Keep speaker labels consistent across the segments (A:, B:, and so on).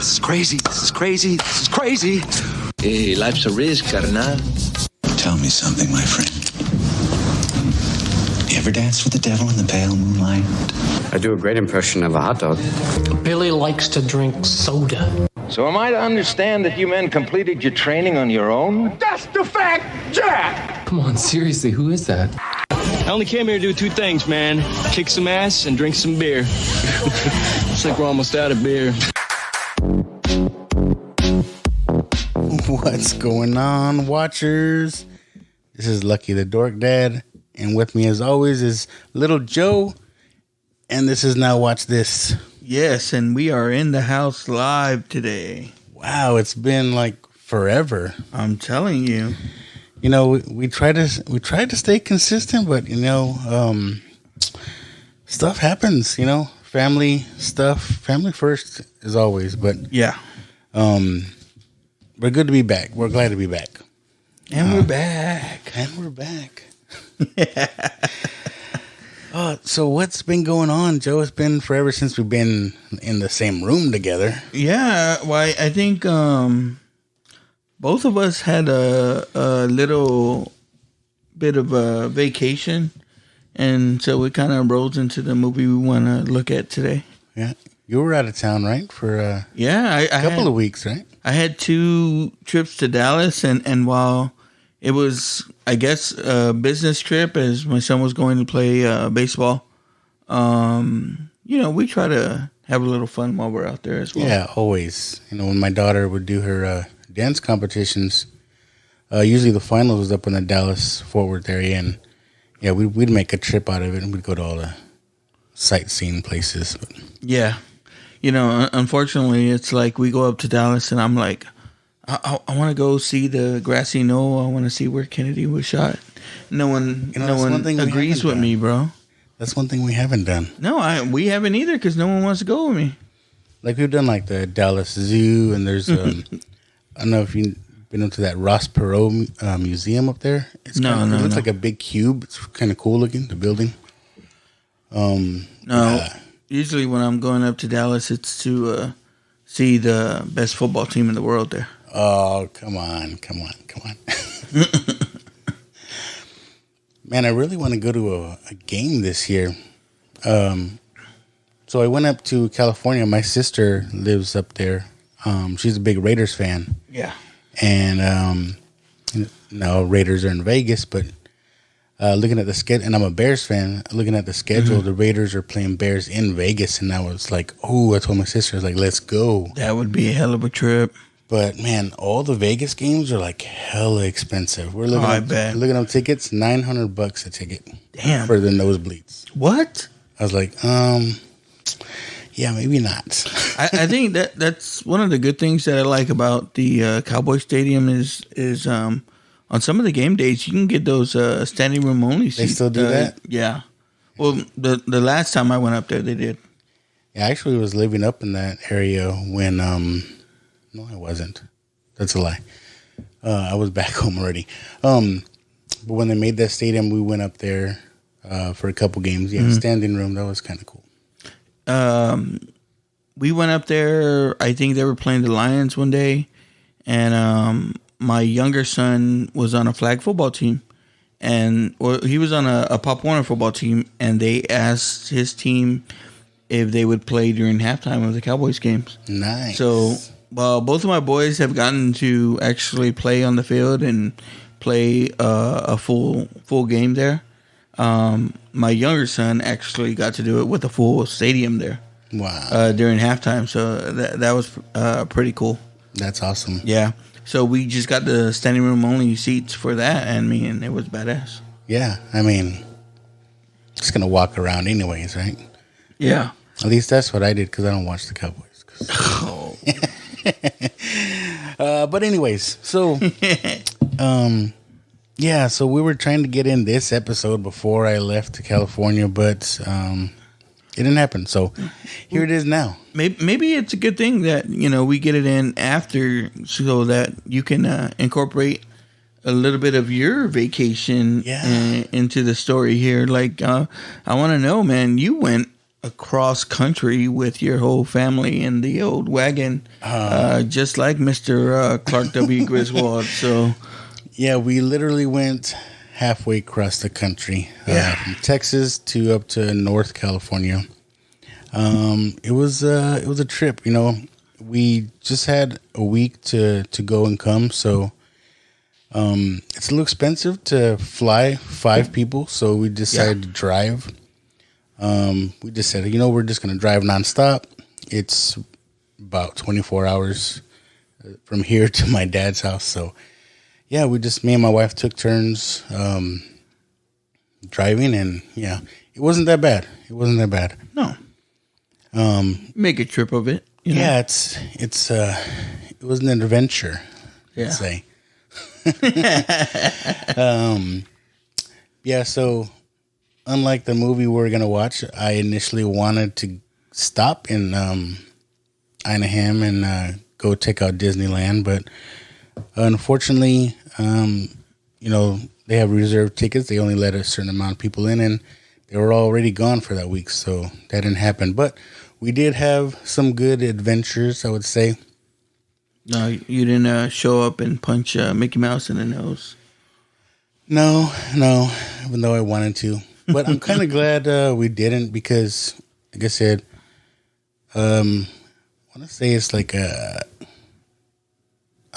A: This is crazy. This is crazy. This is crazy.
B: Hey, life's a risk, carnal.
C: Tell me something, my friend. You ever danced with the devil in the pale moonlight?
D: I do a great impression of a hot dog.
E: Billy likes to drink soda.
F: So am I to understand that you men completed your training on your own?
G: That's the fact, Jack!
E: Come on, seriously, who is that?
H: I only came here to do two things, man. Kick some ass and drink some beer. Looks like we're almost out of beer.
I: What's going on, watchers? This is Lucky the Dork Dad, and with me as always is Little Joe, and this is Now Watch This.
J: Yes, and we are in the house live today.
I: Wow, it's been like forever.
J: I'm telling you.
I: You know, we try to stay consistent, but you know, stuff happens. You know, family stuff. Family first as always, but
J: yeah,
I: we're good to be back. We're glad to be back,
J: and we're back,
I: and we're back. So what's been going on, Joe? It's been forever since we've been in the same room together.
J: Yeah, well, I think both of us had a little bit of a vacation, and so we kind of rolled into the movie we want to look at today.
I: Yeah, you were out of town, right? For a
J: couple
I: of weeks, right?
J: I had 2 trips to Dallas, and while it was, I guess, a business trip as my son was going to play baseball. You know, we try to have a little fun while we're out there as well.
I: Yeah, always. You know, when my daughter would do her dance competitions, usually the final was up in the Dallas-Fort Worth area, and yeah, we'd make a trip out of it, and we'd go to all the sightseeing places.
J: Yeah. You know, unfortunately, it's like we go up to Dallas, and I'm like, I want to go see the grassy knoll. I want to see where Kennedy was shot. No one agrees with me, bro.
I: That's one thing we haven't done.
J: No, we haven't either because no one wants to go with me.
I: Like we've done like the Dallas Zoo, and there's I don't know if you've been into that Ross Perot museum up there. It looks like a big cube. It's kind of cool looking, the building.
J: Usually when I'm going up to Dallas, it's to see the best football team in the world there.
I: Oh, come on. Man, I really want to go to a game this year. So I went up to California. My sister lives up there. She's a big Raiders fan.
J: Yeah.
I: And now Raiders are in Vegas, but looking at the schedule, and I'm a Bears fan, looking at the schedule, the Raiders are playing Bears in Vegas, and I was like, oh, I told my sister, I was like, let's go.
J: That would be a hell of a trip.
I: But, man, all the Vegas games are, like, hella expensive. We're looking up tickets, $900 a ticket.
J: Damn.
I: For the nosebleeds.
J: What?
I: I was like, yeah, maybe not.
J: I think that's one of the good things that I like about the Cowboy Stadium is on some of the game days, you can get those standing room only seats.
I: They still do that?
J: Yeah. Well, the last time I went up there, they did.
I: Yeah, I actually was living up in that area when... No, I wasn't. That's a lie. I was back home already. But when they made that stadium, we went up there for a couple games. Yeah, standing room. That was kind of cool.
J: We went up there. I think they were playing the Lions one day. And my younger son was on a flag football team. And he was on a Pop Warner football team. And they asked his team if they would play during halftime of the Cowboys games.
I: Nice.
J: So... Well, both of my boys have gotten to actually play on the field and play a full game there. My younger son actually got to do it with a full stadium there.
I: Wow!
J: During halftime, so that was pretty cool.
I: That's awesome.
J: Yeah. So we just got the standing room only seats for that, and it was badass.
I: Yeah, I mean, just gonna walk around anyways, right?
J: Yeah.
I: At least that's what I did because I don't watch the Cowboys.
J: Oh.
I: But anyways, so yeah, so we were trying to get in this episode before I left to California, but it didn't happen. So here it is now.
J: Maybe it's a good thing that we get it in after, so that you can incorporate a little bit of your vacation into the story here. Like, I want to know, man, you went across country with your whole family in the old wagon, just like Mr. Clark W. Griswold. So,
I: yeah, we literally went halfway across the country, from Texas to up to North California. It was a trip. You know, we just had a week to go and come, so it's a little expensive to fly 5 people. So we decided to drive. We just said, you know, we're just going to drive nonstop. It's about 24 hours from here to my dad's house. So, yeah, me and my wife took turns driving, and yeah, it wasn't that bad.
J: No. Make a trip of it. You know?
I: Yeah, it was an adventure.
J: Yeah.
I: I'd say. Yeah. So, unlike the movie we're gonna watch, I initially wanted to stop in Anaheim and go check out Disneyland, but unfortunately, you know, they have reserved tickets. They only let a certain amount of people in, and they were already gone for that week, so that didn't happen. But we did have some good adventures, I would say.
J: No, you didn't show up and punch Mickey Mouse in the nose.
I: No, even though I wanted to. But I'm kind of glad we didn't, because, like I said, I want to say it's like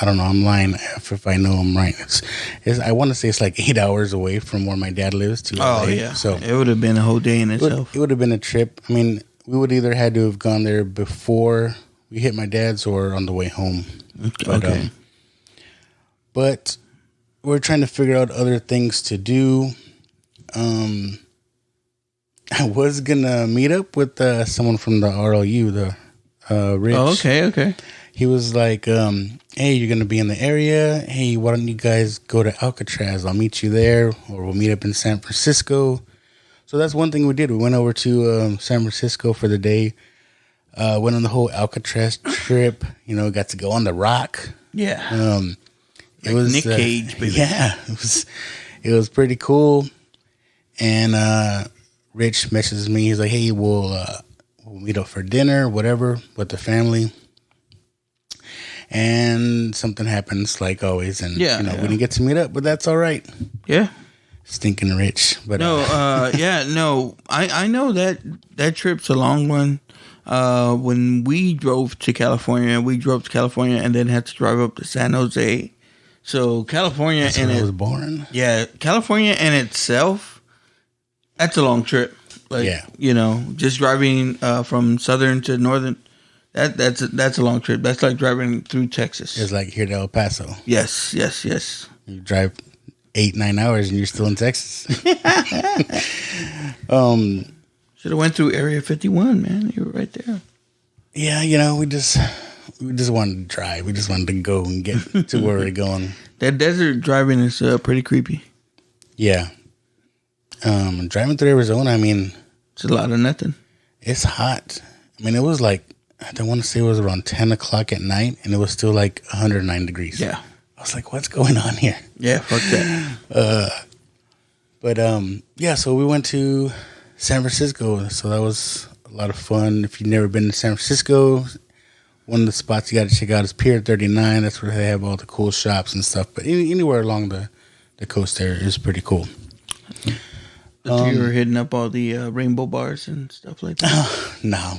I: I don't know, I'm lying if I know I'm right. I want to say it's like 8 hours away from where my dad lives to LA.
J: Oh, yeah.
I: So
J: it would have been a whole day in itself.
I: It would have been a trip. I mean, we would either had to have gone there before we hit my dad's or on the way home.
J: Okay.
I: But we're trying to figure out other things to do. I was going to meet up with someone from the RLU, the Rich.
J: Oh, okay.
I: He was like, hey, you're going to be in the area. Hey, why don't you guys go to Alcatraz? I'll meet you there, or we'll meet up in San Francisco. So that's one thing we did. We went over to San Francisco for the day. Went on the whole Alcatraz trip. You know, got to go on the rock.
J: Yeah.
I: It was
J: Nick Cage, baby.
I: Yeah, it was pretty cool. And Rich messages me. He's like, hey, we'll meet up for dinner, whatever, with the family. And something happens, like always, and we didn't get to meet up, but that's all right.
J: Yeah,
I: stinking rich, but
J: no, I know that trip's a long one. When we drove to California, and then had to drive up to San Jose. So California,
I: that's
J: and
I: where I was born.
J: Yeah, California in itself, that's a long trip. Like, you know, just driving from southern to northern. That's a long trip. That's like driving through Texas.
I: It's like here to El Paso.
J: Yes.
I: You drive 8-9 hours and you're still in Texas.
J: Should have went through Area 51, man. You were right there.
I: Yeah, you know, we just wanted to drive. We just wanted to go and get to where we're going.
J: That desert driving is pretty creepy.
I: Yeah. Driving through Arizona, I mean,
J: it's a lot of nothing.
I: It's hot. I mean, it was like, I want to say it was around 10 o'clock at night, and it was still like 109 degrees.
J: Yeah.
I: I was like, what's going on here?
J: Yeah, fuck that.
I: Yeah, so we went to San Francisco, so that was a lot of fun. If you've never been to San Francisco, one of the spots you got to check out is Pier 39. That's where they have all the cool shops and stuff. But anywhere along the coast there is pretty cool.
J: So you were hitting up all the rainbow bars and stuff like that?
I: No,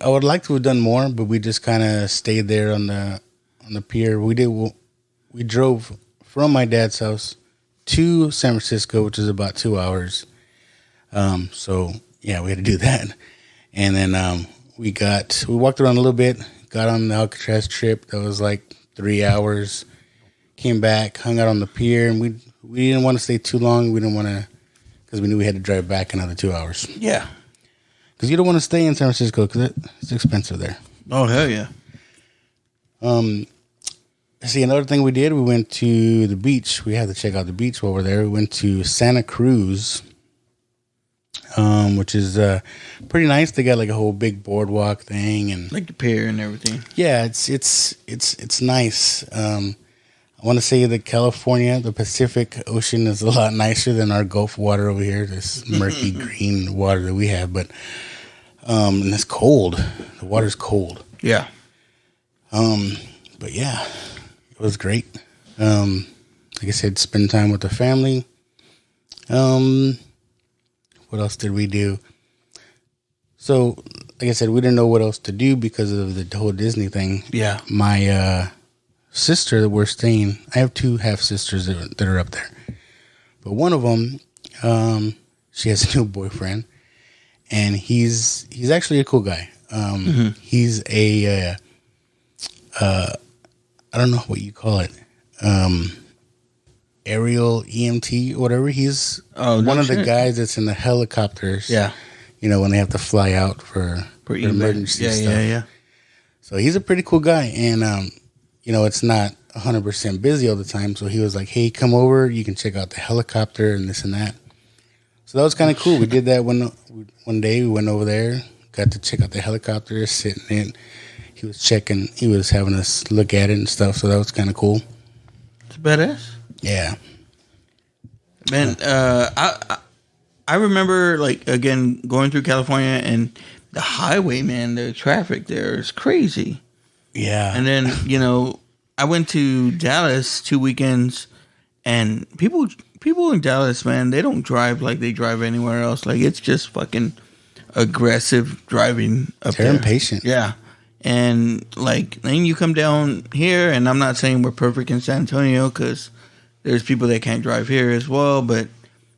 I: I would like to have done more, but we just kind of stayed there on the pier. We drove from my dad's house to San Francisco, which is about 2 hours. So yeah, we had to do that. And then we walked around a little bit, got on the Alcatraz trip. That was like 3 hours. Came back, hung out on the pier, and we didn't want to stay too long. We didn't want to, because we knew we had to drive back another 2 hours.
J: Yeah.
I: Because you don't want to stay in San Francisco because it's expensive there.
J: Oh, hell yeah.
I: See, another thing we did, we went to the beach. We had to check out the beach while we're there. We went to Santa Cruz, which is pretty nice. They got like a whole big boardwalk thing, and
J: like the pier and everything.
I: Yeah, it's nice. I I want to say that California, the Pacific Ocean, is a lot nicer than our Gulf water over here. This murky green water that we have, but and it's cold. The water's cold.
J: Yeah.
I: But yeah, it was great. Like I said, spend time with the family. What else did we do? So, like I said, we didn't know what else to do because of the whole Disney thing.
J: Yeah.
I: My sister that we're staying, I have 2 half sisters that are up there. But one of them, she has a new boyfriend, and he's actually a cool guy. He's a, I don't know what you call it, aerial EMT or whatever. He's one of the guys that's in the helicopters.
J: Yeah.
I: You know, when they have to fly out for emergency stuff.
J: Yeah.
I: So he's a pretty cool guy. And, you know, it's not 100% busy all the time. So he was like, hey, come over. You can check out the helicopter and this and that. So that was kind of cool. We did that one day. We went over there, got to check out the helicopter, sitting in. He was having us look at it and stuff. So that was kind of cool.
J: It's badass.
I: Yeah.
J: Man, I remember, like, again, going through California and the highway, man, the traffic there is crazy.
I: Yeah.
J: And then, you know, I went to Dallas 2 weekends, and people in Dallas, man, they don't drive like they drive anywhere else. Like, it's just fucking aggressive driving up there.
I: They're impatient.
J: Yeah. And, like, then you come down here, and I'm not saying we're perfect in San Antonio because there's people that can't drive here as well, but,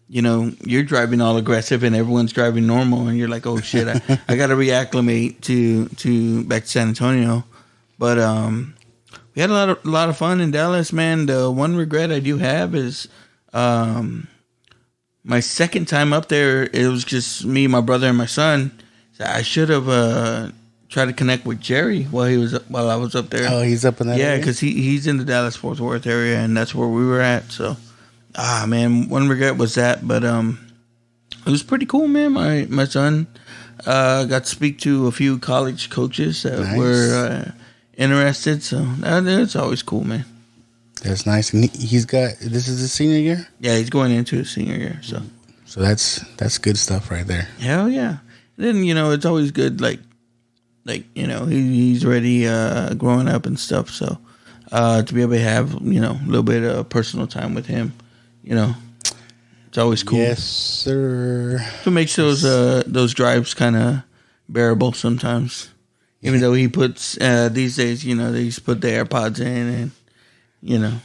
J: you know, you're driving all aggressive and everyone's driving normal, and you're like, oh, shit, I got to reacclimate to back to San Antonio. But we had a lot of fun in Dallas, man. The one regret I do have is my second time up there, it was just me, my brother, and my son. So I should have tried to connect with Jerry while I was up there.
I: Oh, he's up in that area?
J: Yeah, because he's in the Dallas-Fort Worth area, and that's where we were at. So, man, one regret was that. But it was pretty cool, man. My son got to speak to a few college coaches that were interested. So, it's always cool, man.
I: That's nice. And this is his senior year?
J: Yeah, he's going into his senior year. So
I: that's good stuff right there.
J: Hell yeah. Then, you know, it's always good, like you know, he's already growing up and stuff. So to be able to have, you know, a little bit of personal time with him, you know, it's always cool.
I: Yes, sir.
J: So it makes those drives kind of bearable sometimes. Even though he puts, these days, you know, they used to put the AirPods in and, you know.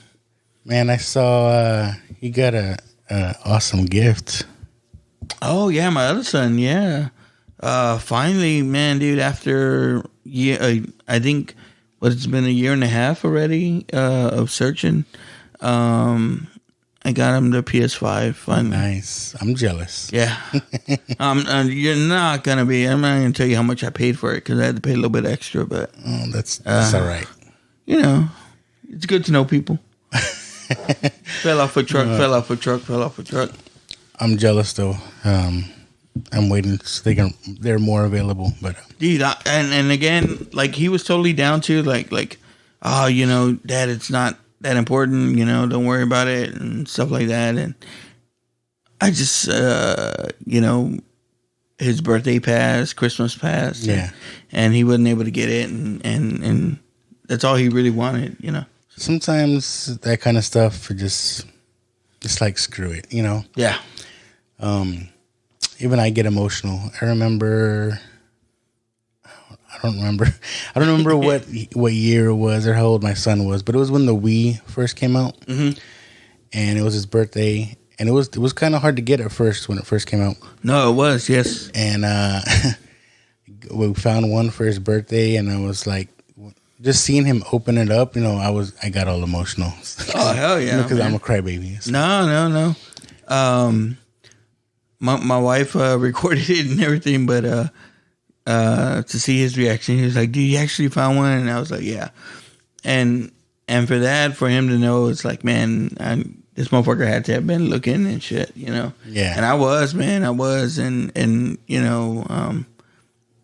I: Man, I saw he got a awesome gift.
J: Oh, yeah, my other son, yeah. Finally, man, dude, after I think it's been a year and a half already of searching. I got him the PS5 finally.
I: Nice. I'm jealous.
J: Yeah. You're not gonna be. I'm not gonna tell you how much I paid for it because I had to pay a little bit extra. But
I: that's all right.
J: You know, it's good to know people. Fell off a truck.
I: I'm jealous though. I'm waiting so they're more available, but
J: dude, and again, like he was totally down to like, oh, you know, Dad, it's not that important, you know, don't worry about it and stuff like that. And I just, you know, his birthday passed, Christmas passed,
I: yeah,
J: and he wasn't able to get it, and that's all he really wanted, you know.
I: Sometimes that kind of stuff just like screw it, you know.
J: Yeah.
I: Even I get emotional. I don't remember what year it was or how old my son was, but it was when the Wii first came out, and it was his birthday, and it was kind of hard to get at first when it first came out.
J: No, it was, yes.
I: And we found one for his birthday, and I was like, just seeing him open it up, you know, I got all emotional.
J: Oh hell yeah!
I: Because I'm a crybaby. So.
J: No. My wife recorded it and everything, but to see his reaction, he was like, "Did you actually find one?" And I was like, "Yeah." And for him to know, it's like, man, this motherfucker had to have been looking and shit, you know.
I: Yeah.
J: And I was, and you know,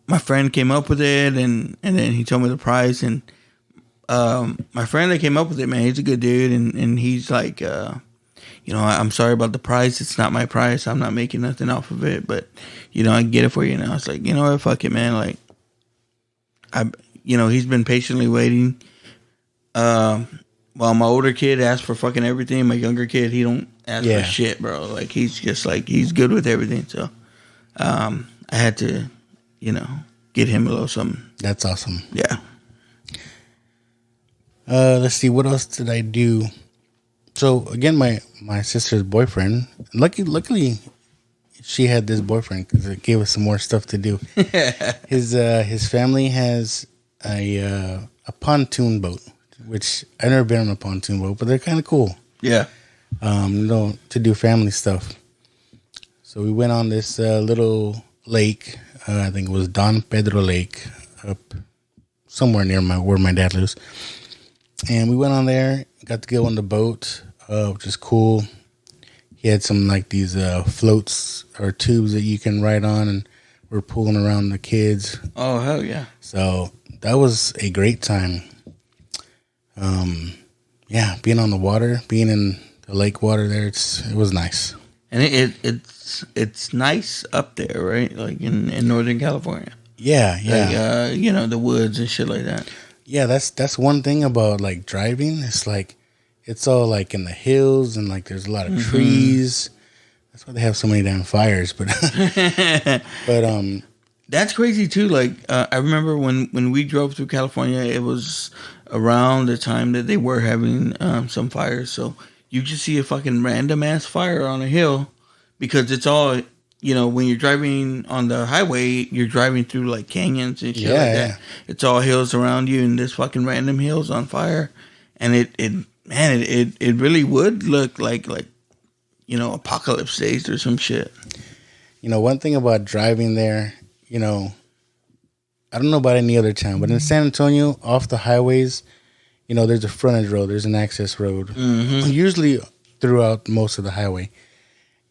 J: my friend came up with it, and then he told me the price, and my friend that came up with it, man, he's a good dude, and he's like, I'm sorry about the price. It's not my price. I'm not making nothing off of it, but I can get it for you. And I was like, you know what, fuck it, man. Like, he's been patiently waiting. While my older kid asked for fucking everything, my younger kid, he don't ask for shit, bro. Like, he's just like, he's good with everything. So, I had to, get him a little something.
I: That's awesome.
J: Yeah.
I: Let's see, what else did I do? So again, my sister's boyfriend. Luckily, she had this boyfriend because it gave us some more stuff to do. His family has a pontoon boat, which I've never been on a pontoon boat, but they're kind of cool.
J: Yeah.
I: To do family stuff. So we went on this little lake. I think it was Don Pedro Lake, up somewhere near where my dad lives. And we went on there, got to go on the boat, which is cool. He had some like these floats or tubes that you can ride on, and we're pulling around the kids.
J: Oh, hell yeah.
I: So that was a great time. Being on the water, being in the lake water there, it was nice.
J: And it's nice up there, right? Like in Northern California.
I: Yeah.
J: Like, the woods and shit like that.
I: Yeah, that's one thing about like driving. It's like it's all like in the hills and like there's a lot of trees. That's why they have so many damn fires. But
J: that's crazy too. Like I remember when we drove through California, it was around the time that they were having some fires. So you just see a fucking random ass fire on a hill because it's all. When you're driving on the highway, you're driving through like canyons and shit like that. Yeah. It's all hills around you, and this fucking random hills on fire, and it really would look like apocalypse days or some shit.
I: One thing about driving there, I don't know about any other town, but in San Antonio, off the highways, there's a frontage road, there's an access road, usually throughout most of the highway.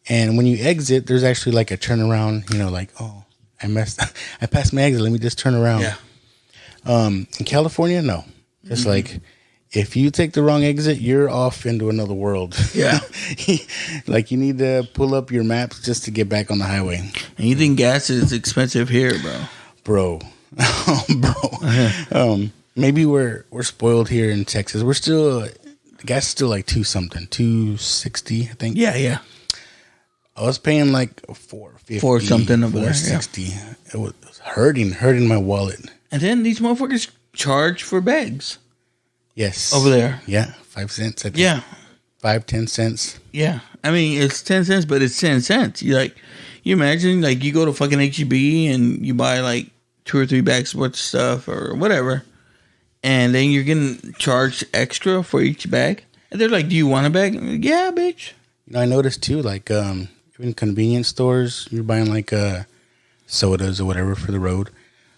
I: And when you exit, there's actually like a turnaround, I passed my exit. Let me just turn around.
J: Yeah.
I: In California, no. It's like, if you take the wrong exit, you're off into another world.
J: Yeah.
I: Like you need to pull up your maps just to get back on the highway.
J: And you think gas is expensive here, bro?
I: Maybe we're spoiled here in Texas. The gas is still like $2.60, I think.
J: Yeah.
I: I was paying like $4.50,
J: for something over there.
I: $4.60. It was hurting my wallet.
J: And then these motherfuckers charge for bags.
I: Yes,
J: over there.
I: Yeah, 5 cents. I think.
J: Yeah,
I: 5-10 cents.
J: Yeah, I mean it's 10 cents, but it's 10 cents. You imagine like you go to fucking HEB and you buy like 2 or 3 bags worth of stuff or whatever, and then you're getting charged extra for each bag. And they're like, "Do you want a bag?" I'm like, yeah, bitch.
I: I noticed too, like in convenience stores, you're buying like sodas or whatever for the road.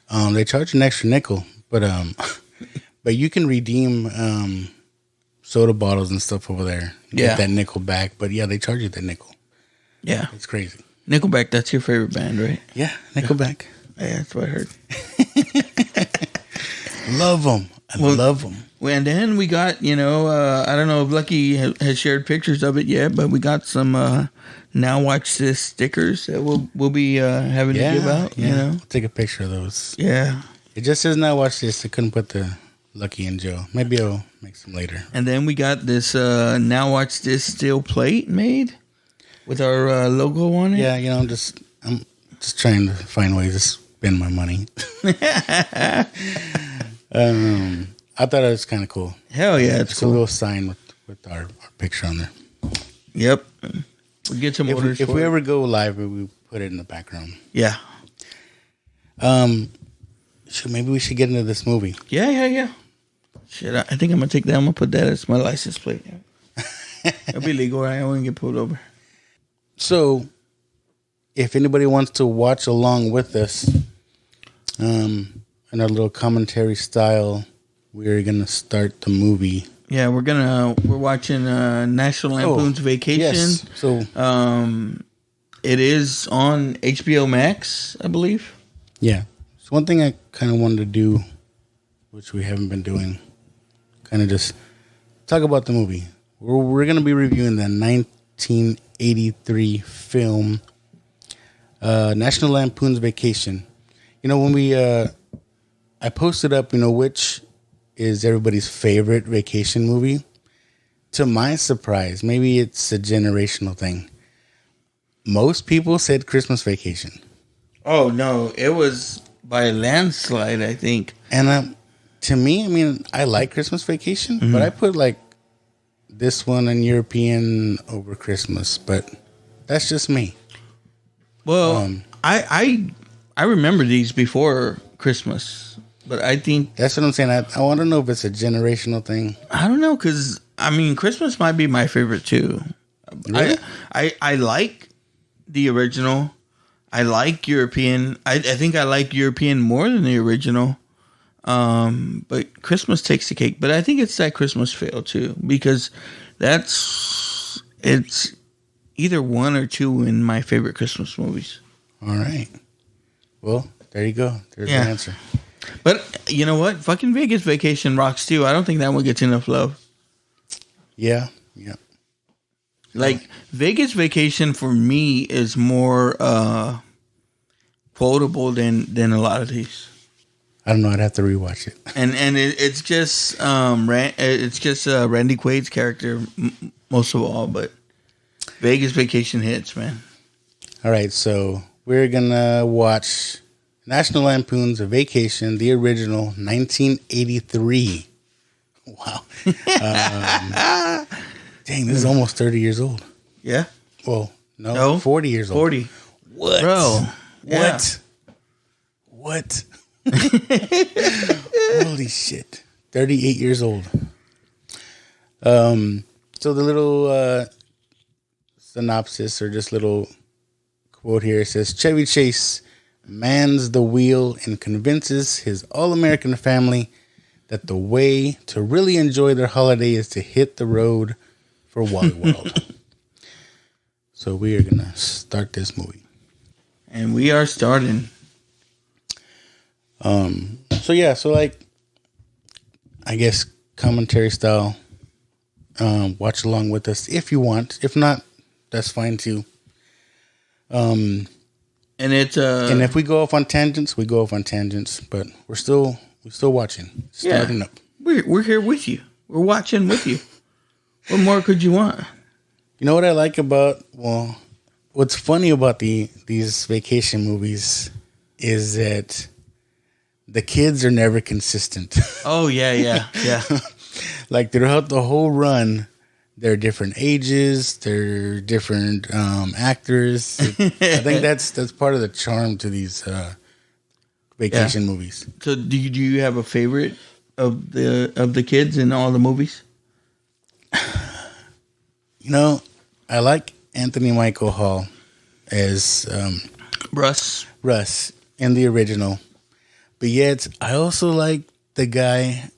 I: They charge an extra nickel, but you can redeem soda bottles and stuff over there. Get that nickel back, but yeah, they charge you that nickel.
J: Yeah,
I: it's crazy.
J: Nickelback, that's your favorite band, right?
I: Yeah, Nickelback.
J: Yeah, that's what I heard.
I: Love them. I love them.
J: And then we got, I don't know if Lucky has shared pictures of it yet, but we got some Now Watch This stickers that we'll be having to give out.
I: Yeah. I'll take a picture of those.
J: Yeah.
I: It just says Now Watch This. I couldn't put the Lucky and Joe. Maybe I'll make some later.
J: And then we got this Now Watch This steel plate made with our logo on it.
I: Yeah, I'm just trying to find ways to spend my money. I thought it was kind of cool.
J: Hell yeah, it's
I: just
J: cool.
I: A little sign with our picture on there.
J: Yep. We'll get some orders.
I: If we ever go live, we put it in the background.
J: Yeah.
I: Maybe we should get into this movie.
J: Yeah. Shit, I think I'm gonna take that. I'm gonna put that as my license plate. It'll be legal, right? I won't get pulled over.
I: So, if anybody wants to watch along with us, in our little commentary style, we're gonna start the movie.
J: Yeah, we're watching National Lampoon's Vacation.
I: Yes. So,
J: it is on HBO Max, I believe.
I: Yeah. So one thing I kind of wanted to do, which we haven't been doing, kind of just talk about the movie. We're going to be reviewing the 1983 film National Lampoon's Vacation. You know, when I posted up, you know, which is everybody's favorite vacation movie. To my surprise, maybe it's a generational thing. Most people said Christmas Vacation.
J: Oh, no. It was by a landslide, I think.
I: And to me, I mean, I like Christmas Vacation, but I put like this one in European over Christmas, but that's just me.
J: Well, I remember these before Christmas, but I think...
I: That's what I'm saying. I want to know if it's a generational thing.
J: I don't know, because, I mean, Christmas might be my favorite, too.
I: Really?
J: I like the original. I like European. I think I like European more than the original. But Christmas takes the cake. But I think it's that Christmas feel too, because it's either one or two in my favorite Christmas movies.
I: All right. Well, there you go. There's the answer.
J: But you know what? Fucking Vegas Vacation rocks too. I don't think that one gets enough love.
I: Yeah.
J: Like Vegas Vacation for me is more quotable than a lot of these.
I: I don't know. I'd have to rewatch it.
J: And it's just Randy Quaid's character most of all, but Vegas Vacation hits, man.
I: All right, so we're gonna watch National Lampoon's Vacation, the original, 1983. Wow. Dang, this is almost 30 years old.
J: Yeah.
I: Well, no, 40 years old.
J: 40.
I: What?
J: Bro.
I: What? Holy shit. 38 years old. So the little synopsis or just little quote here says, Chevy Chase mans the wheel and convinces his all-American family that the way to really enjoy their holiday is to hit the road for Wally World. So we are going to start this movie.
J: And we are starting.
I: So like, I guess commentary style, watch along with us if you want. If not, that's fine too.
J: And it's
I: and if we go off on tangents, we go off on tangents, but we're still watching. Starting up.
J: We're here with you. We're watching with you. What more could you want?
I: You know what I like about, what's funny about these vacation movies is that the kids are never consistent.
J: Oh, yeah.
I: Like throughout the whole run, they're different ages, they're different actors. I think that's part of the charm to these vacation movies.
J: So do you have a favorite of the kids in all the movies?
I: You know, I like Anthony Michael Hall as
J: Russ
I: in the original. But yet, I also like the guy,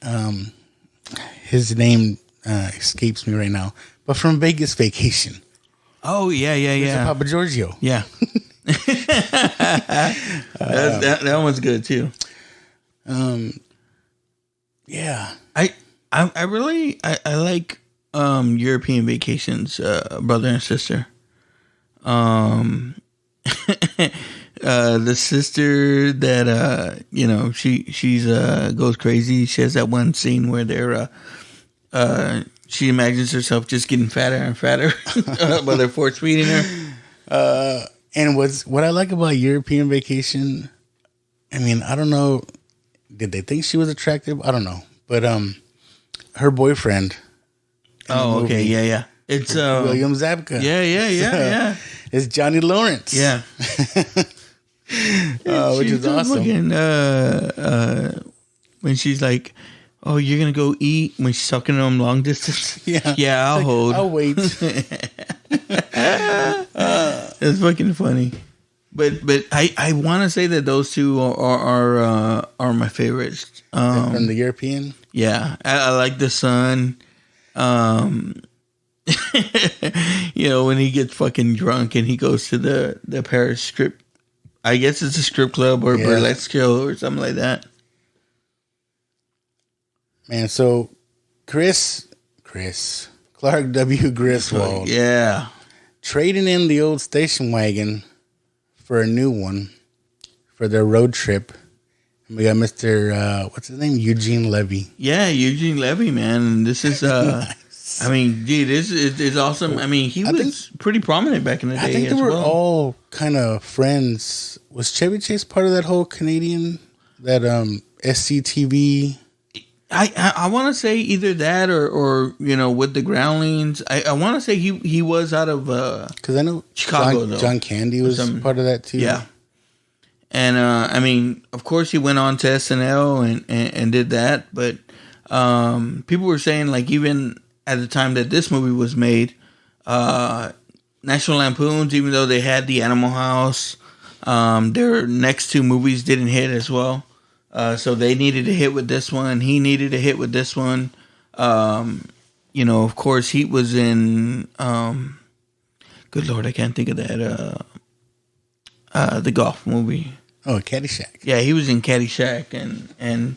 I: his name escapes me right now, but from Vegas Vacation.
J: Oh, yeah.
I: Papa Giorgio.
J: Yeah. that one's good, too.
I: Yeah.
J: I really like European Vacations, brother and sister. The sister that she's goes crazy. She has that one scene where they're she imagines herself just getting fatter and fatter while they're force feeding her.
I: And what I like about European Vacation, I mean, I don't know, did they think she was attractive? I don't know, but her boyfriend.
J: Oh, okay, yeah. It's
I: William Zabka.
J: Yeah.
I: It's Johnny Lawrence.
J: Yeah.
I: Which is awesome.
J: When she's like, "Oh, you're gonna go eat," when she's talking to him long distance. Yeah, I'll hold.
I: I'll wait.
J: It's fucking funny, but I want to say that those two are my favorites.
I: From the European.
J: Yeah, I like the son. When he gets fucking drunk and he goes to the Paris strip. I guess it's a strip club or burlesque show or something like that.
I: Man, so Clark W. Griswold.
J: Yeah.
I: Trading in the old station wagon for a new one for their road trip. And we got Mr. What's his name? Eugene Levy.
J: Yeah, Eugene Levy, man. This is
I: Nice.
J: I mean, dude, this is awesome. I mean, he was pretty prominent back in the day.
I: I think they were all kind of friends. Was Chevy Chase part of that whole Canadian, that SCTV?
J: I want to say either that or with the Groundlings. I want to say he was out of
I: because I know
J: Chicago.
I: John Candy was part of that too.
J: Yeah, and I mean, of course, he went on to SNL and did that. But people were saying, like, even at the time that this movie was made, National Lampoons, even though they had the Animal House, their next two movies didn't hit as well. So they needed a hit with this one. He needed a hit with this one. Of course, he was in. Good Lord, I can't think of that. The golf movie.
I: Oh, Caddyshack.
J: Yeah, he was in Caddyshack, and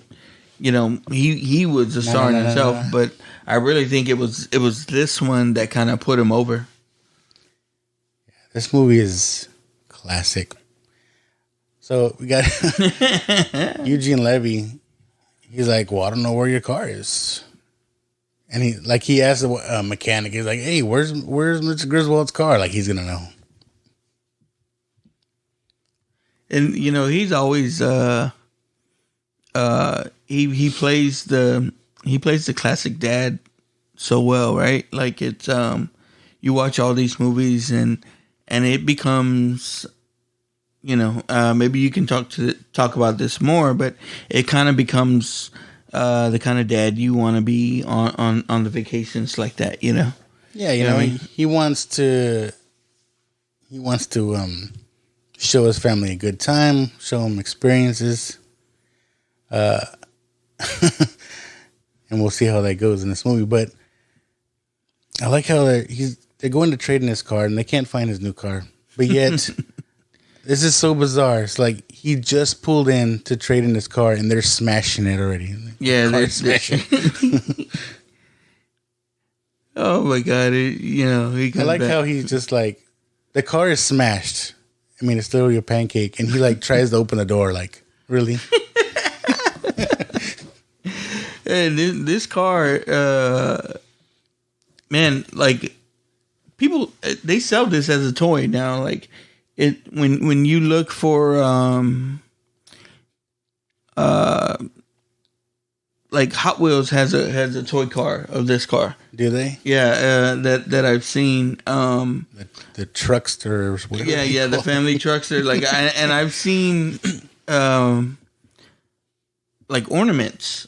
J: he was a star in himself. But I really think it was this one that kind of put him over.
I: This movie is classic. So we got Eugene Levy. He's like, well, I don't know where your car is. And he asked the mechanic, he's like, hey, where's Mr. Griswold's car? Like, he's going to know.
J: And, he's always, he plays the classic dad so well, right? Like, it's, you watch all these movies and it becomes, maybe you can talk about this more, but it kind of becomes the kind of dad you want to be on the vacations like that, Yeah,
I: he wants to show his family a good time, show them experiences, and we'll see how that goes in this movie. But I like how they're going to trade in his car and they can't find his new car, but yet. This is so bizarre. It's like he just pulled in to trade in his car, and they're smashing it already.
J: Yeah, they're smashing. Oh my God! He comes
I: I like
J: back.
I: how he's just like, the car is smashed. I mean, it's literally a pancake, and he like tries to open the door. Like, really?
J: And this car, man, like people, they sell this as a toy now. Like. When you look for like Hot Wheels has a toy car of this car.
I: Do they?
J: Yeah, that I've seen.
I: The trucksters.
J: Yeah, the family truckster. Like, and I've seen like ornaments.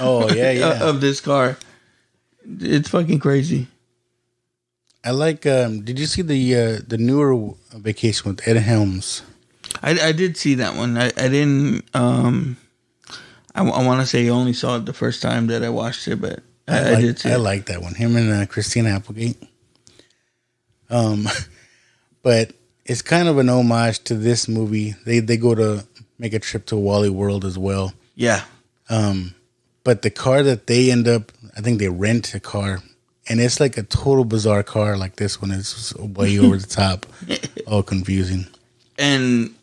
I: Oh yeah.
J: Of this car. It's fucking crazy.
I: I like. Did you see the newer Vacation with Ed Helms?
J: I did see that one. I didn't. I want to say I only saw it the first time that I watched it, but I did see it.
I: I like that one. Him and Christina Applegate. But it's kind of an homage to this movie. They go to make a trip to Wally World as well.
J: Yeah.
I: But the car that they end up, I think they rent a car. And it's like a total bizarre car. Like this one is way over the top, all confusing.
J: And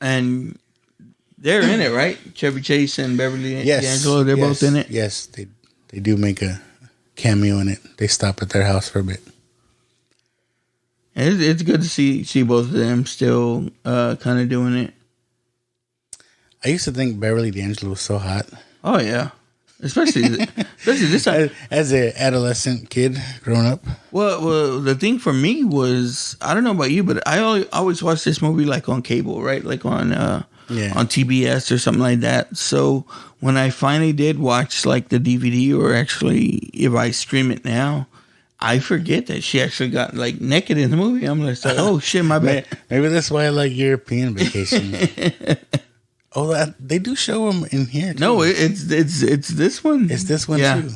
J: they're in it, right? Chevy Chase and Beverly D'Angelo, they're both in it.
I: Yes, they do make a cameo in it. They stop at their house for a bit.
J: And it's good to see both of them still kind of doing it.
I: I used to think Beverly D'Angelo was so hot.
J: Oh yeah. Especially this time.
I: As an adolescent kid growing up.
J: Well, the thing for me was, I don't know about you, but I always watched this movie like on cable, right? Like on TBS or something like that. So when I finally did watch like the DVD, or actually if I stream it now, I forget that she actually got like naked in the movie. I'm like, oh shit, my bad.
I: Maybe that's why I like European Vacation. Oh, they do show them in here too.
J: No, it's this one.
I: It's this one too.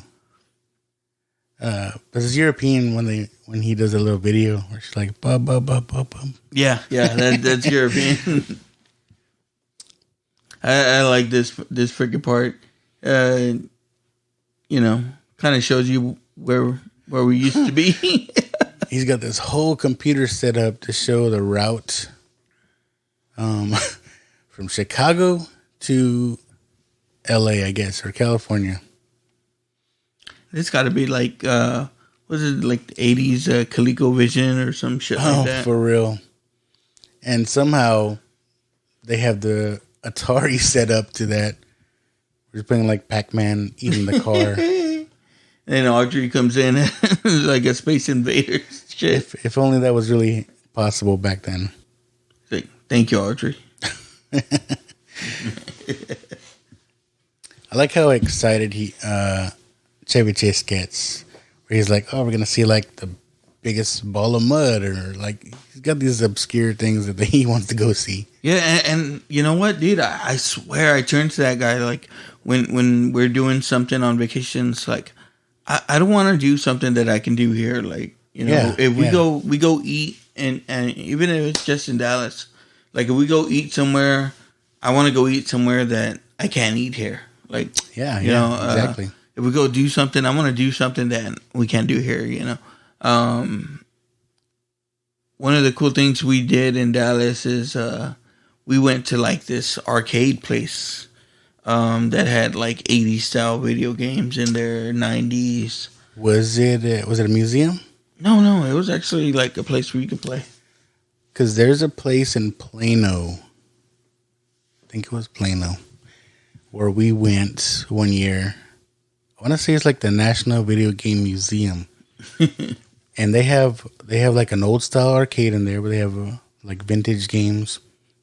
I: But it's European when he does a little video where she's like bum bum bum bum bum.
J: Yeah, that's European. I like this freaking part. kind of shows you where we used to be.
I: He's got this whole computer set up to show the route from Chicago to LA, I guess, or California.
J: It's got to be like, was it like the 80s ColecoVision or some shit like that?
I: For real. And somehow they have the Atari set up to that. We're just playing like Pac-Man eating the car.
J: And Audrey comes in like a Space Invaders shit.
I: If only that was really possible back then.
J: Thank you, Audrey.
I: I like how excited Chevy Chase gets. Where he's like, oh, we're going to see like the biggest ball of mud, or like he's got these obscure things that he wants to go see.
J: Yeah, and you know what, dude? I swear I turn to that guy like when we're doing something on vacations, like I don't want to do something that I can do here. Like, if we go eat, and even if it's just in Dallas, like if we go eat somewhere, I want to go eat somewhere that I can't eat here. Like,
I: exactly.
J: If we go do something, I want to do something that we can't do here. One of the cool things we did in Dallas is we went to like this arcade place that had like 80s style video games in their 90s.
I: Was it a museum?
J: No, it was actually like a place where you could play.
I: Because there's a place in Plano, I think it was Plano, where we went one year. I want to say it's like the National Video Game Museum. And they have like an old style arcade in there where they have like vintage games.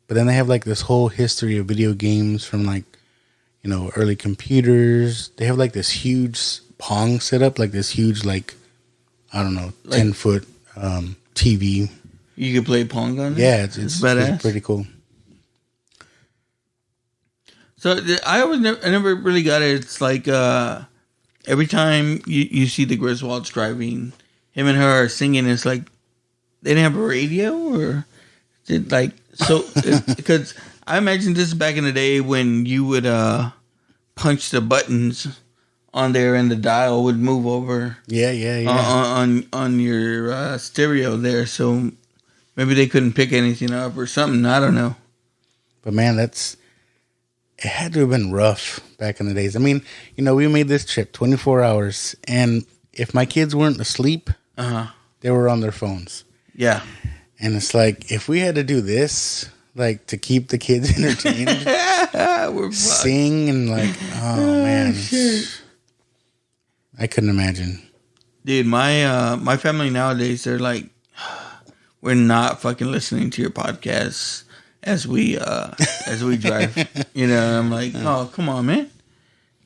I: But then they have like this whole history of video games from like, early computers. They have like this huge Pong setup, like this huge, like, I don't know, 10-foot TV.
J: You could play Pong on it?
I: Yeah, it's badass. It's pretty cool.
J: So I never really got it. It's like every time you see the Griswolds driving, him and her are singing. It's like they didn't have a radio, or did like so? Because I imagine this is back in the day when you would punch the buttons on there and the dial would move over.
I: Yeah.
J: On your stereo there, so maybe they couldn't pick anything up or something. I don't know.
I: But man, it had to have been rough back in the days. I mean, we made this trip 24 hours, and if my kids weren't asleep, they were on their phones.
J: Yeah.
I: And it's like, if we had to do this, like, to keep the kids entertained,
J: we're
I: sing and like, oh man,
J: shit.
I: I couldn't imagine.
J: Dude, my family nowadays, they're like, we're not fucking listening to your podcasts as we drive. I'm like, oh, come on, man.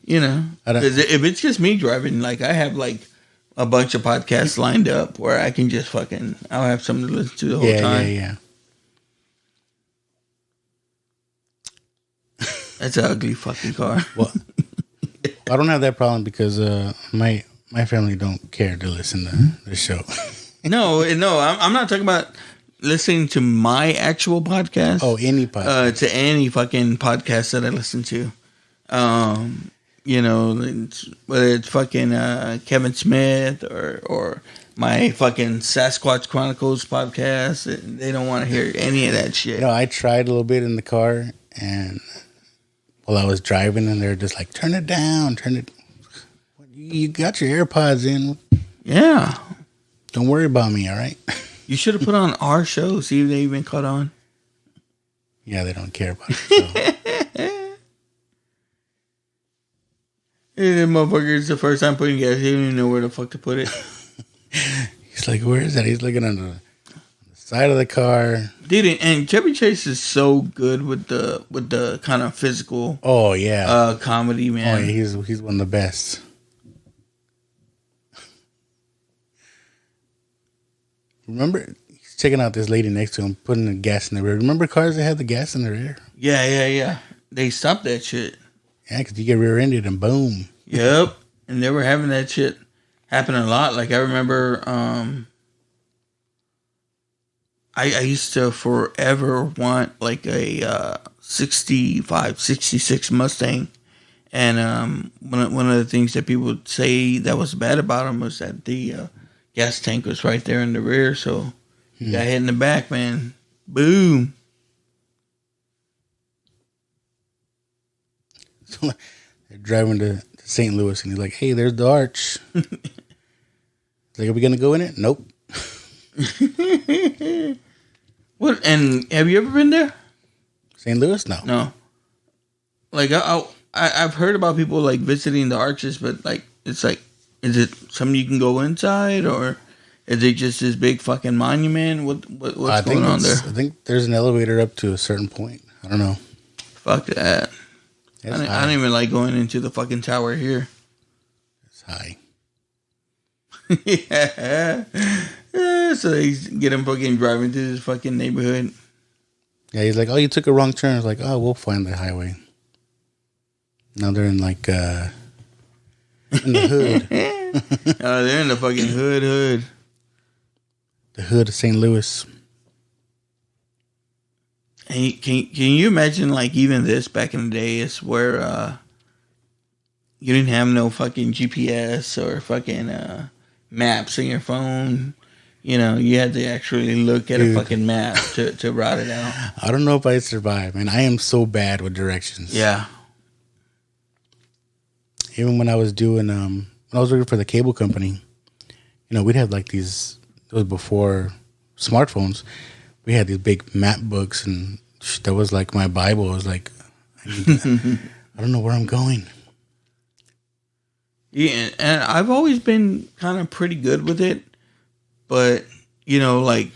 J: 'Cause if it's just me driving, like I have like a bunch of podcasts lined up where I can just I'll have something to listen to the whole time.
I: Yeah.
J: That's an ugly fucking car.
I: Well, I don't have that problem because my family don't care to listen to the show.
J: No, I'm not talking about listening to my actual podcast.
I: Oh, any podcast.
J: To any fucking podcast that I listen to. Whether it's fucking Kevin Smith or my fucking Sasquatch Chronicles podcast. They don't want to hear any of that shit.
I: I tried a little bit in the car, and while I was driving, and they're just like, turn it down, turn it. You got your AirPods in.
J: Yeah.
I: Don't worry about me, all right?
J: You should have put on our show, see if they even caught on.
I: Yeah, they don't care about it.
J: Hey, that motherfucker, it's the first time putting gas. He don't even know where the fuck to put it.
I: He's like, where is that? He's looking on the side of the car.
J: Dude, and Chevy Chase is so good with the kind of physical.
I: Oh yeah,
J: comedy, man.
I: Oh, yeah, he's one of the best. Remember, he's checking out this lady next to him, putting the gas in the rear. Remember cars that had the gas in the rear?
J: Yeah. They stopped that shit.
I: Yeah, because you get rear-ended and boom.
J: Yep. And they were having that shit happen a lot. Like, I remember I used to forever want, like, a 65, 66 Mustang. And one of the things that people would say that was bad about him was that the gas tank was right there in the rear, so he got hit in the back, man. Boom.
I: So they're driving to St. Louis, and he's like, "Hey, there's the arch." Like, are we gonna go in it? Nope.
J: What? And have you ever been there?
I: St. Louis? No.
J: No. Like I've heard about people like visiting the arches, but like it's like, is it something you can go inside, or is it just this big fucking monument? What's going on there?
I: I think there's an elevator up to a certain point. I don't know.
J: Fuck that. I don't even like going into the fucking tower here.
I: It's high.
J: Yeah. So they get him fucking driving through this fucking neighborhood.
I: Yeah, he's like, "Oh, you took a wrong turn." It's like, "Oh, we'll find the highway." Now they're in like in the hood.
J: Oh, they're in the fucking hood.
I: The hood of St. Louis.
J: And can you imagine, like, even this back in the day is where you didn't have no fucking GPS or fucking maps on your phone. You know, you had to actually look at a fucking map to route it out.
I: I don't know if I'd survive, man. I am so bad with directions.
J: Yeah.
I: Even when I was doing, when I was working for the cable company, you know, we'd have like these, it was before smartphones, we had these big map books, and that was like my Bible. It was like, I don't know where I'm going.
J: Yeah, and I've always been kind of pretty good with it, but, you know, like,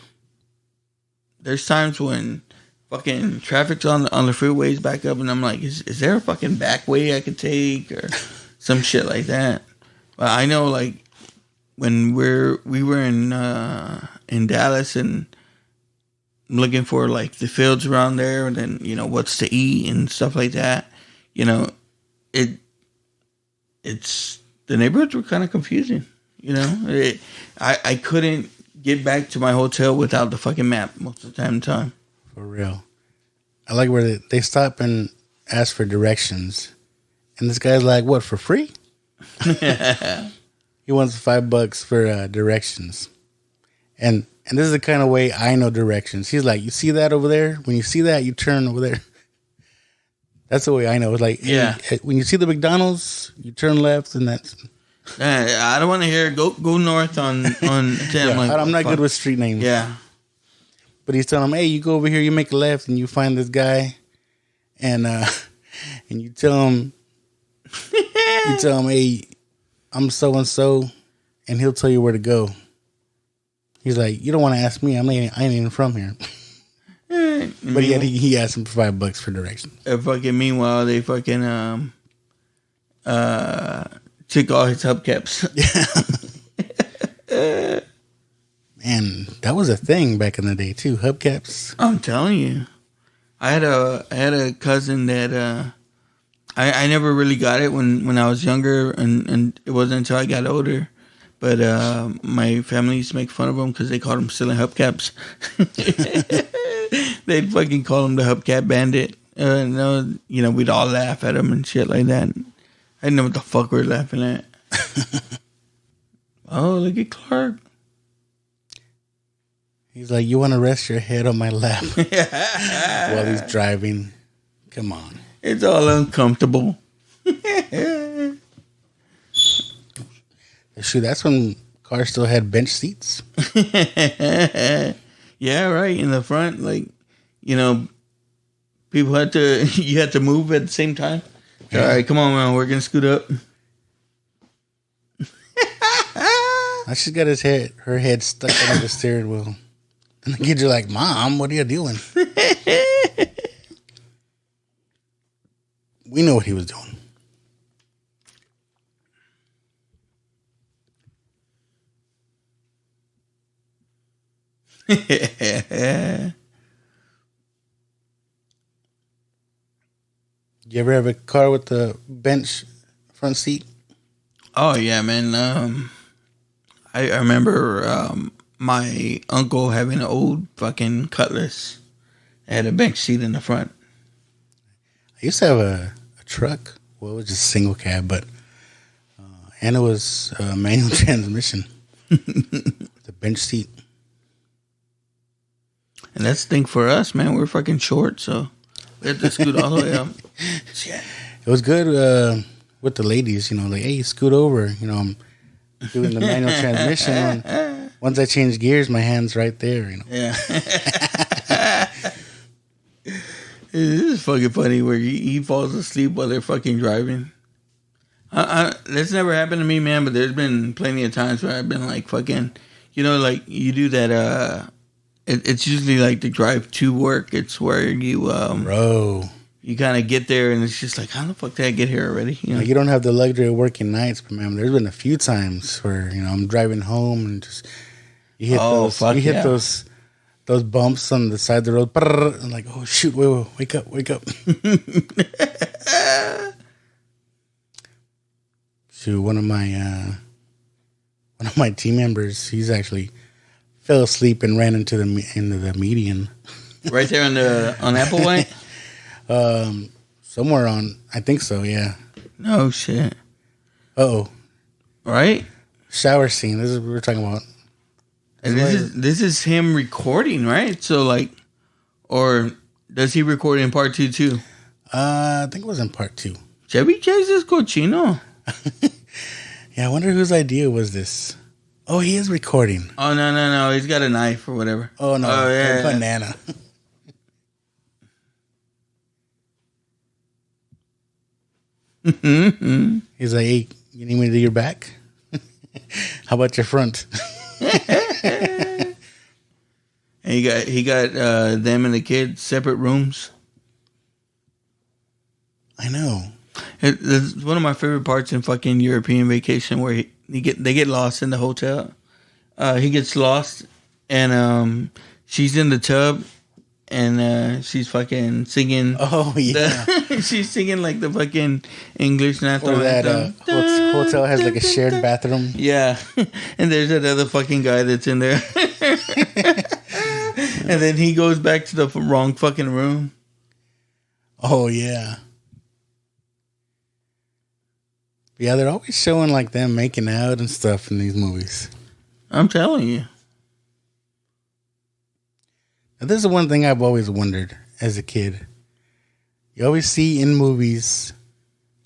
J: there's times when fucking traffic's on the freeways back up, and I'm like, is there a fucking back way I could take, or some shit like that? But I know, like, when we were in Dallas, and I'm looking for like the fields around there, and then, you know, what's to eat and stuff like that. You know, it's the neighborhoods were kind of confusing. You know, I couldn't get back to my hotel without the fucking map most of the time.
I: For real. I like where they stop and ask for directions, and this guy's like, "What, for free?" He wants $5 for directions, and this is the kind of way I know directions. He's like, "You see that over there? When you see that, you turn over there." That's the way I know. It's like,
J: yeah,
I: hey, when you see the McDonald's, you turn left, and that's.
J: I don't want to hear go north on 10.
I: Yeah,
J: like,
I: I'm not good with street names.
J: Yeah,
I: but he's telling him, "Hey, you go over here, you make a left, and you find this guy, and you tell him, hey, I'm so and so, and he'll tell you where to go." He's like, "You don't want to ask me. I ain't even from here." But yet he asked him for $5 for directions.
J: Fucking meanwhile, they fucking took all his hubcaps.
I: Yeah. Man, that was a thing back in the day too. Hubcaps.
J: I'm telling you, I had a cousin that I never really got it when I was younger, and it wasn't until I got older. But my family used to make fun of him because they called him stealing hubcaps. They'd fucking call him the hubcap bandit. No, you know, we'd all laugh at him and shit like that. I didn't know what the fuck we were laughing at. Oh, look at Clark.
I: He's like, "You want to rest your head on my lap?" While he's driving. Come on.
J: It's all uncomfortable.
I: Shoot, that's when cars still had bench seats.
J: Yeah, right. In the front, like, you know, people you had to move at the same time. Yeah. All right, come on, man. We're going to scoot up.
I: Now she's got her head stuck under the steering wheel. And the kids are like, "Mom, what are you doing?" We know what he was doing. You ever have a car with the bench front seat?
J: Oh, yeah, man. I remember my uncle having an old fucking Cutlass. It had a bench seat in the front.
I: I used to have a truck Well, it was just a single cab, but and it was manual transmission. The bench seat.
J: And that's the thing for us, man. We're fucking short, so we had to scoot all the way up.
I: Shit. It was good with the ladies, you know, like, hey, scoot over. You know, I'm doing the manual transmission. Once I change gears, my hand's right there, you know.
J: Yeah. It is fucking funny where he falls asleep while they're fucking driving. That's never happened to me, man, but there's been plenty of times where I've been like fucking, you know, like you do that, it's usually like the drive to work. It's where you,
I: bro,
J: you kind of get there and it's just like, how the fuck did I get here already? You know?
I: Like, you don't have the luxury of working nights, but man, there's been a few times where, you know, I'm driving home and just, you hit those bumps on the side of the road. I'm like, oh shoot, wake up. Shoot, one of my team members, he's actually fell asleep and ran into the median.
J: Right there on Applewhite?
I: Somewhere on, I think so, yeah.
J: No shit.
I: Uh-oh.
J: Right?
I: Shower scene. This is what we're talking about.
J: And this is him recording, right? So like, or does he record in part 2 too?
I: I think it was in part 2.
J: Chevy Chase is cochino.
I: Yeah, I wonder whose idea was this. Oh, he is recording.
J: Oh, no. He's got a knife or whatever.
I: Oh, no.
J: Oh, yeah.
I: A banana. He's like, hey, you need me to do your back? How about your front?
J: And he got them and the kids separate rooms.
I: I know.
J: It's one of my favorite parts in fucking European Vacation where they get lost in the hotel. He gets lost and she's in the tub and she's fucking singing.
I: Oh yeah,
J: she's singing like the fucking English national
I: anthem. That hotel has like a shared bathroom.
J: Yeah, and there's that other fucking guy that's in there. And then he goes back to the wrong fucking room.
I: Oh yeah. Yeah, they're always showing like them making out and stuff in these movies.
J: I'm telling you.
I: Now, this is one thing I've always wondered as a kid. You always see in movies,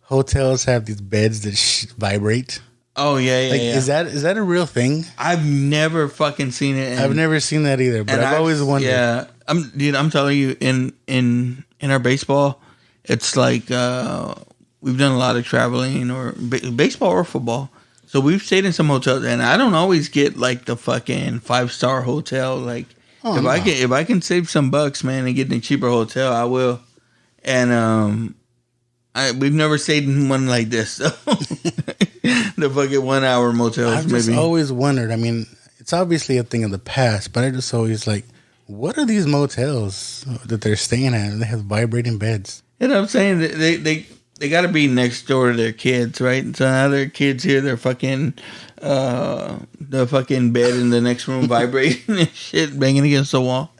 I: hotels have these beds that vibrate.
J: Oh yeah.
I: Like, is that a real thing?
J: I've never fucking seen it.
I: I've never seen that either, but I've always wondered.
J: Yeah, I'm telling you, in our baseball, it's like we've done a lot of traveling or baseball or football. So we've stayed in some hotels, and I don't always get like the fucking 5-star hotel. Like if I can save some bucks, man, and get in a cheaper hotel, I will. And we've never stayed in one like this. So. The fucking 1 hour motels.
I: I've just always wondered. I mean, it's obviously a thing of the past, but I just always like, what are these motels that they're staying at? They have vibrating beds.
J: You know what I'm saying? They got to be next door to their kids, right? So now their kids hear their fucking the fucking bed in the next room vibrating and shit, banging against the wall.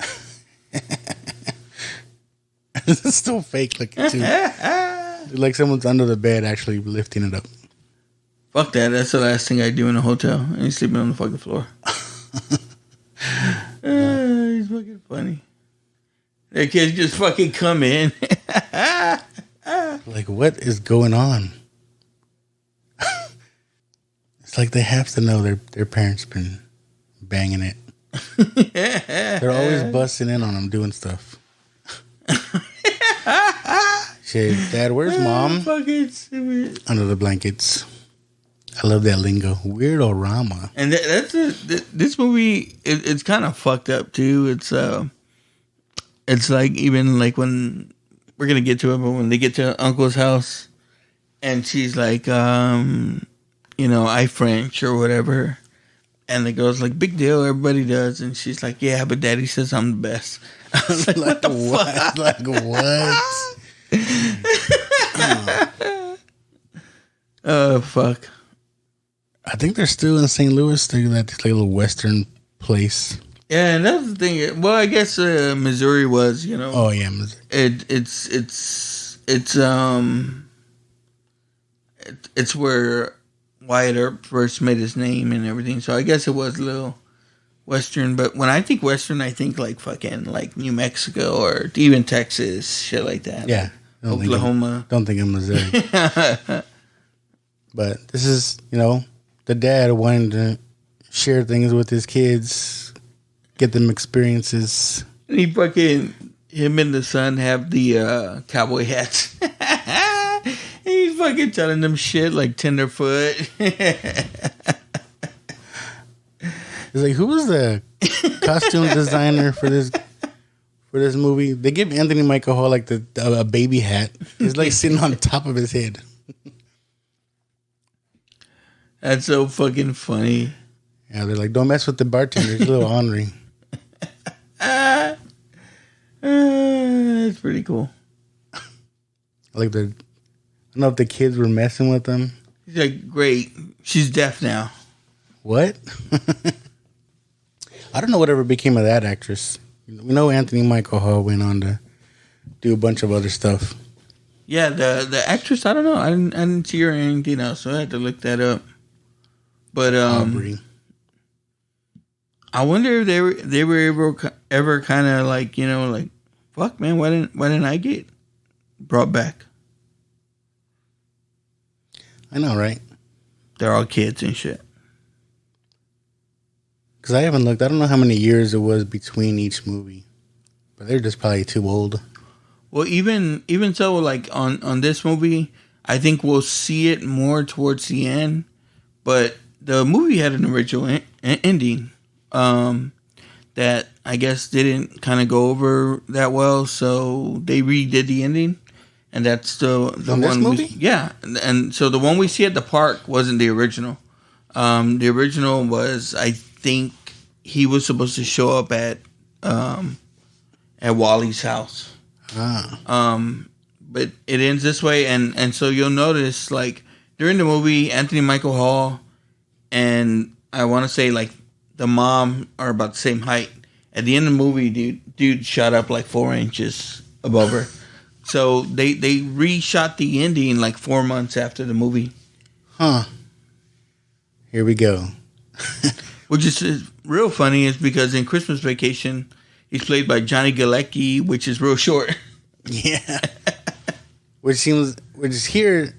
I: It's still fake looking too. Like someone's under the bed actually lifting it up.
J: Fuck that. That's the last thing I do in a hotel. I ain't sleeping on the fucking floor. He's fucking funny. Their kids just fucking come in.
I: Like, what is going on? It's like they have to know their parents been banging it. They're always busting in on them doing stuff. Shit, Dad, where's Mom? Under the blankets. I love that lingo. Weirdo-rama.
J: And this movie, it's kind of fucked up too. It's like even like when we're gonna get to it, but when they get to Uncle's house, and she's like, I French or whatever, and the girl's like, big deal, everybody does, and she's like, yeah, but Daddy says I'm the best. I was like, what the fuck?
I: Like what?
J: Oh fuck.
I: I think they're still in St. Louis. They're at this little western place.
J: Yeah, and that's the thing. Well, I guess Missouri was,
I: Oh yeah, Missouri.
J: It's it's where Wyatt Earp first made his name and everything. So I guess it was a little Western. But when I think Western, I think like fucking like New Mexico or even Texas, shit like that.
I: Yeah.
J: Like Oklahoma.
I: Don't think I'm Missouri. But this is, the dad wanting to share things with his kids, get them experiences.
J: And him and the son have the cowboy hats. He's fucking telling them shit like Tenderfoot.
I: It's like, who was the costume designer for this movie? They give Anthony Michael Hall like a baby hat. He's like sitting on top of his head.
J: That's so fucking funny.
I: Yeah, they're like, don't mess with the bartender. He's a little ornery.
J: That's pretty cool.
I: I don't know if the kids were messing with them.
J: He's like, great. She's deaf now.
I: What? I don't know whatever became of that actress. We know Anthony Michael Hall went on to do a bunch of other stuff.
J: Yeah, the actress, I don't know. I didn't see her in anything else, so I had to look that up. But
I: Aubrey.
J: I wonder if they were ever kind of like, like, fuck man, why didn't I get brought back?
I: I know, right?
J: They're all kids and shit.
I: Because I haven't looked. I don't know how many years it was between each movie, but they're just probably too old.
J: Well, even so, like on this movie, I think we'll see it more towards the end. But the movie had an original ending that I guess didn't kind of go over that well, so they redid the ending, and that's the
I: on this
J: one.
I: Movie?
J: Yeah, and so the one we see at the park wasn't the original. The original was, I think, he was supposed to show up at Wally's house. But it ends this way, and so you'll notice, like, during the movie, Anthony Michael Hall and I want to say, like, the mom are about the same height. At the end of the movie, dude shot up like 4 inches above her. So they reshot the ending like 4 months after the movie.
I: Huh. Here we go.
J: Which is real funny is because in Christmas Vacation, he's played by Johnny Galecki, which is real short.
I: Yeah. Which is here,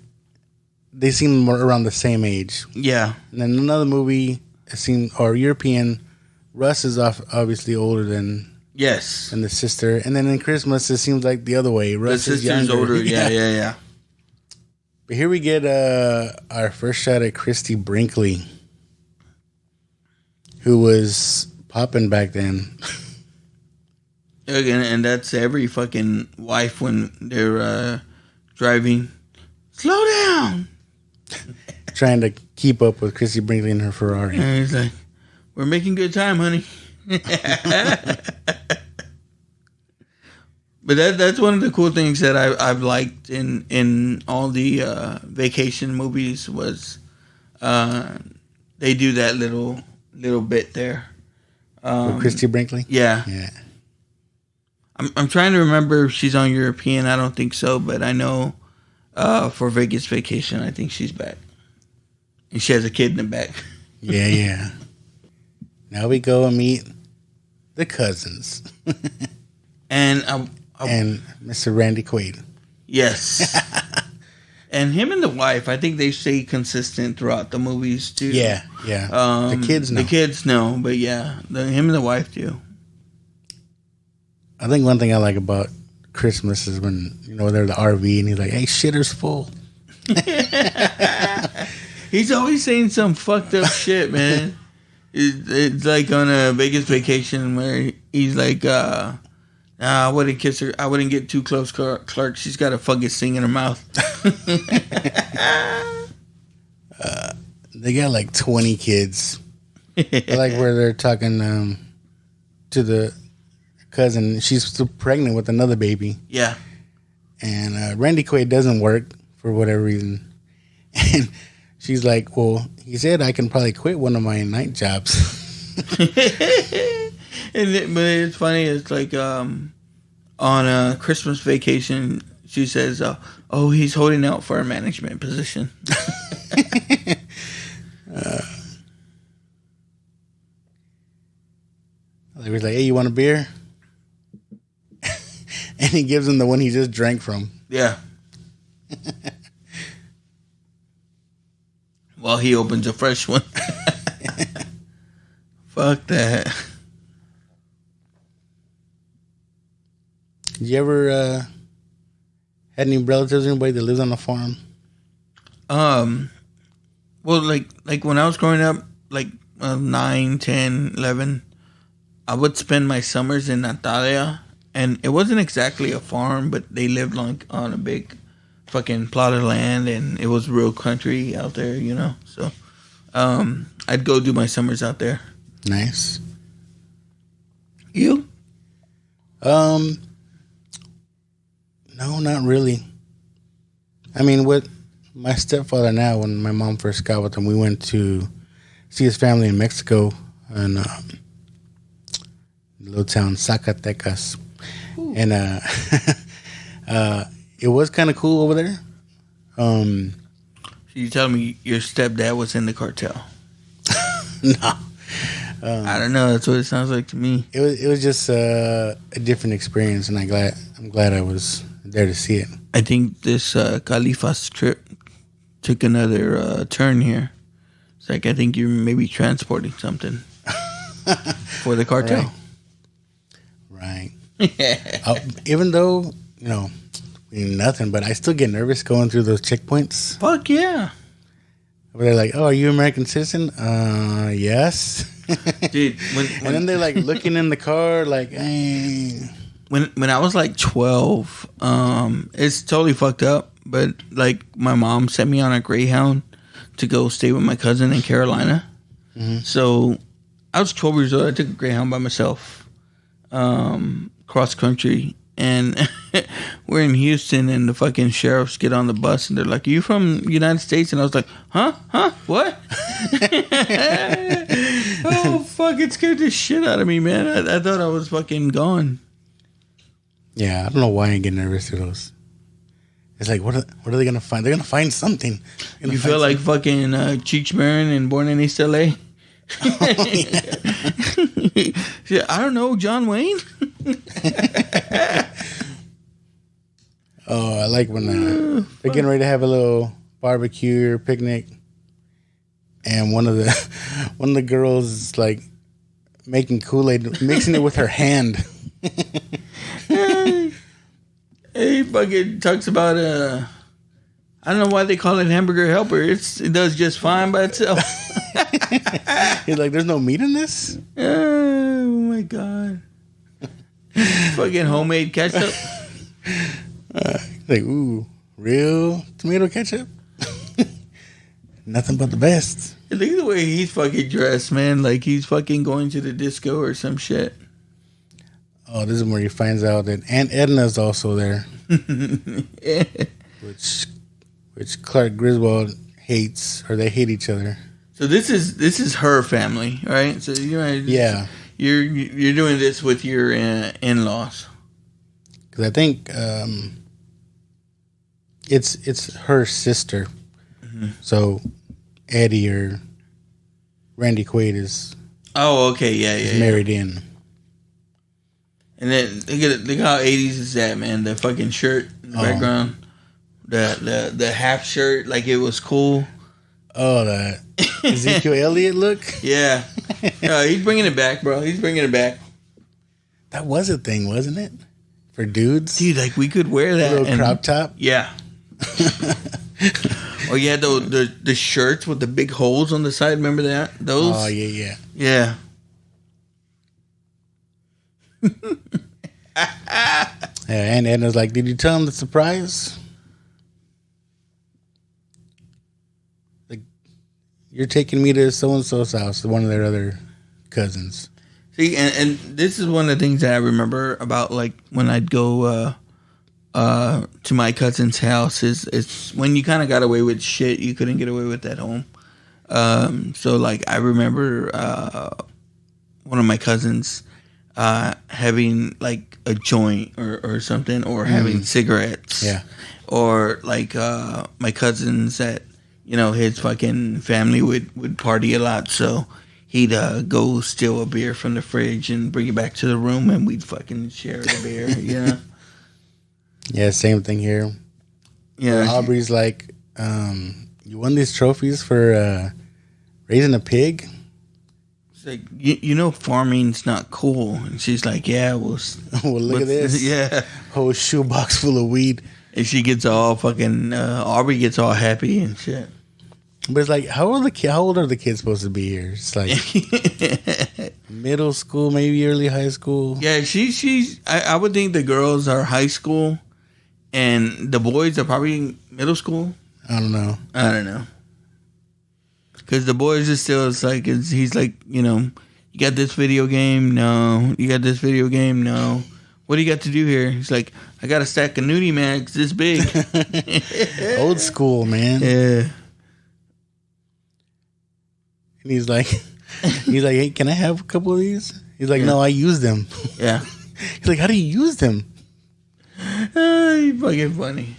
I: they seem more around the same age.
J: Yeah.
I: And then another movie, European, Russ is obviously older than
J: Yes.
I: the sister. And then in Christmas, it seems like the other way. Russ
J: the
I: is
J: sister's
I: younger.
J: older. Yeah.
I: But here we get our first shot at Christy Brinkley, who was popping back then.
J: And that's every fucking wife when they're driving. Slow down.
I: Trying to keep up with Christy Brinkley in her Ferrari.
J: And he's like, we're making good time, honey. But that's one of the cool things that I've liked in all the vacation movies was they do that little bit there.
I: With Christy Brinkley?
J: Yeah. I'm trying to remember if she's on European. I don't think so, but I know for Vegas Vacation, I think she's back. And she has a kid in the back.
I: Yeah. Now we go and meet the cousins.
J: And
I: and Mr. Randy Quaid.
J: Yes. And him and the wife, I think they stay consistent throughout the movies too.
I: Yeah. The kids know.
J: The kids know, but yeah, him and the wife do.
I: I think one thing I like about Christmas is when, they're the RV and he's like, hey, shitter's full.
J: He's always saying some fucked up shit, man. It's like on a Vegas Vacation where he's like, I wouldn't kiss her. I wouldn't get too close, Clark. She's got a fucking thing in her mouth.
I: They got like 20 kids. Like where they're talking to the cousin. She's still pregnant with another baby.
J: Yeah.
I: And Randy Quaid doesn't work for whatever reason. And she's like, well, he said I can probably quit one of my night jobs.
J: But it's funny. It's like on a Christmas Vacation, she says, Oh, he's holding out for a management position.
I: He was like, "Hey, you want a beer?" And he gives him the one he just drank from.
J: Yeah. While he opens a fresh one. Fuck that.
I: Did you ever had any relatives or anybody that lives on a farm?
J: Well, like when I was growing up, like 9, 10, 11, I would spend my summers in Natalia, and it wasn't exactly a farm, but they lived like on a big fucking plot of land, and it was real country out there, you know. So, I'd go do my summers out there.
I: Nice.
J: You?
I: No, not really. I mean, with my stepfather now, when my mom first got with him, we went to see his family in Mexico in the little town Zacatecas. Ooh. And it was kind of cool over there.
J: So you tell me your stepdad was in the cartel?
I: No.
J: I don't know. That's what it sounds like to me.
I: It was just a different experience, and I'm glad I was there to see it.
J: I think this Califas trip took another turn here. It's like I think you're maybe transporting something for the cartel.
I: Right. Even though, you know, nothing, but I still get nervous going through those checkpoints.
J: Fuck yeah.
I: They're like, "Oh, are you an American citizen?" Yes.
J: Dude,
I: and then they're like looking in the car, like, "Hey."
J: When I was like 12, it's totally fucked up. But like my mom sent me on a Greyhound to go stay with my cousin in Carolina. Mm-hmm. So I was 12 years old. I took a Greyhound by myself, cross country. And we're in Houston, and the fucking sheriffs get on the bus, and they're like, "Are you from the United States?" And I was like, Huh? What? Oh, fuck. It scared the shit out of me, man. I thought I was fucking gone.
I: Yeah, I don't know why I get nervous through those. It's like, what are they going to find? They're going to find something.
J: You feel like fucking Cheech Marin and Born in East L.A.? Oh, yeah. I don't know, John Wayne.
I: Oh, I like when they're getting ready to have a little barbecue or picnic, and one of the girls is like making Kool-Aid, mixing it with her hand.
J: He fucking talks about I don't know why they call it hamburger helper. It does just fine by itself.
I: He's like, "There's no meat in this?"
J: Oh my god! Fucking homemade ketchup.
I: Like, ooh, real tomato ketchup? Nothing but the best.
J: Look at the way he's fucking dressed, man. Like he's fucking going to the disco or some shit.
I: Oh, this is where he finds out that Aunt Edna's also there.
J: Yeah.
I: Which Clark Griswold hates, or they hate each other.
J: So this is her family, right? So
I: yeah,
J: you're doing this with your in-laws.
I: Because I think it's her sister. Mm-hmm. So Eddie or Randy Quaid is.
J: Oh, okay, yeah.
I: Married in.
J: And then look how 80s is that, man. The fucking shirt in the background, the half shirt, like it was cool.
I: Oh, the Ezekiel Elliott look.
J: Yeah, he's bringing it back, bro. He's bringing it back.
I: That was a thing, wasn't it? For dudes,
J: dude, like we could wear that
I: little crop top.
J: Yeah. Oh yeah, the shirts with the big holes on the side. Remember that? Those.
I: Oh yeah.
J: Yeah.
I: And Edna's like, "Did you tell him the surprise? Like, you're taking me to so and so's house, one of their other cousins."
J: See, and this is one of the things that I remember about, like, when I'd go to my cousin's house is when you kind of got away with shit you couldn't get away with at home. So, like, I remember one of my cousins, having like a joint or something, or having cigarettes.
I: Yeah.
J: Or like my cousins that, his fucking family would party a lot, so he'd go steal a beer from the fridge and bring it back to the room, and we'd fucking share the beer.
I: Yeah, same thing here.
J: Yeah.
I: Aubrey's like, you won these trophies for raising a pig?
J: It's like, farming's not cool. And she's like, yeah, well,
I: look at this.
J: Yeah.
I: Whole shoebox full of weed.
J: And she gets all fucking, Aubrey gets all happy and shit.
I: But it's like, how old are the kids supposed to be here? It's like middle school, maybe early high school.
J: Yeah, I would think the girls are high school and the boys are probably middle school.
I: I don't know.
J: Because the boys are still, he's like, you got this video game? No. You got this video game? No. What do you got to do here? He's like, I got a stack of nudie mags this big.
I: Old school, man.
J: Yeah.
I: And he's like, hey, can I have a couple of these? He's like, no, I use them.
J: Yeah.
I: He's like, how do you use them?
J: He's fucking funny.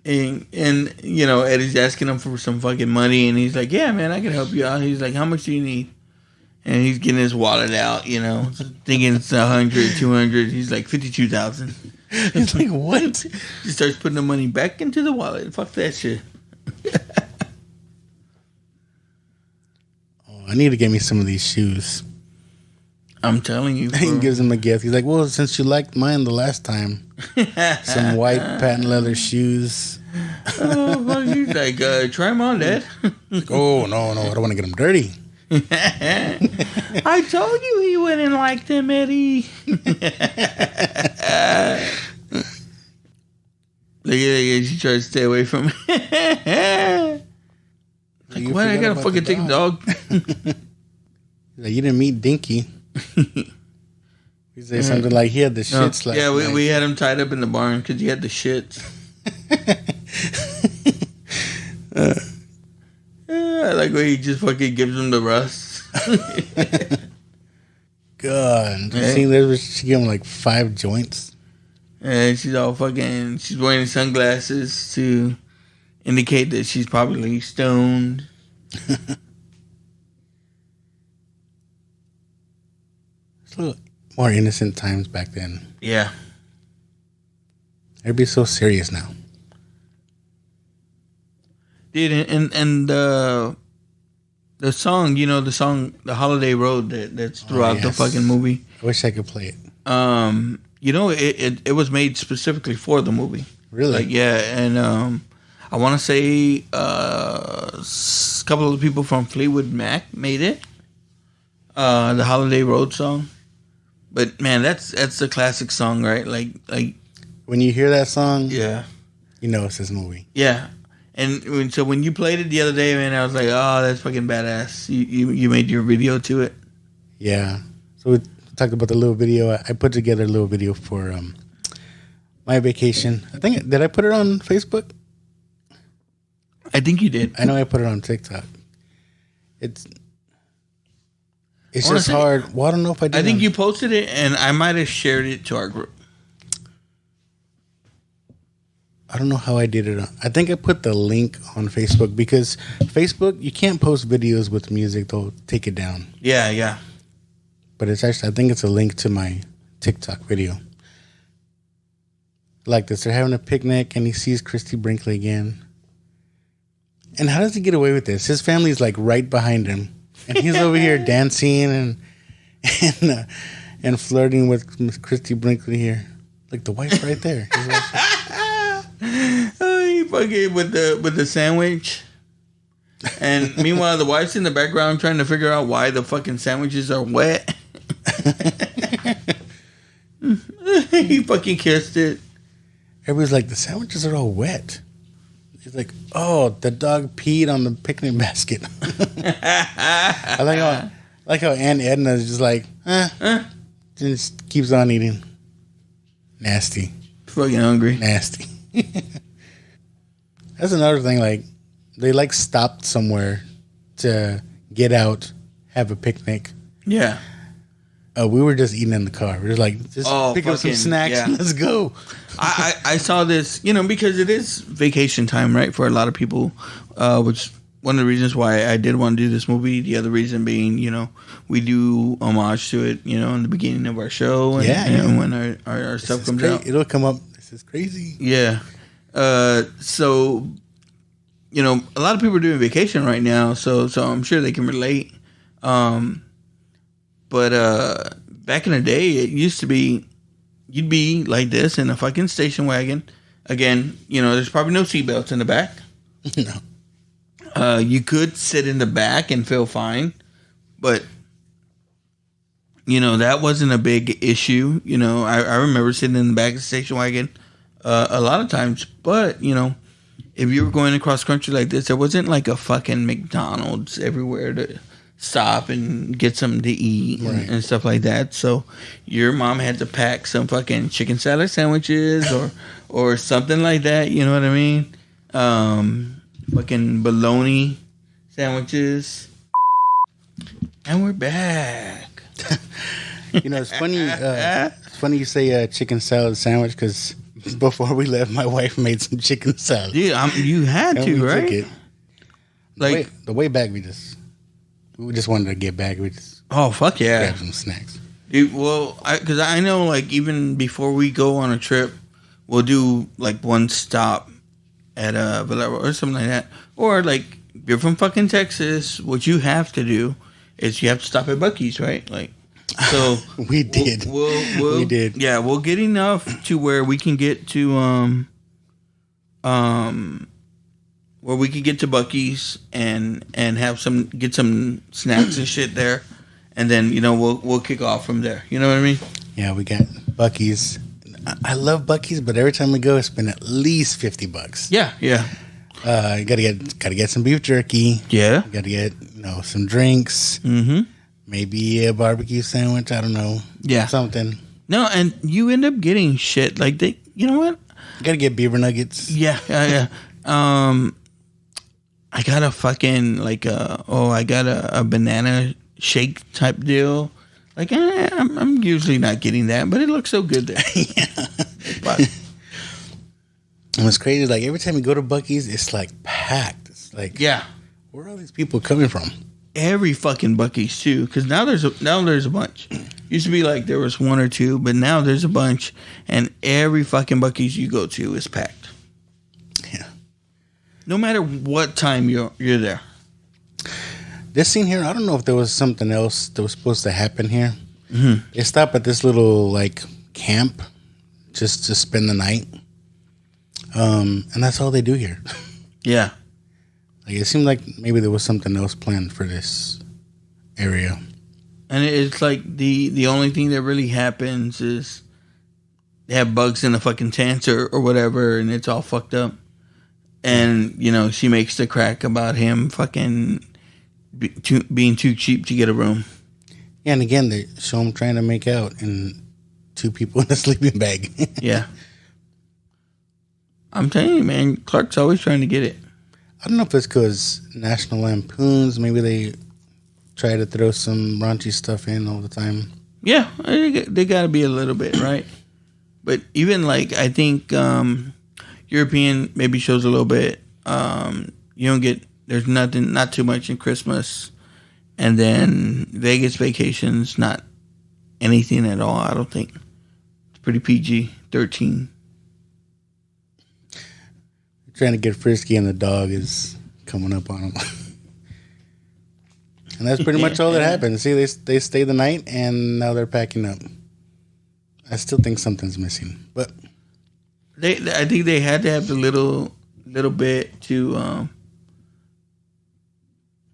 J: And Eddie's asking him for some fucking money, and he's like, yeah, man, I can help you out. He's like, how much do you need? And he's getting his wallet out, thinking it's 100, 200. He's like, 52,000.
I: He's like, what?
J: He starts putting the money back into the wallet. Fuck that shit.
I: I need to get me some of these shoes.
J: I'm telling you.
I: He gives him a gift. He's like, well, since you liked mine the last time, some white patent leather shoes.
J: Oh, fuck. He's like, try them on, Dad.
I: Oh, no, I don't want to get them dirty.
J: I told you he wouldn't like them, Eddie. Look at she tries to stay away from me. Like, what? I gotta fucking take the dog.
I: Like, you didn't meet Dinky. He said something like he had the shits.
J: Yeah, we had him tied up in the barn because he had the shits. I like where he just fucking gives him the rust.
I: God, she gave him like 5 joints.
J: And she's all fucking. She's wearing sunglasses to indicate that she's probably stoned.
I: It's a little more innocent times back then.
J: Yeah.
I: Everybody's so serious now.
J: Dude, and the song, the Holiday Road that's throughout the fucking movie.
I: I wish I could play it.
J: It was made specifically for the movie.
I: Really?
J: And I want to say a couple of the people from Fleetwood Mac made it. The Holiday Road song. But man, that's a classic song, right? Like
I: when you hear that song,
J: yeah,
I: you know it's this movie.
J: Yeah. And so when you played it the other day, man, I was like, oh, that's fucking badass. You made your video to it.
I: Yeah. So we talked about the little video. I put together a little video for my vacation. Did I put it on Facebook?
J: I think you did.
I: I know I put it on TikTok. It's just hard. Well, I don't know if I did.
J: I think you posted it, and I might have shared it to our group.
I: I don't know how I did it. I think I put the link on Facebook because Facebook, you can't post videos with music. They'll take it down.
J: Yeah.
I: But it's actually, I think it's a link to my TikTok video. Like this, they're having a picnic and he sees Christy Brinkley again. And how does he get away with this? His family's like right behind him. And he's over here dancing and flirting with Miss Christy Brinkley here. Like the wife's right there.
J: He fucking with the sandwich. And meanwhile, the wife's in the background trying to figure out why the fucking sandwiches are wet. He fucking kissed it.
I: Everybody's like, the sandwiches are all wet. He's like, oh, the dog peed on the picnic basket. I like how Aunt Edna's just like, just keeps on eating. Nasty.
J: Fucking hungry.
I: Nasty. That's another thing. Like, they like stopped somewhere to get out, have a picnic.
J: Yeah.
I: We were just eating in the car. We were like, just pick up some snacks and let's go.
J: I saw this, because it is vacation time, right, for a lot of people, which one of the reasons why I did want to do this movie. The other reason being, we do homage to it, in the beginning of our show. And, when our stuff comes out.
I: It'll come up. This is crazy.
J: Yeah. So, a lot of people are doing vacation right now, so I'm sure they can relate. But back in the day, it used to be you'd be like this in a fucking station wagon. Again, there's probably no seatbelts in the back.
I: No.
J: You could sit in the back and feel fine, but that wasn't a big issue. I remember sitting in the back of the station wagon a lot of times, but if you were going across country like this, there wasn't like a fucking McDonald's everywhere to stop and get something to eat and stuff like that. So your mom had to pack some fucking chicken salad sandwiches or something like that. You know what I mean? Fucking bologna sandwiches. And we're back.
I: It's funny. It's funny you say chicken salad sandwich because before we left, my wife made some chicken salad.
J: Dude, you had
I: and
J: to,
I: we
J: right?
I: Took it. Like the way back, we just wanted to get back. We just
J: fuck yeah,
I: grab some snacks.
J: Dude, well, because I know, like, even before we go on a trip, we'll do like one stop at Valero or something like that. Or like, if you're from fucking Texas, what you have to do is you have to stop at Buc-ee's, right? Like, so
I: we did.
J: We did. Yeah, we'll get enough to where we can get to where we could get to Buc-ee's and have get some snacks and shit there, and then we'll kick off from there. You know what I mean?
I: Yeah, we got Buc-ee's. I love Buc-ee's, but every time we go, I spend at least $50.
J: Yeah.
I: You gotta get some beef jerky.
J: Yeah.
I: You gotta get some drinks.
J: Mm-hmm.
I: Maybe a barbecue sandwich. I don't know.
J: Yeah.
I: Something.
J: No, and you end up getting shit like they. You know what?
I: You gotta get beaver nuggets.
J: Yeah. I got a fucking I got a banana shake type deal. Like I'm usually not getting that, but it looks so good there.
I: Yeah.
J: But
I: and what's crazy, like every time you go to Buc-ee's, it's like packed. It's like, where are all these people coming from?
J: Every fucking Buc-ee's too, because now there's a bunch. Used to be like there was one or two, but now there's a bunch, and every fucking Buc-ee's you go to is packed.
I: Yeah.
J: No matter what time you're there.
I: This scene here, I don't know if there was something else that was supposed to happen here.
J: Mm-hmm.
I: They stop at this little like camp just to spend the night, and that's all they do here.
J: Yeah.
I: Like it seemed like maybe there was something else planned for this area.
J: And it's like the only thing that really happens is they have bugs in the fucking tents or whatever, and it's all fucked up. And, she makes the crack about him fucking being too cheap to get a room.
I: Yeah, and again, they show him trying to make out and two people in a sleeping bag.
J: Yeah. I'm telling you, man, Clark's always trying to get it.
I: I don't know if it's because National Lampoons, maybe they try to throw some raunchy stuff in all the time.
J: Yeah, they got to be a little bit, right? But even I think European maybe shows a little bit. You don't get, there's not too much in Christmas. And then Vegas vacations, not anything at all, I don't think. It's pretty PG-13.
I: Trying to get frisky and the dog is coming up on him. And that's pretty much all that happened. See, they stay the night and now they're packing up. I still think something's missing, but
J: I think they had to have the little bit to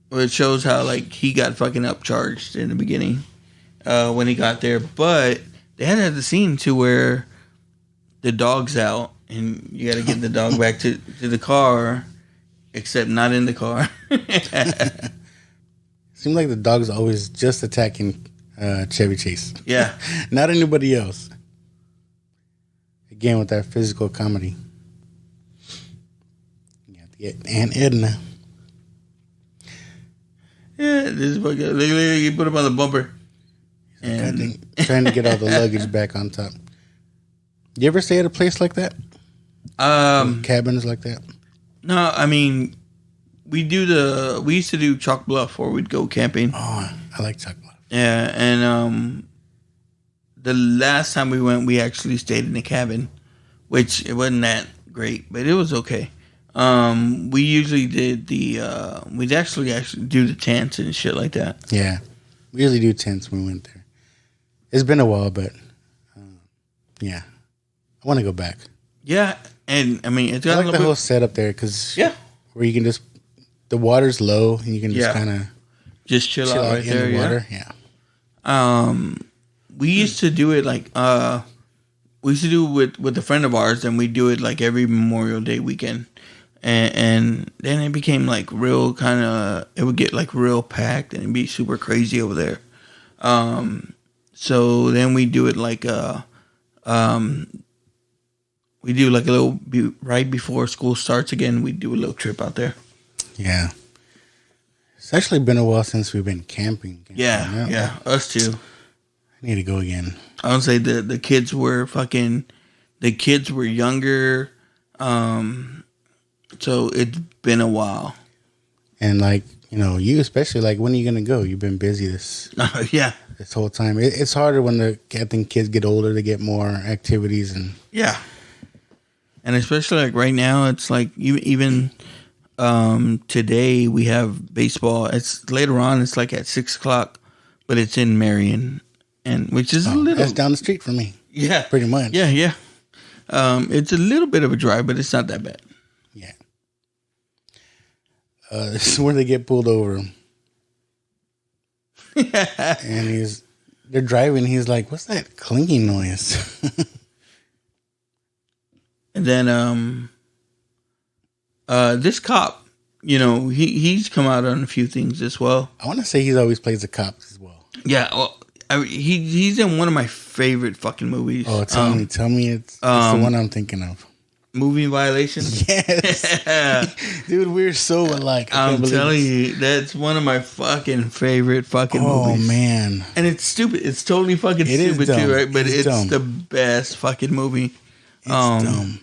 J: where it shows how he got fucking upcharged in the beginning when he got there, but they had to have the scene to where the dog's out and you got to get the dog back to the car, except not in the car.
I: Seems like the dog's always just attacking Chevy Chase.
J: Yeah.
I: Not anybody else. Again, with that physical comedy. You got to get Aunt Edna.
J: Yeah, this fucking, look, he put him on the bumper. And
I: trying to get all the luggage back on top. You ever stay at a place like that? Cabins like that?
J: No, I mean, we used to do Chalk Bluff, where we'd go camping.
I: Oh, I like Chalk Bluff.
J: Yeah, and the last time we went, we actually stayed in a cabin, which it wasn't that great, but it was okay. We usually did we'd actually do the tents and shit like that.
I: Yeah, we usually do tents when we went there. It's been a while, but yeah, I want to go back.
J: Yeah, and I mean, it's got
I: I like the whole setup there because where you can just the water's low and you can just kind of
J: just chill out right
I: in
J: there.
I: The water. Yeah.
J: We used to do it we used to do it with a friend of ours, and we do it like every Memorial Day weekend, and then it became like real kind of. It would get like real packed and it'd be super crazy over there. So then we do it like we do like a little right before school starts again. We do a little trip out there.
I: Yeah, it's actually been a while since we've been camping.
J: Yeah, us too.
I: I need to go again.
J: I would say the kids were younger, so it's been a while.
I: And like you especially, like, when are you gonna go? You've been busy this whole time. It's harder when I think kids get older to get more activities and
J: and especially like right now, it's like even today we have baseball. It's later on. It's like at 6:00, but it's in Marion. And which is a little...
I: That's down the street from me.
J: Yeah.
I: Pretty much.
J: Yeah. It's a little bit of a drive, but it's not that bad.
I: Yeah. This is where they get pulled over. And they're driving. He's like, what's that clinking noise?
J: And then this cop, he's come out on a few things as well.
I: I want to say he's always plays the cop as well.
J: Yeah, well... he's in one of my favorite fucking movies.
I: Oh, tell me it's the one I'm thinking of.
J: Movie Violation?
I: Yes. Dude, we're so alike.
J: I'm telling you, that's one of my fucking favorite fucking movies.
I: Oh, man.
J: And it's stupid. It's totally fucking stupid too, right? But it's the best fucking movie.
I: It's dumb.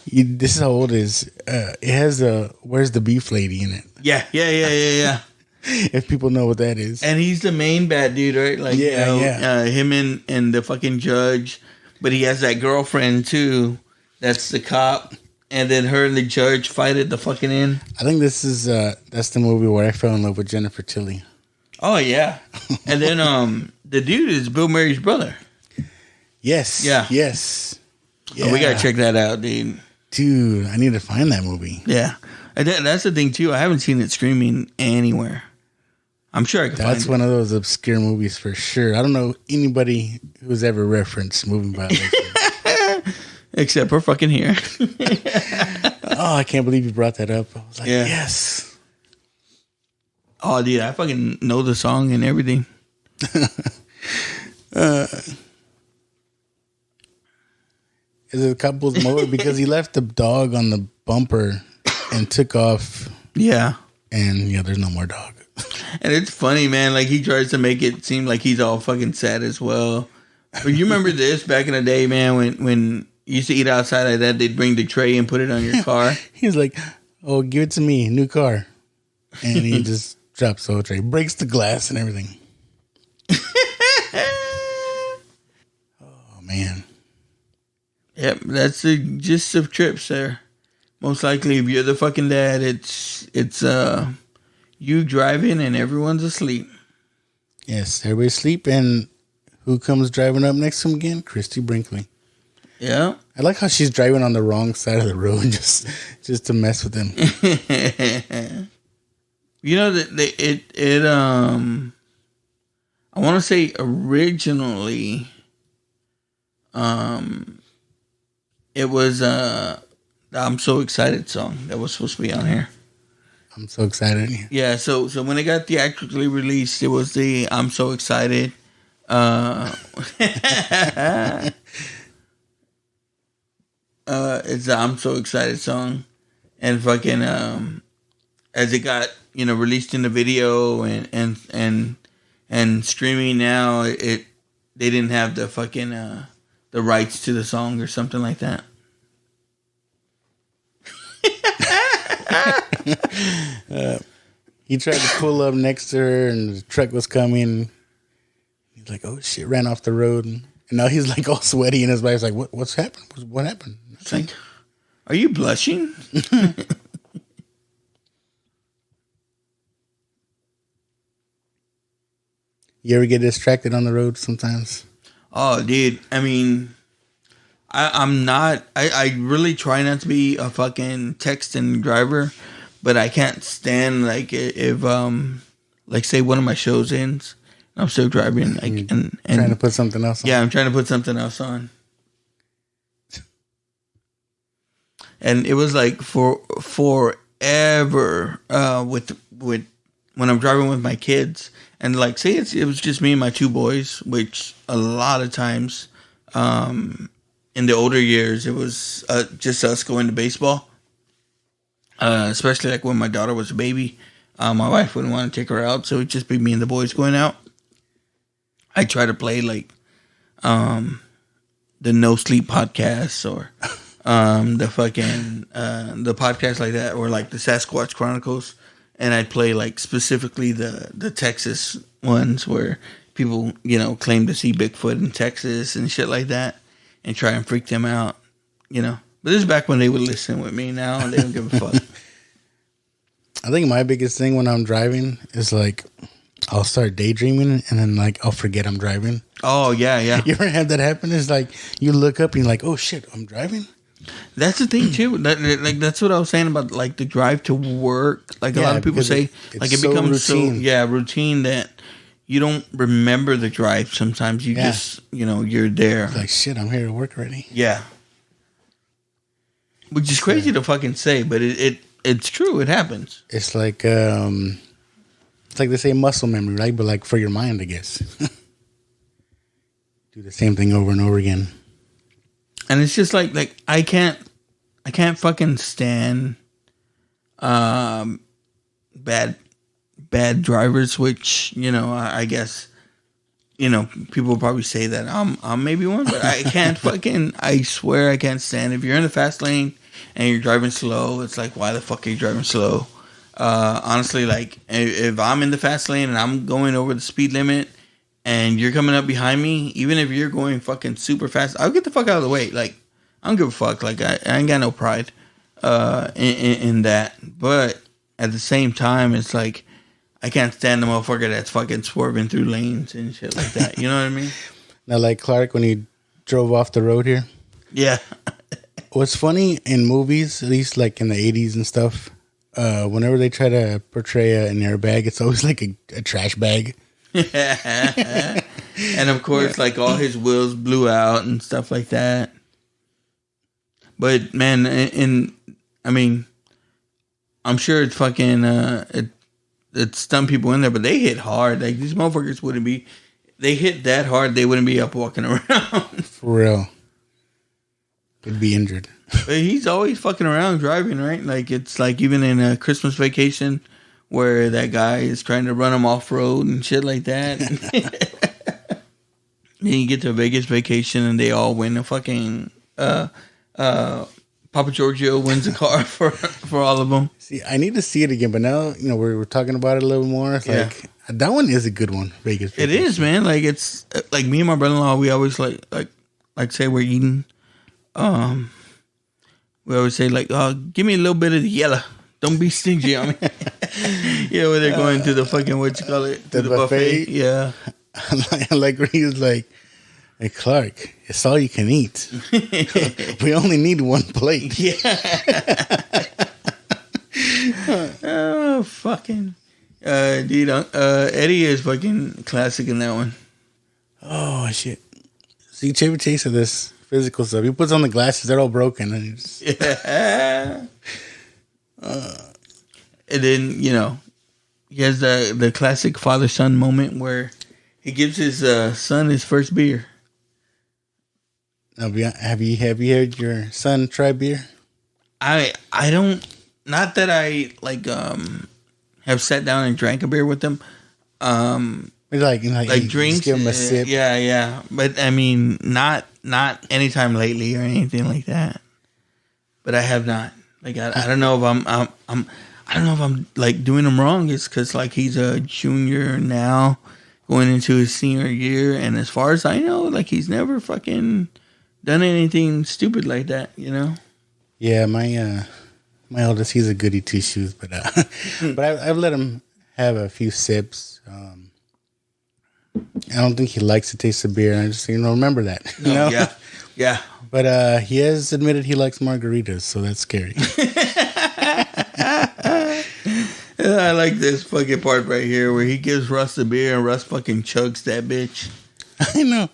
I: This is how old it is. It has Where's the Beef Lady in it.
J: Yeah.
I: If people know what that is.
J: And he's the main bad dude, right? Like, him and the fucking judge. But he has that girlfriend, too. That's the cop. And then her and the judge fight at the fucking end.
I: I think this is, that's the movie where I fell in love with Jennifer Tilly.
J: Oh, yeah. And then the dude is Bill Murray's brother.
I: Yes.
J: Yeah.
I: Yes.
J: Yeah. Oh, we got to check that out, dude.
I: Dude, I need to find that movie.
J: Yeah. And that's the thing, too. I haven't seen it streaming anywhere. I'm sure I can find it.
I: That's one of those obscure movies for sure. I don't know anybody who's ever referenced Movie Violation.
J: Except for fucking here.
I: Oh, I can't believe you brought that up. I was like, yes.
J: Oh, dude, I fucking know the song and everything.
I: Is it a couple's mower? Because he left the dog on the bumper and took off.
J: Yeah.
I: And, there's no more dog.
J: And it's funny, man. Like, he tries to make it seem like he's all fucking sad as well. But you remember this back in the day, man, when you used to eat outside like that, they'd bring the tray and put it on your car.
I: He's like, oh, give it to me, new car. And he just drops the whole tray, breaks the glass and everything. Oh, man.
J: Yep, that's the gist of trips there. Most likely, if you're the fucking dad, it's you driving and everyone's asleep.
I: Yes, everybody's asleep, and who comes driving up next to him again? Christy Brinkley.
J: Yeah.
I: I like how she's driving on the wrong side of the road just to mess with him.
J: I want to say originally, it was the I'm So Excited song that was supposed to be on here.
I: I'm so excited.
J: Yeah, so when it got theatrically released, it was the I'm So Excited. It's the I'm So Excited song. And fucking as it got, released in the video and And streaming now, they didn't have the fucking the rights to the song or something like that.
I: He tried to pull up next to her, and the truck was coming. He's like, "Oh shit!" Ran off the road, and now he's like all sweaty, and his wife's like, "What's happened? What happened?"
J: It's like, are you blushing?
I: You ever get distracted on the road sometimes?
J: Oh, dude. I mean, I'm not. I really try not to be a fucking texting driver, but I can't stand like if like say one of my shows ends, and I'm still driving like and
I: trying to put something else on.
J: Yeah, I'm trying to put something else on. And it was like forever with when I'm driving with my kids. And like, say it was just me and my two boys, which a lot of times, in the older years, it was just us going to baseball. Especially like when my daughter was a baby, my wife wouldn't want to take her out, so it'd just be me and the boys going out. I try to play like the No Sleep podcast or the fucking the podcast like that, or like the Sasquatch Chronicles. And I'd play like specifically the Texas ones where people, claim to see Bigfoot in Texas and shit like that, and try and freak them out, But this is back when they would listen with me. Now they don't give a fuck.
I: I think my biggest thing when I'm driving is like I'll start daydreaming and then like I'll forget I'm driving.
J: Oh yeah.
I: You ever had that happen? It's like you look up and you're like, oh shit, I'm driving.
J: That's the thing too. That's what I was saying about like the drive to work. Like a lot of people say, like it becomes routine. Routine that you don't remember the drive. Sometimes you just, you're there.
I: It's like shit, I'm here to work already.
J: Yeah, which is crazy to fucking say, but it's true. It happens.
I: It's like they say muscle memory, right? But like for your mind, I guess. Do the same thing over and over again.
J: And it's just like I can't fucking stand bad drivers, which, I guess, people will probably say that I'm maybe one, but I can't I swear I can't stand if you're in the fast lane and you're driving slow. It's like, why the fuck are you driving slow? Honestly, like if I'm in the fast lane and I'm going over the speed limit and you're coming up behind me, even if you're going fucking super fast, I'll get the fuck out of the way. Like, I don't give a fuck. Like, I ain't got no pride in that. But at the same time, it's like, I can't stand the motherfucker that's fucking swerving through lanes and shit like that. You know what I mean?
I: Now, like Clark, when he drove off the road here.
J: Yeah.
I: What's funny in movies, at least like in the 80s and stuff, whenever they try to portray an airbag, it's always like a trash bag.
J: And of course, like all his wheels blew out and stuff like that. But man, I'm sure it's fucking it stunned people in there, but they hit hard. Like these motherfuckers wouldn't be. They hit that hard, they wouldn't be up walking around.
I: For real, they'd be injured.
J: But he's always fucking around driving, right? Like it's like even in a Christmas Vacation, where that guy is trying to run him off road and shit like that. Then you get to a Vegas Vacation and they all win a fucking Papa Giorgio wins a car for all of them.
I: See, I need to see it again, but now we're talking about it a little more. It's like that one is a good one, Vegas Vacation.
J: It is, man. Like it's like me and my brother-in-law. We always like say we're eating. We always say like, give me a little bit of the yellow. Don't be stingy on me. Yeah, when they're going to the fucking, what you call it? To the buffet. Yeah.
I: I like where he was like, hey, Clark, it's all you can eat. We only need one plate.
J: Yeah. Oh, fucking. Dude, Eddie is fucking classic in that one.
I: Oh, shit. See, Chevy Chase of this physical stuff. He puts on the glasses, they're all broken. And he's
J: yeah. And then, he has the classic father-son moment where he gives his son his first beer.
I: Have you heard your son try beer?
J: I don't, not that I like have sat down and drank a beer with him.
I: But like
J: like drinks.
I: Just give him a sip.
J: Yeah. But I mean, not anytime lately or anything like that. But I have not. Like I don't know if I don't know if I'm like doing him wrong. It's because like he's a junior now, going into his senior year, and as far as I know, like he's never fucking done anything stupid like that. You know?
I: Yeah, my oldest, he's a goody two shoes, but I've let him have a few sips. I don't think he likes to taste the beer, and I just remember that. You know?
J: Yeah.
I: But he has admitted he likes margaritas, so that's scary.
J: I like this fucking part right here where he gives Russ the beer and Russ fucking chugs that bitch.
I: I know.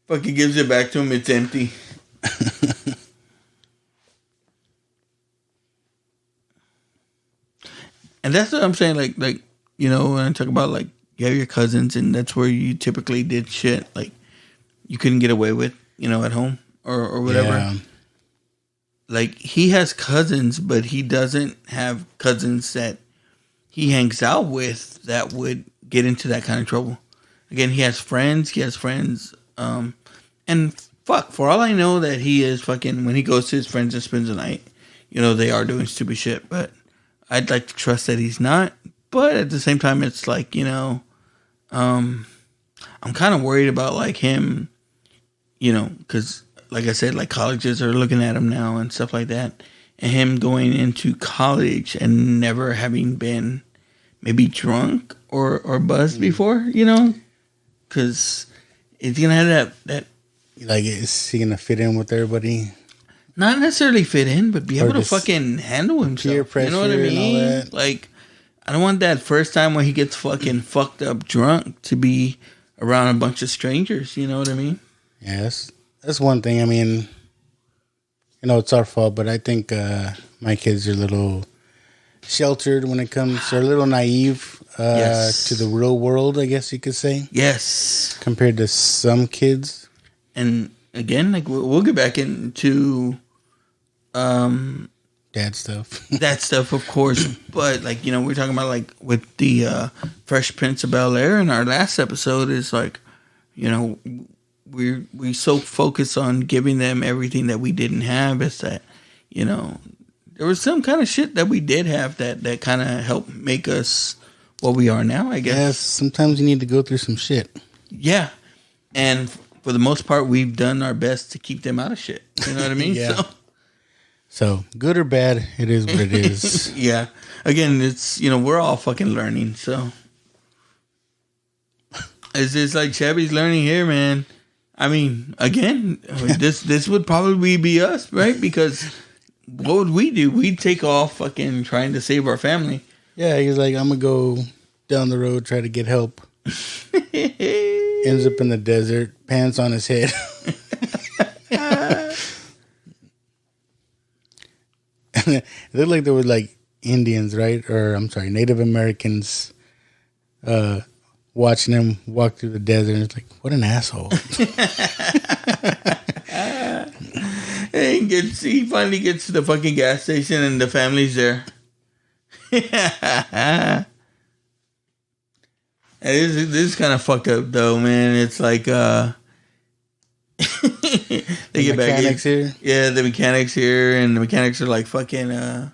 J: Fucking gives it back to him. It's empty. And that's what I'm saying. Like when I talk about like you have your cousins and that's where you typically did shit like you couldn't get away with, at home or whatever.
I: Yeah.
J: Like he has cousins, but he doesn't have cousins that he hangs out with that would get into that kind of trouble. Again, he has friends. And fuck, for all I know that he is fucking, when he goes to his friends and spends the night, they are doing stupid shit, but I'd like to trust that he's not. But at the same time, it's like, I'm kind of worried about like him, because like I said, like colleges are looking at him now and stuff like that. And him going into college and never having been maybe drunk or buzzed before, because he's going to have that.
I: Like, is he going to fit in with everybody?
J: Not necessarily fit in, but be able to fucking handle himself.
I: Peer pressure,
J: you know what I mean?
I: And all that.
J: Like, I don't want that first time when he gets fucking fucked up drunk to be around a bunch of strangers. You know what I mean?
I: Yes. That's one thing. I mean, it's our fault, but I think my kids are a little sheltered when it comes, they're a little naive to the real world, I guess you could say.
J: Yes.
I: Compared to some kids.
J: And again, like we'll get back into
I: dad stuff.
J: That stuff, of course. But like, we're talking about like with the Fresh Prince of Bel-Air in our last episode is like, we so focused on giving them everything that we didn't have is that, there was some kind of shit that we did have that kind of helped make us what we are now, I guess.
I: Yes, sometimes you need to go through some shit.
J: Yeah. And for the most part, we've done our best to keep them out of shit. You know what I mean?
I: Yeah. So, good or bad, it is what it is.
J: Yeah. Again, it's, we're all fucking learning, so. It's just like Chevy's learning here, man. I mean, again, this would probably be us, right? Because what would we do? We'd take off fucking trying to save our family.
I: Yeah, he's like, I'm going to go down the road, try to get help. Ends up in the desert, pants on his head. And it looked like there were like Indians, right? Or I'm sorry, Native Americans watching him walk through the desert. And it's like, what an asshole.
J: He finally gets to the fucking gas station and the family's there. This is kind of fucked up though, man. It's like they get back
I: here.
J: Yeah, the mechanics here, and the mechanics are like fucking.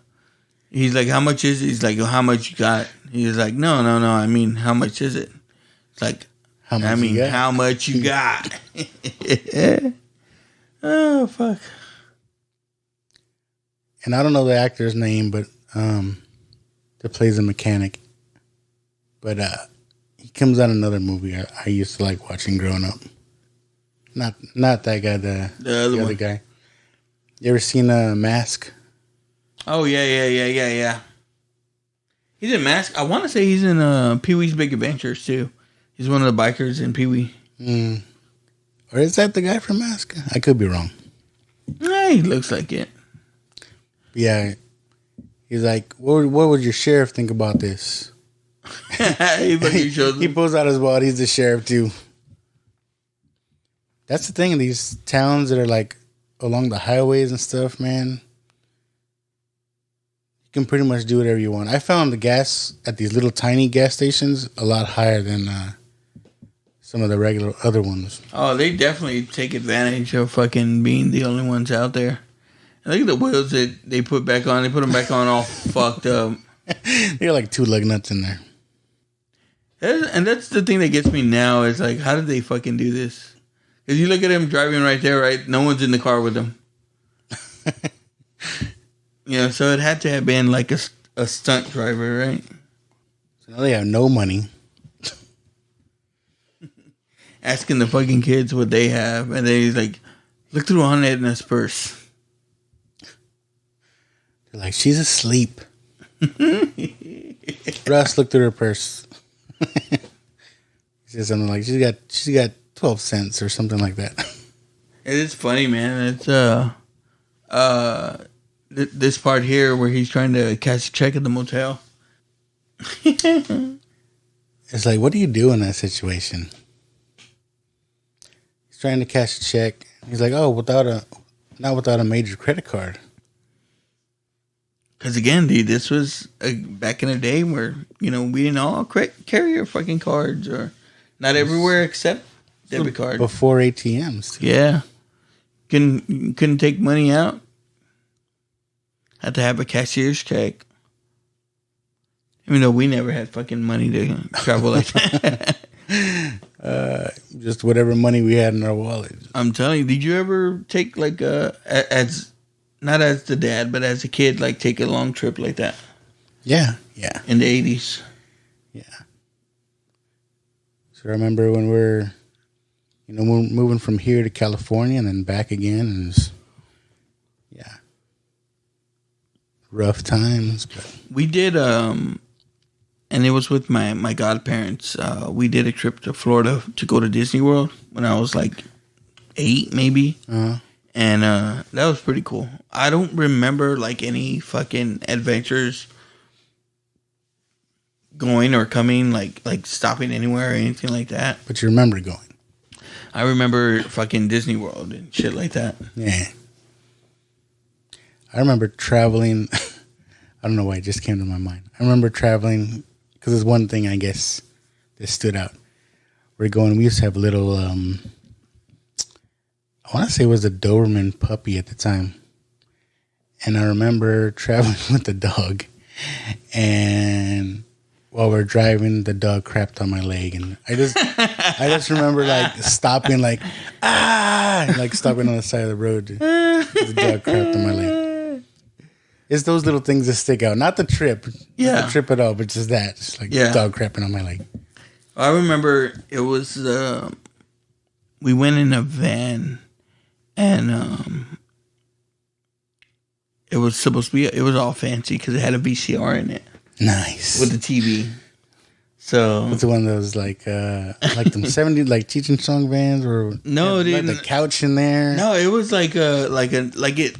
J: He's like, "How much is it?" He's like, "How much you got?" He's like, "No. I mean, how much is it?" It's like, how much you got? Oh fuck!
I: And I don't know the actor's name, but that plays a mechanic. But he comes out in another movie I used to like watching growing up. Not that guy, the other guy. You ever seen Mask?
J: Oh yeah. He's in Mask. I want to say he's in Pee-wee's Big Adventures too. He's one of the bikers in Pee-wee.
I: Or is that the guy from Mask? I could be wrong.
J: He looks like it.
I: Yeah. He's like, what would your sheriff think about this? He pulls out his wallet. He's the sheriff too. That's the thing. These towns that are like along the highways and stuff, man. You can pretty much do whatever you want. I found the gas at these little tiny gas stations a lot higher than some of the regular other ones.
J: Oh, they definitely take advantage of fucking being the only ones out there. And look at the wheels that they put back on. They put them back on all fucked up.
I: They got like 2 lug nuts in there.
J: And that's the thing that gets me now is like, how did they fucking do this? Because you look at him driving right there, right? No one's in the car with him. So it had to have been like a stunt driver, right?
I: So now they have no money.
J: Asking the fucking kids what they have. And then he's like, look through Aunt Edna's purse.
I: They're like, she's asleep. Russ looked through her purse. He said something like, she's got 12 cents or something like that.
J: It is funny, man. It's this part here where he's trying to cash a check at the motel.
I: It's like, what do you do in that situation? He's trying to cash a check. He's like, oh, not without a major credit card.
J: Because again, dude, this was back in the day where, we didn't all carry our fucking cards, or not everywhere except debit card.
I: Before ATMs. Too.
J: Yeah. Couldn't take money out. Had to have a cashier's check. Even though we never had fucking money to travel like that.
I: Just whatever money we had in our wallet.
J: I'm telling you, did you ever take like as not as the dad, but as a kid, like take a long trip like that?
I: Yeah.
J: In the 80s.
I: Yeah. So I remember when we're moving from here to California and then back again, and it's, rough times. But.
J: We did, and it was with my godparents. We did a trip to Florida to go to Disney World when I was like 8, maybe.
I: Uh-huh.
J: And that was pretty cool. I don't remember like any fucking adventures going or coming, like stopping anywhere or anything like that.
I: But you remember going.
J: I remember fucking Disney World and shit like that.
I: Yeah. I remember traveling. I don't know why it just came to my mind. I remember traveling because there's one thing I guess that stood out. We used to have a little, I want to say it was a Doberman puppy at the time. And I remember traveling with the dog. And while we're driving, the dog crapped on my leg. And I just remember like stopping, like, like stopping on the side of the road. The dog crapped on my leg. It's those little things that stick out. Not the trip.
J: Yeah.
I: Not the trip at all, but just that. Just like dog crapping on my leg.
J: I remember it was, we went in a van and it was supposed to be, it was all fancy because it had a VCR in it.
I: Nice.
J: With the TV. So
I: it's one of those like them 70s like Cheech and Chong vans, or
J: no,
I: like the couch in there.
J: No, it was the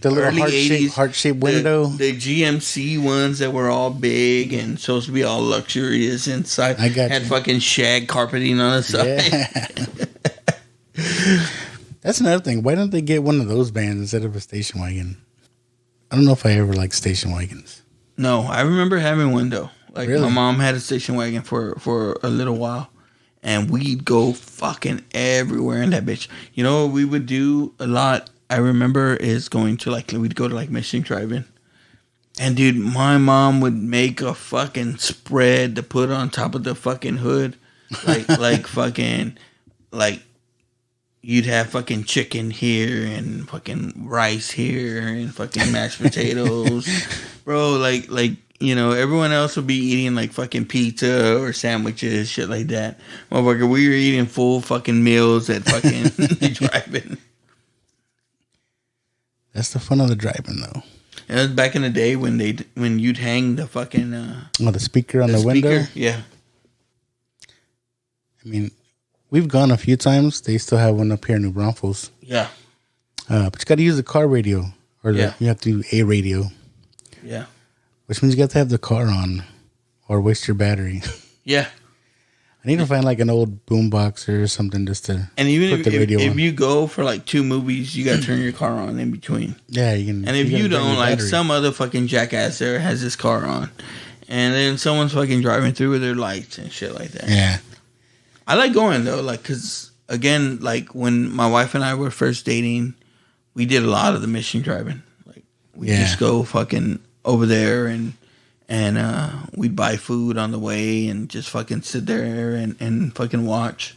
I: little heart shaped window,
J: the GMC ones that were all big and supposed to be all luxurious inside. Had fucking shag carpeting on the side.
I: Yeah. That's another thing. Why don't they get one of those vans instead of a station wagon? I don't know if I ever liked station wagons.
J: No, I remember having one though. Like
I: really?
J: My mom had a station wagon for a little while, and we'd go fucking everywhere in that bitch. You know what we would do a lot? I remember is going to we'd go to Mission Drive-In, and dude, my mom would make a fucking spread to put on top of the fucking hood, you'd have fucking chicken here and fucking rice here and fucking mashed potatoes, bro. Everyone else would be eating fucking pizza or sandwiches, shit like that. Motherfucker, we were eating full fucking meals at fucking the drive-in.
I: That's the fun of the drive-in, though.
J: It was back in the day when you'd hang the fucking
I: the speaker on the window.
J: Yeah.
I: I mean, we've gone a few times. They still have one up here in New Braunfels.
J: Yeah.
I: But you got to use the car radio, or you have to do a radio.
J: Yeah.
I: Which means you got to have the car on or waste your battery.
J: Yeah.
I: I need to find like an old boombox or something just to
J: And even
I: put the radio
J: if
I: on.
J: you go for like 2 movies, you gotta turn your car on in between.
I: Yeah, you can.
J: And if you don't, like
I: battery.
J: some other fucking jackass there has his car on, and then someone's fucking driving through with their lights and shit like that.
I: Yeah.
J: I like going though, like, cause again, like when my wife and I were first dating, we did a lot of the mission driving. Like we just go fucking over there and we'd buy food on the way and just fucking sit there and fucking watch.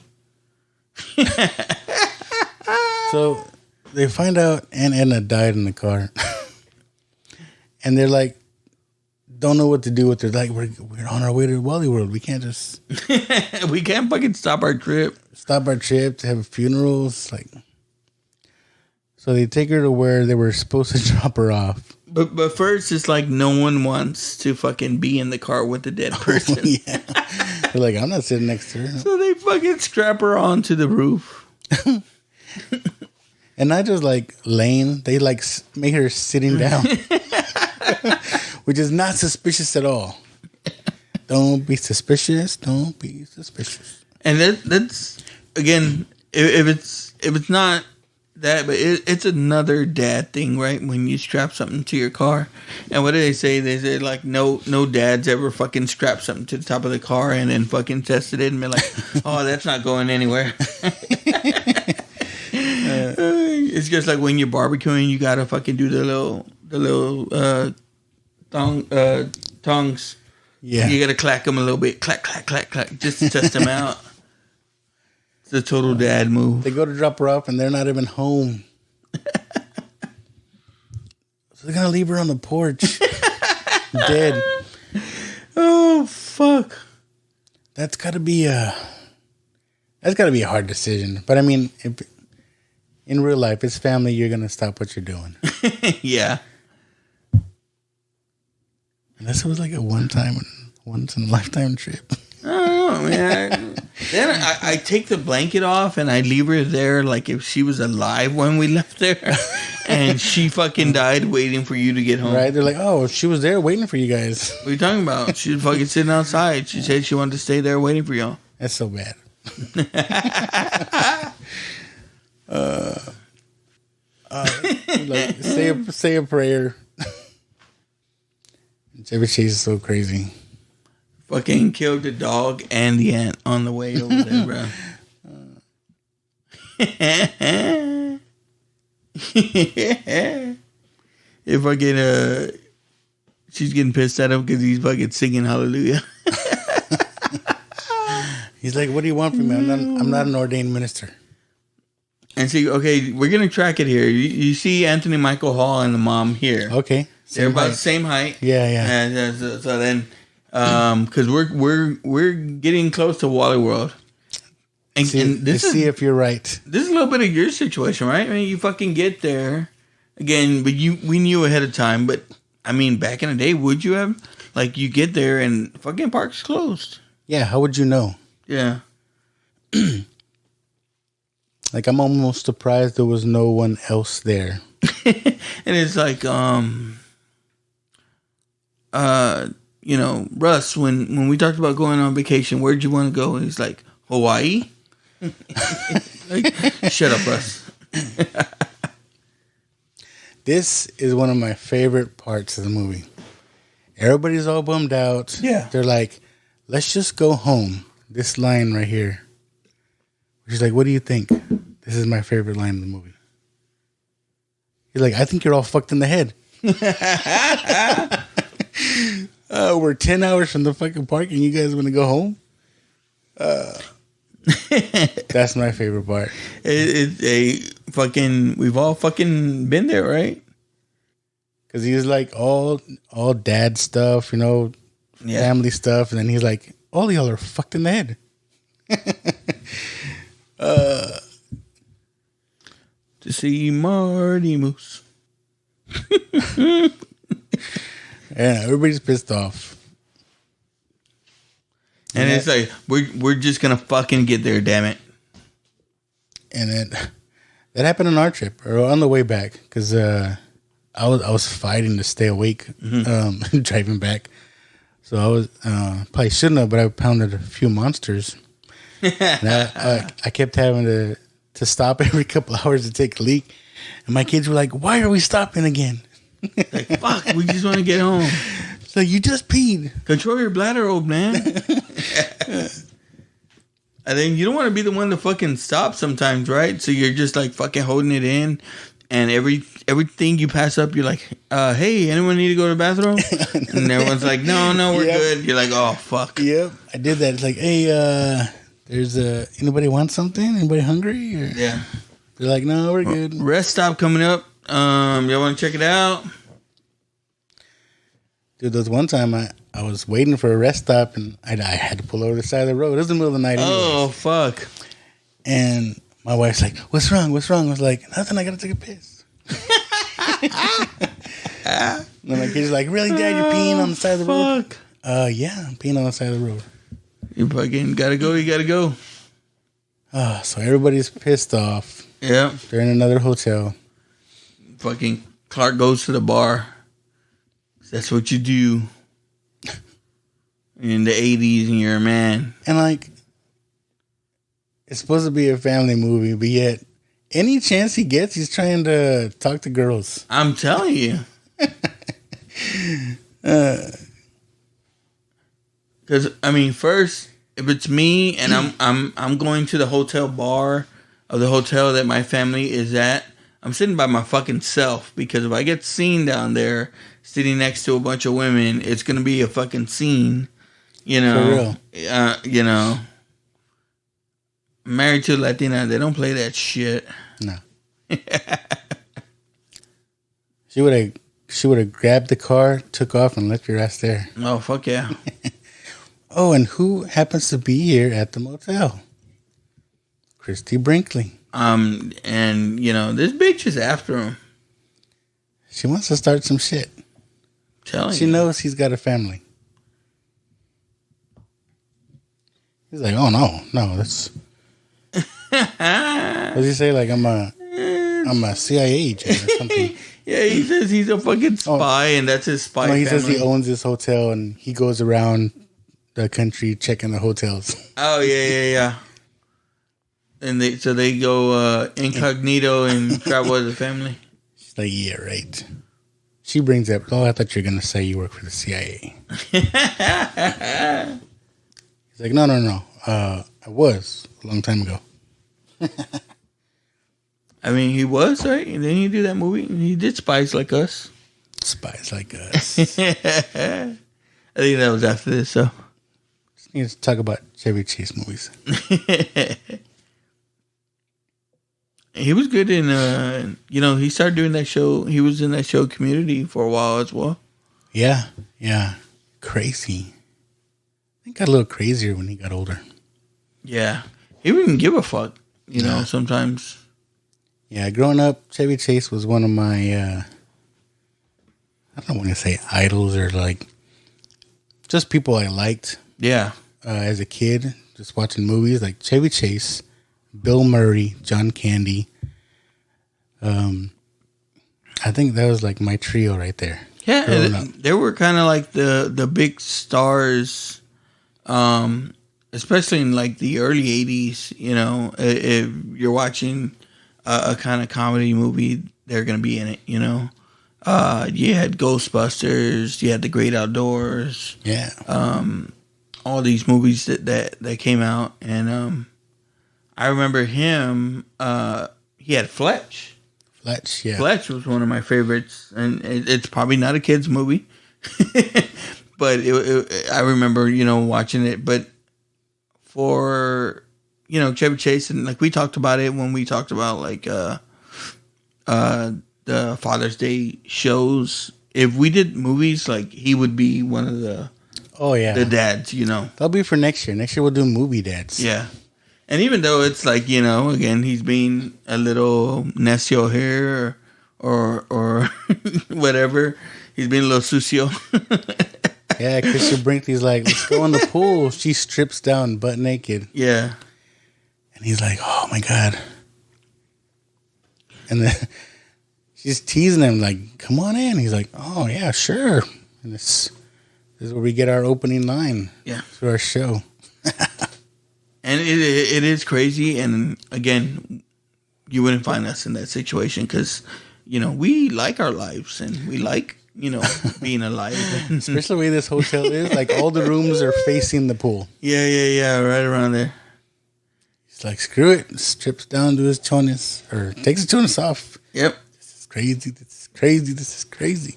I: So they find out Aunt Edna died in the car. And they're like, don't know what to do with her. Like, we're on our way to Wally World. We can't just...
J: we can't fucking stop our trip.
I: Stop our trip to have funerals. Like, so they take her to where they were supposed to drop her off.
J: But first, it's like no one wants to fucking be in the car with the dead person.
I: Yeah. They're like, I'm not sitting next to her.
J: So they fucking strap her onto the roof.
I: And not just like laying, they like make her sitting down. Which is not suspicious at all. Don't be suspicious. Don't be suspicious.
J: And that's again, if it's not that, but it's another dad thing, right? When you strap something to your car, and what do they say? They say like no dads ever fucking strap something to the top of the car and then fucking tested it and be like, oh, that's not going anywhere. It's just like when you're barbecuing, you gotta fucking do the little tongues.
I: Yeah,
J: you gotta clack them a little bit, clack, just to test them out. It's a total dad move.
I: They go to drop her off and they're not even home. So they're gonna leave her on the porch, dead.
J: Oh fuck!
I: That's gotta be a hard decision. But I mean, if, in real life, it's family. You're gonna stop what you're doing.
J: Yeah.
I: Unless it was like a once in a lifetime trip.
J: I don't know, man. Then I take the blanket off and I leave her there like if she was alive when we left there, and she fucking died waiting for you to get home.
I: Right? They're like, oh, she was there waiting for you guys.
J: What are you talking about? She was fucking sitting outside. She said she wanted to stay there waiting for y'all.
I: That's so bad. Like, say a prayer. Chevy Chase is so crazy.
J: Fucking killed the dog and the ant on the way over there, bro. If fucking she's getting pissed at him because he's fucking singing hallelujah.
I: He's like, what do you want from me? I'm not an ordained minister.
J: And see, okay, we're gonna track it here. You see Anthony Michael Hall and the mom here.
I: Okay,
J: they're about the same height.
I: Yeah.
J: And so then, because we're getting close to Wally World, and
I: see if you're right.
J: This is a little bit of your situation, right? I mean, you fucking get there again, but we knew ahead of time. But I mean, back in the day, would you have like you get there and fucking park's closed?
I: Yeah, how would you know?
J: Yeah.
I: Like, I'm almost surprised there was no one else there.
J: And it's like, Russ, when we talked about going on vacation, where'd you want to go? And he's like, Hawaii. Like, shut up, Russ.
I: This is one of my favorite parts of the movie. Everybody's all bummed out.
J: Yeah.
I: They're like, let's just go home. This line right here. She's like, what do you think? This is my favorite line in the movie. He's like, I think you're all fucked in the head. We're 10 hours from the fucking park and you guys want to go home? That's my favorite part.
J: It's a fucking, we've all fucking been there, right?
I: Because he's like all dad stuff, family stuff. And then he's like, all y'all are fucked in the head.
J: To see Marty Moose.
I: Yeah, everybody's pissed off.
J: And it's like, we're just going to fucking get there, damn it.
I: And that happened on our trip, or on the way back, because I was fighting to stay awake driving back. So I was probably shouldn't have, but I pounded a few monsters. And I kept having to stop every couple hours to take a leak. And my kids were like, why are we stopping again?
J: Like, fuck, we just want to get home.
I: It's like, you just peed.
J: Control your bladder, old man. And then you don't want to be the one to fucking stop sometimes, right? So you're just like fucking holding it in. And everything you pass up, you're like, hey, anyone need to go to the bathroom? And everyone's like, no, we're good. You're like, oh, fuck.
I: Yep, I did that. It's like, hey, there's anybody want something? Anybody hungry? Or,
J: yeah.
I: They're like, no, we're good.
J: Rest stop coming up. Y'all want to check it out?
I: Dude, there was one time I was waiting for a rest stop and I had to pull over the side of the road. It was the middle of the night anyway.
J: Oh, fuck.
I: And my wife's like, what's wrong? I was like, nothing, I gotta take a piss. And then my kid's like, really, Dad, you're peeing on the side of the road? Yeah, I'm peeing on the side of the road.
J: You fucking gotta go, you gotta go.
I: So everybody's pissed off.
J: Yeah.
I: They're in another hotel.
J: Fucking Clark goes to the bar. That's what you do in the 80s and you're a man.
I: And like, it's supposed to be a family movie, but yet any chance he gets, he's trying to talk to girls.
J: I'm telling you. Because I mean, first, if it's me and I'm going to the hotel bar of the hotel that my family is at, I'm sitting by my fucking self, because if I get seen down there sitting next to a bunch of women, it's gonna be a fucking scene. You know,
I: for real.
J: You know, married to a Latina, they don't play that shit.
I: No. She would have grabbed the car, took off, and left your ass there.
J: Oh, fuck yeah.
I: Oh, and who happens to be here at the motel? Christy Brinkley.
J: And you know, this bitch is after him.
I: She wants to start some shit. She knows he's got a family. He's like, oh no, that's. What does he say? Like, I'm a CIA agent or something.
J: Yeah, he says he's a fucking spy, and that's his spy.
I: No, he
J: family.
I: says he owns this hotel and he goes around the country checking the hotels.
J: Oh yeah. And they go incognito and travel as a family.
I: She's like, yeah, right. She brings up, oh, I thought you were gonna say you work for the CIA. He's like, no. I was a long time ago.
J: I mean, he was, right? And then he did that movie. He did Spies Like Us.
I: Spies Like Us.
J: I think that was after this, so.
I: Just need to talk about Chevy Chase movies.
J: He was good in, he started doing that show. He was in that show Community for a while as well.
I: Yeah. Crazy. I think got a little crazier when he got older.
J: Yeah. He wouldn't give a fuck, you know, sometimes.
I: Yeah, growing up, Chevy Chase was one of my, I don't want to say idols or like, just people I liked.
J: Yeah.
I: As a kid, just watching movies like Chevy Chase, Bill Murray, John Candy. I think that was like my trio right there.
J: Yeah, they were kind of like the big stars, especially in like the early 80s, you know. If you're watching a kind of comedy movie, they're going to be in it, you know. You had Ghostbusters, you had The Great Outdoors.
I: Yeah.
J: All these movies that came out. And I remember him, he had Fletch.
I: Fletch, yeah.
J: Fletch was one of my favorites, and it's probably not a kid's movie, but I remember, you know, watching it. But for, you know, Chevy Chase, and like we talked about it when we talked about like the Father's Day shows. If we did movies, like he would be one of the the dads, you know.
I: That'll be for next year. Next year we'll do movie dads.
J: Yeah. And even though it's like, you know, again, he's being a little necio here or whatever. He's being a little sucio.
I: Yeah, Christian Brinkley's like, let's go in the pool. She strips down butt naked.
J: Yeah.
I: And he's like, oh my God. And then she's teasing him like, come on in. He's like, oh yeah, sure. And this is where we get our opening line.
J: Yeah.
I: For our show.
J: And it is crazy. And again, you wouldn't find us in that situation because, we like our lives and we like, being alive.
I: Especially the way this hotel is. Like, all the rooms are facing the pool.
J: Yeah. Right around there.
I: He's like, screw it. Strips down to his chonis. Or takes his chonis off.
J: Yep.
I: This is crazy. This is crazy.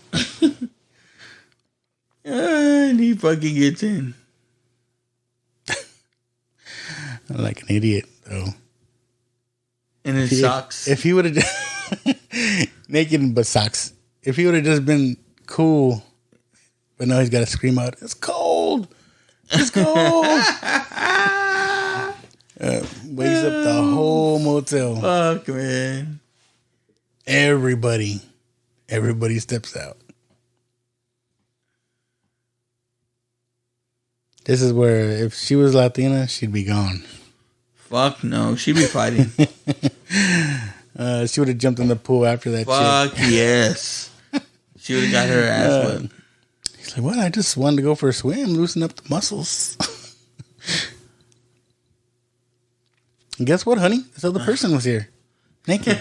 J: And he fucking gets in.
I: Like an idiot, though.
J: In his socks.
I: If he would have just... naked but socks. If he would have just been cool, but now he's got to scream out, it's cold! It's cold! Wakes up the whole motel.
J: Fuck, man.
I: Everybody steps out. This is where, if she was Latina, she'd be gone.
J: Fuck no, she'd be fighting.
I: She would have jumped in the pool after that.
J: Fuck
I: chick.
J: Yes. She would have got her ass whipped.
I: He's like, well, I just wanted to go for a swim, loosen up the muscles. And guess what, honey? This other person was here. Naked.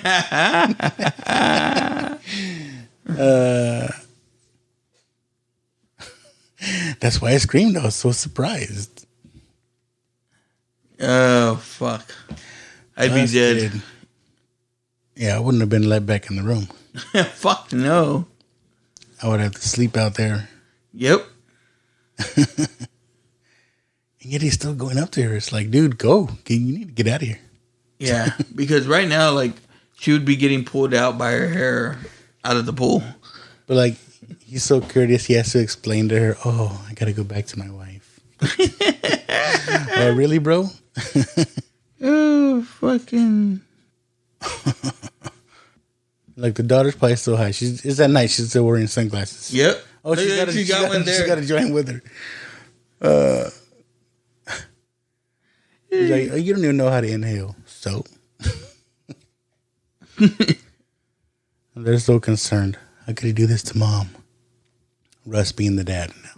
I: That's why I screamed. I was so surprised.
J: Oh, fuck. I'd be dead.
I: Yeah, I wouldn't have been let back in the room.
J: Fuck no.
I: I would have to sleep out there.
J: Yep.
I: And yet he's still going up to her. It's like, dude, go. You need to get out of here.
J: Yeah, because right now, like, she would be getting pulled out by her hair out of the pool.
I: But, like, he's so courteous, he has to explain to her, oh, I got to go back to my wife. Really, bro?
J: Oh, fucking...
I: Like, the daughter's probably so high. It's at night. She's still wearing sunglasses.
J: Yep.
I: Oh, she got to join with her. He's like, oh, you don't even know how to inhale. So? They're so concerned. How could he do this to mom? Russ being the dad now.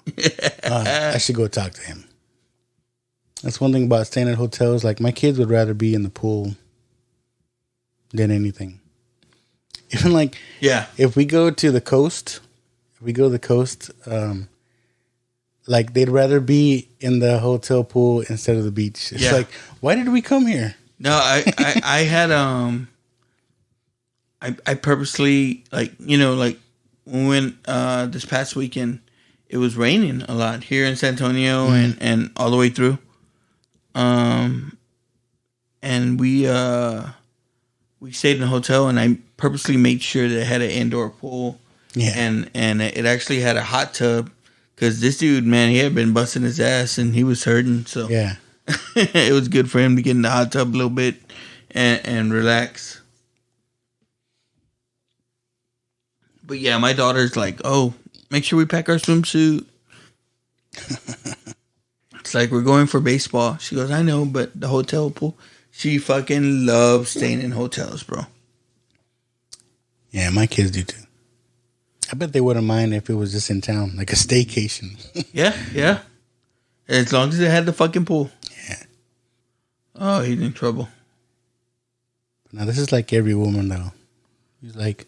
I: I should go talk to him. That's one thing about staying at hotels. Like, my kids would rather be in the pool than anything. Even like,
J: yeah,
I: if we go to the coast, like, they'd rather be in the hotel pool instead of the beach. It's like, why did we come here?
J: No, I had I purposely, like, like when this past weekend it was raining a lot here in San Antonio and all the way through. And we stayed in a hotel, and I purposely made sure that it had an indoor pool.
I: Yeah.
J: And it actually had a hot tub, because this dude, man, he had been busting his ass and he was hurting. So
I: yeah,
J: it was good for him to get in the hot tub a little bit and relax. But yeah, my daughter's like, oh, make sure we pack our swimsuit. It's like, we're going for baseball. She goes, I know, but the hotel pool. She fucking loves staying in hotels, bro.
I: Yeah, my kids do too. I bet they wouldn't mind if it was just in town, like a staycation.
J: Yeah. As long as it had the fucking pool.
I: Yeah.
J: Oh, he's in trouble.
I: Now, this is like every woman, though. He's like,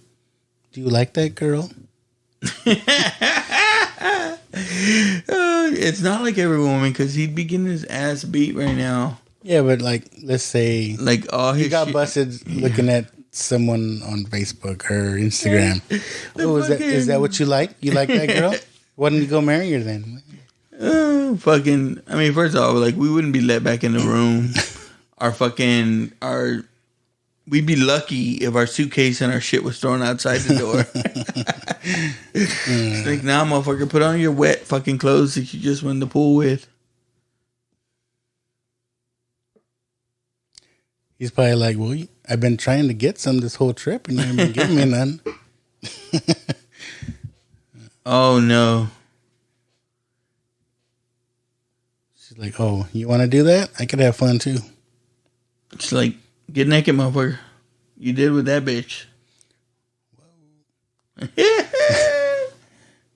I: do you like that girl?
J: It's not like every woman, because he'd be getting his ass beat right now.
I: Yeah, but like, let's say,
J: like, oh,
I: he got busted looking at someone on Facebook or Instagram. Oh, is that what you like? You like that girl? Why didn't you go marry her then?
J: Fucking, I mean, first of all, like, we wouldn't be let back in the room. We'd be lucky if our suitcase and our shit was thrown outside the door. It's like, nah, motherfucker, put on your wet fucking clothes that you just went in the pool with.
I: He's probably like, well, I've been trying to get some this whole trip, and you haven't been giving me none.
J: Oh, no.
I: She's like, oh, you want to do that? I could have fun, too.
J: It's like, get naked, motherfucker. You did with that bitch.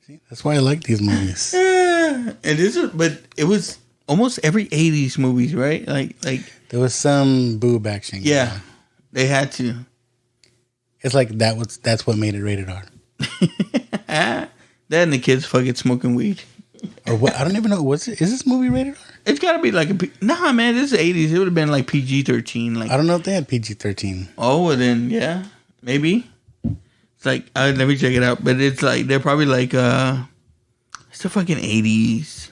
I: See, that's why I like these movies.
J: It is, but it was almost every 80s movies, right? Like
I: there was some boob action.
J: Yeah, they had to.
I: It's like that's what made it rated R.
J: That and the kids fucking smoking weed.
I: Or what? I don't even know. Is this movie rated R?
J: It's got to be like nah, man. This is 80s. It would have been like PG-13. Like
I: I don't know if they had PG-13.
J: Oh, well then yeah, maybe. It's like let me check it out. But it's like they're probably like it's the fucking 80s.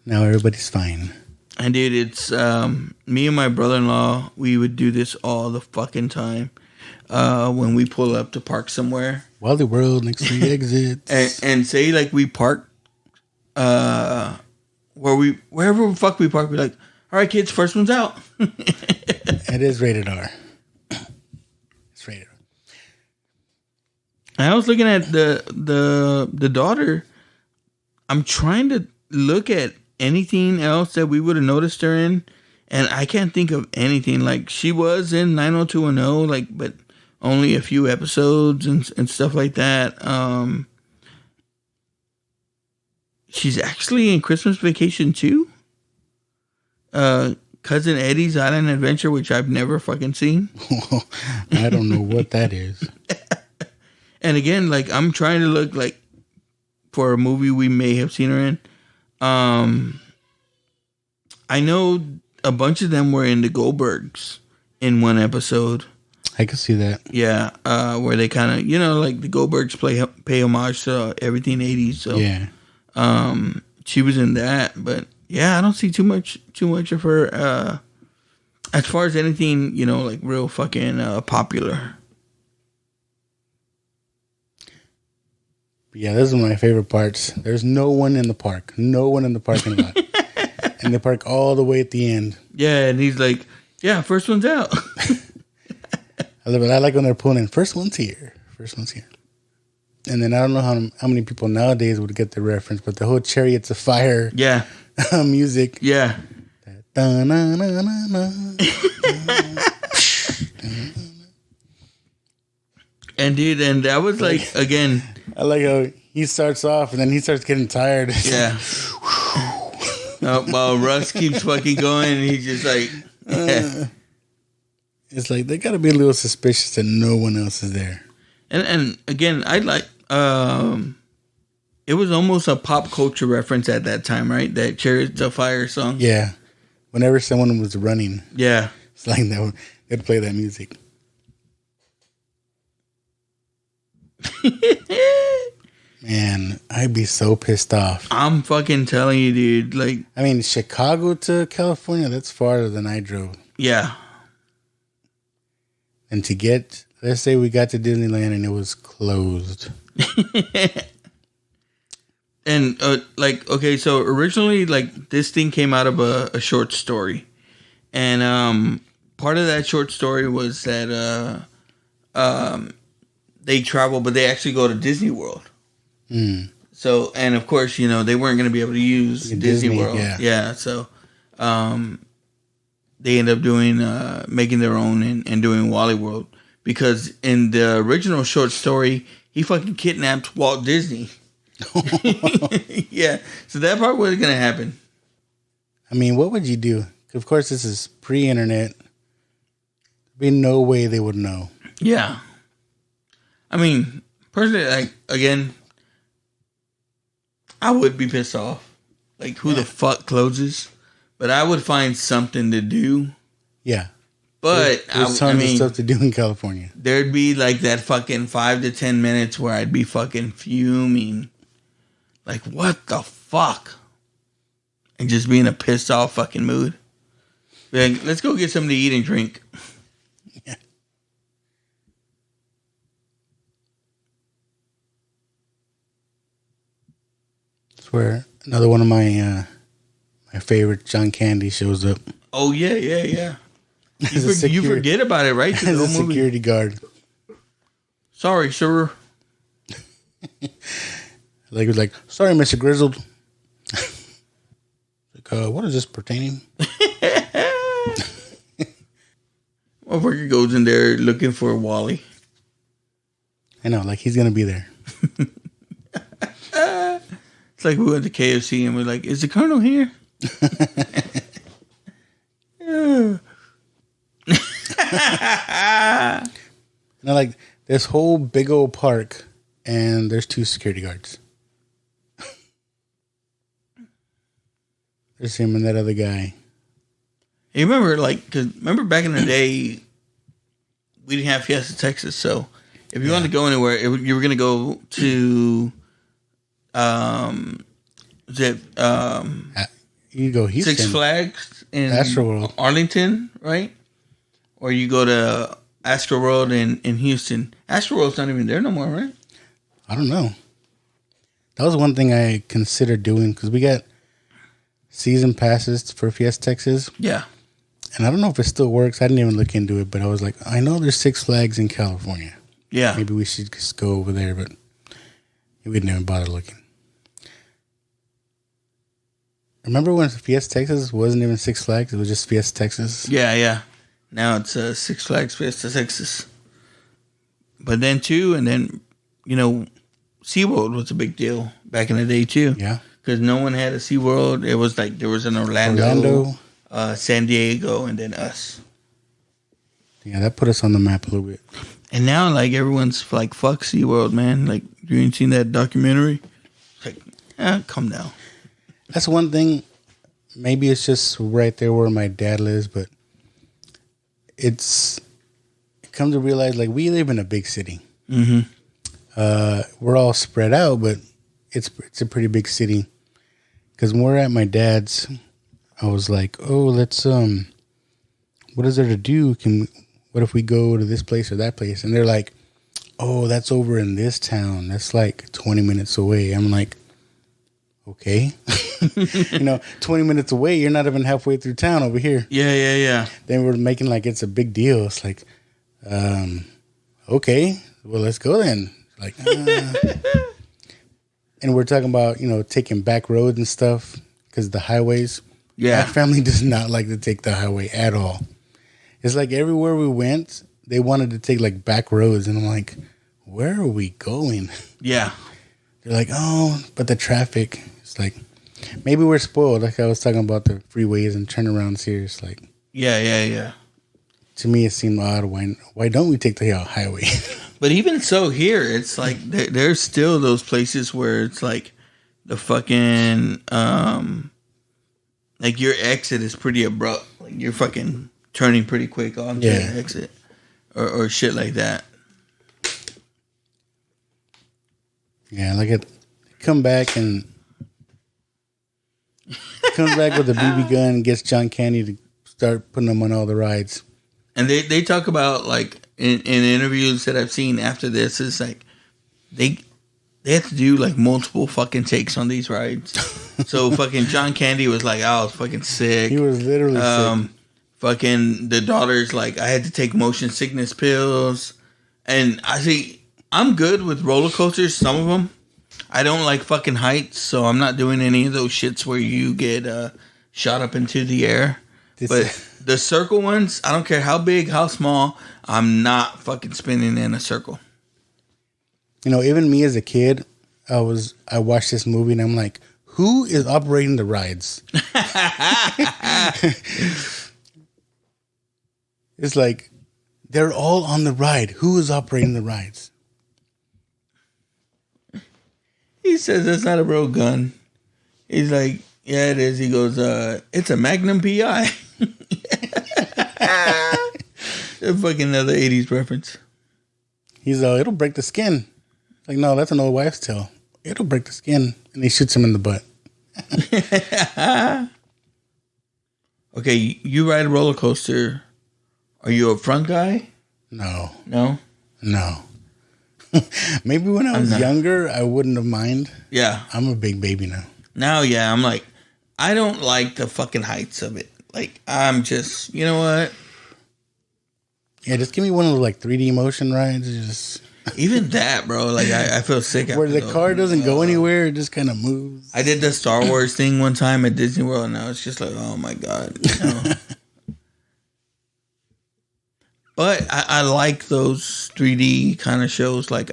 I: Now everybody's fine.
J: And dude, it's me and my brother-in-law. We would do this all the fucking time when we pull up to park somewhere.
I: Wally World next to the exits.
J: and say like we park wherever the fuck we park, we're like, all right, kids, first one's out.
I: It is rated R. It's rated R.
J: I was looking at the daughter. I'm trying to look at anything else that we would have noticed her in, and I can't think of anything. Like she was in 90210, like, but only a few episodes and stuff like that. She's actually in Christmas Vacation too. Cousin Eddie's Island Adventure, which I've never fucking seen.
I: I don't know what that is.
J: And again, like I'm trying to look like for a movie we may have seen her in. I know a bunch of them were in the Goldbergs in one episode.
I: I can see that.
J: Yeah, where they kind of, like the Goldbergs pay homage to everything 80s. So
I: yeah,
J: she was in that, but yeah, I don't see too much of her as far as anything, like real fucking popular.
I: Yeah, this is one of my favorite parts. There's no one in the park. No one in the parking lot. And they park all the way at the end.
J: Yeah, and he's like, yeah, first one's out.
I: I love it. I like when they're pulling in, first one's here. First one's here. And then I don't know how many people nowadays would get the reference, but the whole Chariots of Fire music.
J: Yeah. And dude, and that was like, again,
I: I like how he starts off and then he starts getting tired.
J: Yeah. While Russ keeps fucking going, and he's just like,
I: it's like they got to be a little suspicious that no one else is there.
J: And again, I like it was almost a pop culture reference at that time, right? That Chariots of Fire song.
I: Yeah. Whenever someone was running.
J: Yeah.
I: It's like they'd play that music. Man, I'd be so pissed off.
J: I'm fucking telling you, dude. Like,
I: I mean, Chicago to California, that's farther than I drove.
J: Yeah.
I: And to get, let's say we got to Disneyland and it was closed.
J: And okay, so originally, like, this thing came out of a short story, and part of that short story was that they travel, but they actually go to Disney World.
I: Mm.
J: So, and of course, they weren't going to be able to use Disney World.
I: Yeah.
J: So, they end up doing making their own and doing Wally World, because in the original short story, he fucking kidnapped Walt Disney. Yeah, so that part wasn't gonna happen.
I: I mean, what would you do? Of course, this is pre-internet. There'd be no way they would know.
J: Yeah, I mean, personally, like, again, I would be pissed off. Like, who the fuck closes? But I would find something to do.
I: Yeah,
J: but
I: there's tons of stuff to do in California.
J: There'd be like that fucking 5 to 10 minutes where I'd be fucking fuming. Like, what the fuck? And just be in a pissed off fucking mood. Be like, let's go get something to eat and drink.
I: Yeah. That's where another one of my favorite John Candy shows up.
J: Oh, yeah. You forget about it, right?
I: As a security guard.
J: Sorry, sir.
I: Like, it was like, sorry, Mr. Grizzled. Like, what is this pertaining?
J: Motherfucker goes in there looking for Wally.
I: I know, like, he's going to be there.
J: It's like we went to KFC and we're like, is the Colonel here?
I: Now, like this whole big old park, and there's 2 security guards. There's him and that other guy.
J: You remember, remember back in the day, we didn't have Fiesta Texas, so if you wanted to go anywhere, you were going to go to,
I: you go Houston.
J: Six Flags in
I: Astroworld.
J: Arlington, right? Or you go to Astroworld in Houston. Astroworld's not even there no more, right?
I: I don't know. That was one thing I considered doing because we got season passes for Fiesta Texas.
J: Yeah.
I: And I don't know if it still works. I didn't even look into it, but I was like, I know there's Six Flags in California.
J: Yeah.
I: Maybe we should just go over there, but we didn't even bother looking. Remember when Fiesta Texas wasn't even Six Flags? It was just Fiesta Texas?
J: Yeah. Now it's Six Flags Fiesta Texas. But then, too, and then, SeaWorld was a big deal back in the day, too.
I: Yeah.
J: Because no one had a SeaWorld. It was like there was an Orlando. San Diego, and then us.
I: Yeah, that put us on the map a little bit.
J: And now, everyone's like, fuck SeaWorld, man. Like, you ain't seen that documentary? It's like, come down.
I: That's one thing. Maybe it's just right there where my dad lives, but it comes to realize, we live in a big city.
J: Mm-hmm.
I: We're all spread out, but it's a pretty big city. Because when we're at my dad's, I was like, oh, let's, what is there to do? What if we go to this place or that place? And they're like, oh, that's over in this town. That's 20 minutes away. I'm like, okay. 20 minutes away, you're not even halfway through town over here.
J: Yeah.
I: Then we're making it's a big deal. It's like, okay, well, let's go then. And we're talking about, taking back roads and stuff because the highways.
J: Yeah.
I: My family does not like to take the highway at all. It's like everywhere we went, they wanted to take back roads. And I'm like, where are we going?
J: Yeah.
I: They're like, oh, but the traffic. It's like, maybe we're spoiled. Like I was talking about the freeways and turnarounds here. It's like.
J: Yeah.
I: To me, it seemed odd. Why don't we take the highway?
J: But even so here, it's like there's still those places where it's like the fucking, your exit is pretty abrupt. Like you're fucking turning pretty quick onto your exit or shit like that.
I: Yeah, come back and comes back with a BB gun and gets John Candy to start putting them on all the rides.
J: And they talk about in interviews that I've seen after this is they have to do multiple fucking takes on these rides. So fucking John Candy was like, I was fucking sick.
I: He was literally sick.
J: Fucking the daughter's I had to take motion sickness pills. And I'm good with roller coasters, some of them. I don't like fucking heights, so I'm not doing any of those shits where you get shot up into the air. But the circle ones, I don't care how big, how small, I'm not fucking spinning in a circle.
I: Even me as a kid, I watched this movie and I'm like, who is operating the rides? It's like, they're all on the ride. Who is operating the rides?
J: He says that's not a real gun. He's like, yeah, it is. He goes, it's a Magnum PI. Fucking another 80s reference.
I: He's it'll break the skin. Like, no, that's an old wives' tale. It'll break the skin. And he shoots him in the butt.
J: Okay, you ride a roller coaster. Are you a front guy?
I: No.
J: No?
I: No. Maybe when I was younger, I wouldn't have mind.
J: Yeah.
I: I'm a big baby now.
J: Now, yeah, I'm like, I don't like the fucking heights of it. Like, I'm just, you know what?
I: Yeah, just give me one of those 3D motion rides. Just
J: even that, bro. Like, I feel sick.
I: Where the car doesn't go anywhere, it just kind of moves.
J: I did the Star Wars thing one time at Disney World, and I was just like, oh my god. But I like those 3D kind of shows. Like,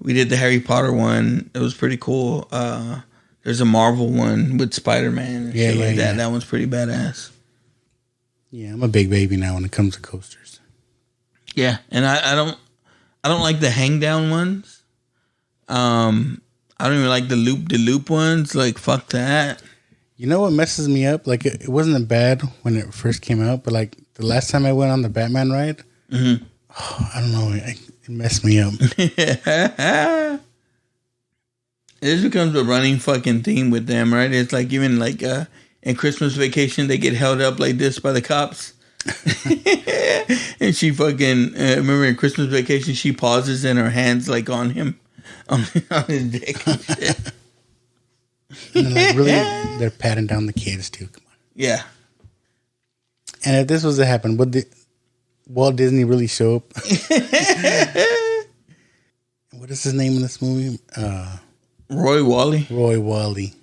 J: we did the Harry Potter one. It was pretty cool. There's There's a Marvel one with Spider-Man and shit like that.
I: Yeah.
J: That one's pretty badass.
I: Yeah, I'm a big baby now when it comes to coasters.
J: Yeah, and I don't like the hang down ones. I don't even like the loop ones. Like, fuck that.
I: You know what messes me up? Like, it wasn't bad when it first came out, but like the last time I went on the Batman ride, I don't know, it messed me up.
J: This becomes a running fucking theme with them, right? It's like even like in Christmas Vacation, they get held up like this by the cops. And she fucking, remember in Christmas Vacation, she pauses and her hand's like on him, on his dick and shit.
I: And like, really, they're patting down the kids too. Come on.
J: Yeah.
I: And if this was to happen, would Walt Disney really show up? What is his name in this movie?
J: Roy Wally.
I: Roy Wally.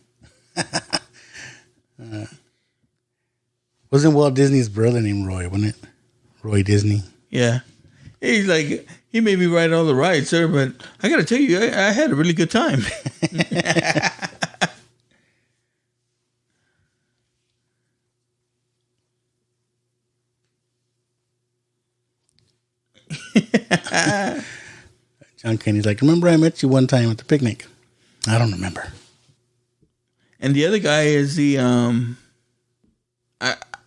I: Wasn't Walt Disney's brother named Roy, wasn't it? Roy Disney.
J: Yeah. He's like, he made me ride all the rides, sir, but I got to tell you, I had a really good time.
I: John Kenny's like, remember I met you one time at the picnic? I don't remember.
J: And the other guy is the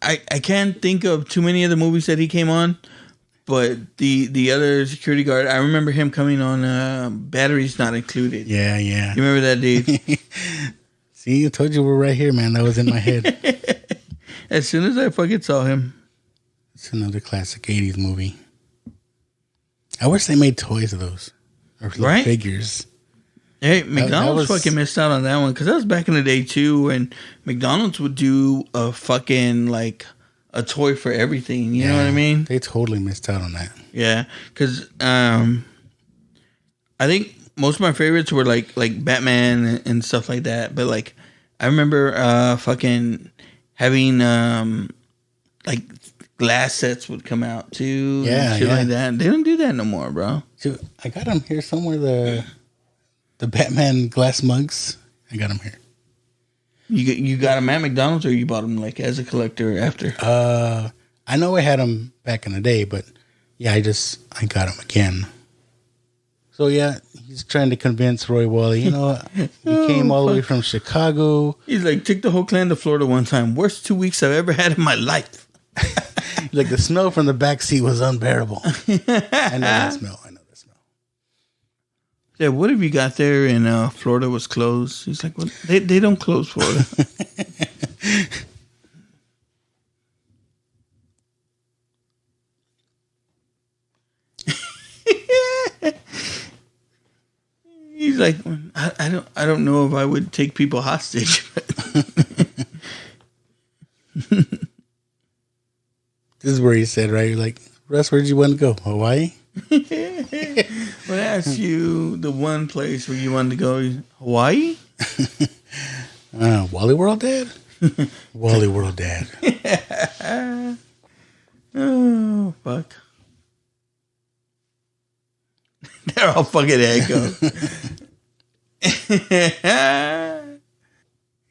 J: I can't think of too many of the movies that he came on, but the other security guard, I remember him coming on Batteries Not Included.
I: Yeah.
J: You remember that dude?
I: See, I told you we're right here, man. That was in my head.
J: As soon as I fucking saw him.
I: It's another classic 80s movie. I wish they made toys of those. Or
J: Right?
I: figures.
J: Hey, McDonald's fucking missed out on that one, because that was back in the day too, and McDonald's would do a fucking like a toy for everything. You know what I mean?
I: They totally missed out on that.
J: Yeah, because I think most of my favorites were like Batman and stuff like that. But like I remember fucking having like glass sets would come out too.
I: Yeah,
J: and shit
I: yeah.
J: like that. They don't do that no more, bro.
I: Dude, I got them here somewhere. The Batman glass mugs. I got them here.
J: You got them at McDonald's, or you bought them like as a collector after?
I: I know I had them back in the day, but yeah, I got them again. So yeah, he's trying to convince Roy Wally. You know, he came all the way from Chicago.
J: He's like, took the whole clan to Florida one time. Worst 2 weeks I've ever had in my life.
I: Like the smell from the back seat was unbearable. I know that smell.
J: Yeah, what have you got there in Florida was closed? He's like, well, they don't close Florida. He's like, I don't know if I would take people hostage.
I: This is where he said, right? You're like, Russ, where'd you want to go? Hawaii?
J: When I asked you the one place where you wanted to go, Hawaii?
I: Wally World Dad? Wally World Dad.
J: Oh, fuck. They're all fucking echo.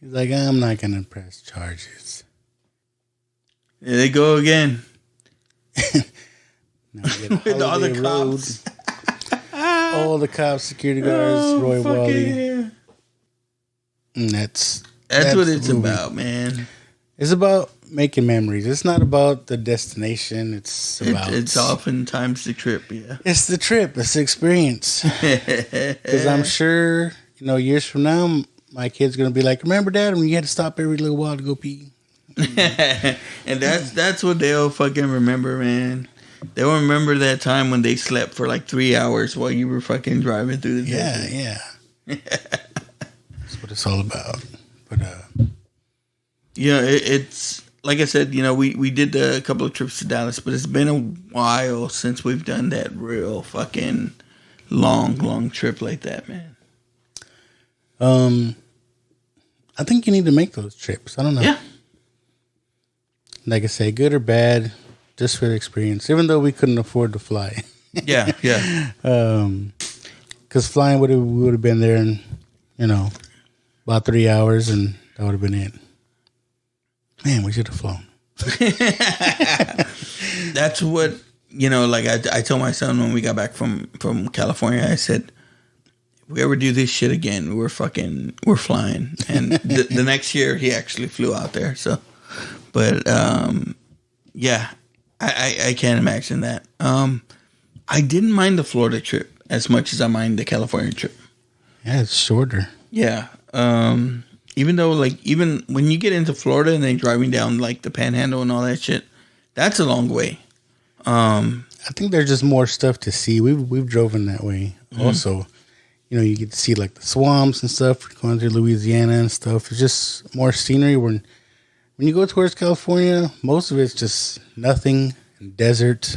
I: He's like, I'm not going to press charges.
J: There they go again.
I: With
J: all the cops.
I: All the cops, security guards, Roy Wally.
J: Yeah.
I: And that's
J: what it's about, man.
I: It's about making memories. It's not about the destination. It's about...
J: It's oftentimes the trip, yeah.
I: It's the trip. It's the experience. Because I'm sure, years from now, my kid's going to be like, remember, Dad, when you had to stop every little while to go pee?
J: And that's what they'll fucking remember, man. They'll remember that time when they slept for like 3 hours while you were fucking driving through the desert.
I: Yeah. That's what it's all about. But
J: yeah, it's like I said, we did a couple of trips to Dallas, but it's been a while since we've done that real fucking long trip like that, man.
I: I think you need to make those trips. I don't know.
J: Yeah.
I: Like I say, good or bad, just for the experience. Even though we couldn't afford to fly.
J: Yeah.
I: Because flying we would have been there, and about 3 hours, and that would have been it. Man, we should have flown.
J: That's what, like I told my son when we got back from California, I said, if we ever do this shit again, we're flying. And the next year he actually flew out there. So, but yeah, I can't imagine that. I didn't mind the Florida trip as much as I mind the California trip.
I: Yeah, it's shorter.
J: Yeah. Even though, even when you get into Florida and then driving down, the Panhandle and all that shit, that's a long way.
I: I think there's just more stuff to see. We've driven that way. Mm-hmm. Also, you get to see, the swamps and stuff, going through Louisiana and stuff. It's just more scenery. When you go towards California, most of it's just nothing, desert,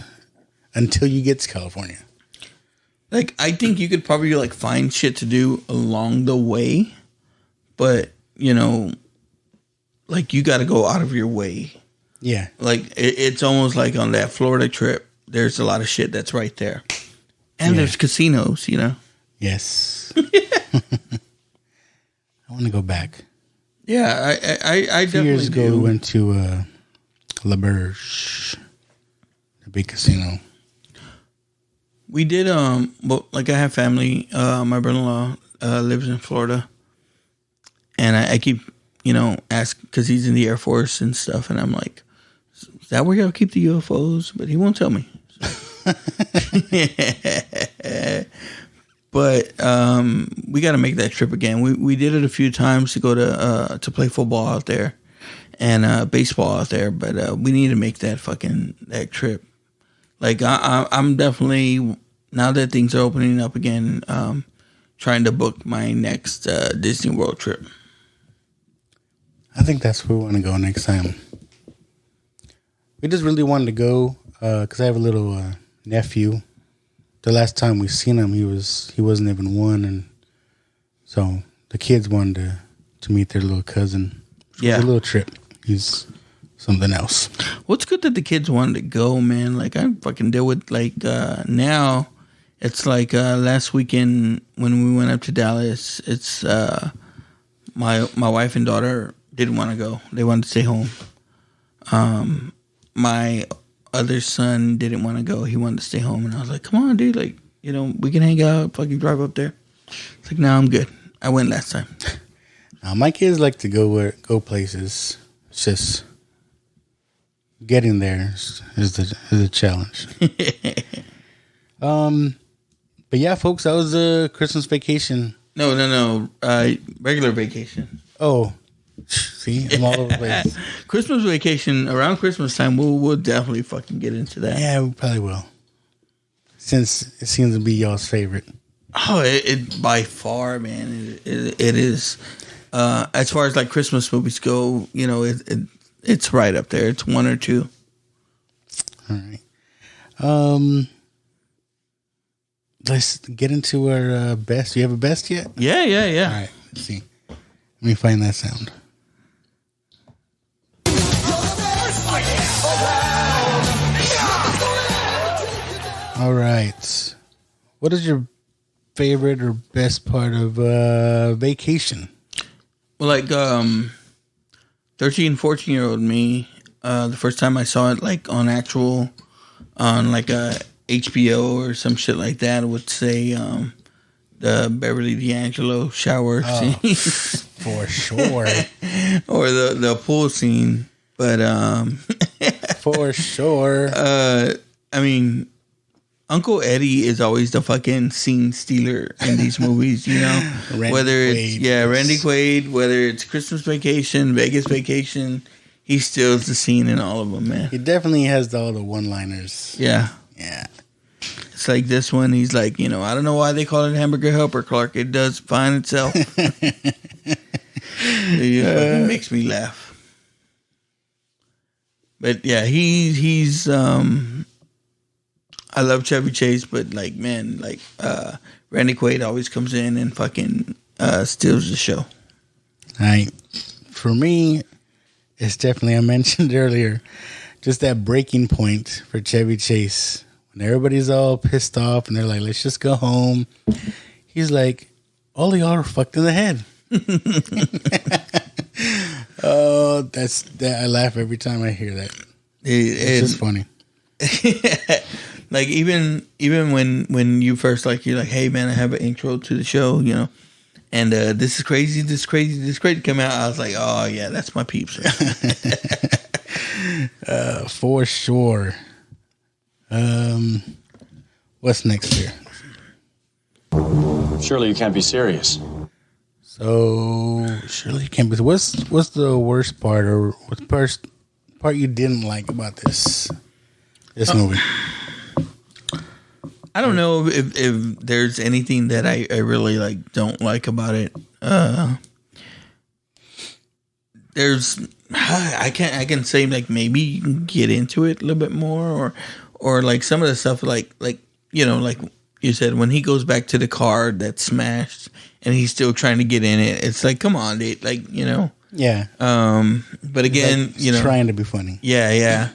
I: until you get to California.
J: I think you could probably find shit to do along the way, but you got to go out of your way.
I: Yeah.
J: It's almost like on that Florida trip, there's a lot of shit that's right there. And there's casinos,
I: Yes. I want to go back.
J: Yeah, I definitely
I: 2 years ago,
J: do.
I: we went to La Berge, the big casino.
J: We did, I have family. My brother-in-law lives in Florida. And I keep, ask because he's in the Air Force and stuff. And I'm like, is that where y'all keep the UFOs? But he won't tell me. So. But we got to make that trip again. We did it a few times to go to play football out there and baseball out there. But we need to make that trip. I'm definitely, now that things are opening up again, trying to book my next Disney World trip.
I: I think that's where we want to go next time. We just really wanted to go because I have a little nephew. The last time we seen him, he wasn't even one, and so the kids wanted to meet their little cousin.
J: Yeah,
I: a little trip. He's something else.
J: Well, it's good that the kids wanted to go, man. I fucking deal with now. It's last weekend when we went up to Dallas. It's my wife and daughter didn't want to go. They wanted to stay home. My other son didn't want to go. He wanted to stay home, and I was like, "Come on, dude! We can hang out. Fucking drive up there." It's no, I'm good. I went last time.
I: My kids like to go places. It's just getting there is the challenge. But yeah, folks, that was a Christmas vacation.
J: No. Regular vacation.
I: Oh, see, I'm all over the place.
J: Christmas vacation around Christmas time. We'll definitely fucking get into that.
I: Yeah, we probably will. Since it seems to be y'all's favorite.
J: Oh, it by far, man. It is. As far as Christmas movies go, it's right up there. It's one or two.
I: All right. Let's get into our best. Do you have a best yet?
J: Yeah.
I: All right. Let's see. Let me find that sound. All right. What is your favorite or best part of vacation?
J: Well, 13, 14-year-old me, the first time I saw it on a HBO or some shit like that, I would say the Beverly D'Angelo shower scene.
I: For sure.
J: Or the pool scene. But
I: for sure.
J: I mean, Uncle Eddie is always the fucking scene stealer in these movies, Randy Quaid, whether it's Christmas Vacation, Vegas Vacation, he steals the scene in all of them, man.
I: He definitely has all the one-liners.
J: Yeah.
I: Yeah.
J: It's like this one, he's like, I don't know why they call it Hamburger Helper, Clark. It does fine itself. It fucking makes me laugh. But yeah, he's I love Chevy Chase, but Randy Quaid always comes in and fucking steals the show.
I: All right. For me, it's definitely, I mentioned earlier, just that breaking point for Chevy Chase. When everybody's all pissed off and they're like, let's just go home. He's like, all of y'all are fucked in the head. Oh, that's that. I laugh every time I hear that. It's just funny.
J: Like even when you first you're like, hey man, I have an intro to the show, and this is crazy, come out. I was like, oh yeah, that's my peeps.
I: For sure. What's next here?
K: Surely you can't be serious.
I: So surely you can't be. What's the worst part, or what's the first part you didn't like about this movie?
J: I don't know if there's anything that I really don't like about it. There's I can say maybe you can get into it a little bit more, or like some of the stuff like you said, when he goes back to the car that's smashed and he's still trying to get in it. It's like, come on, dude.
I: Yeah.
J: But again,
I: trying to be funny.
J: Yeah.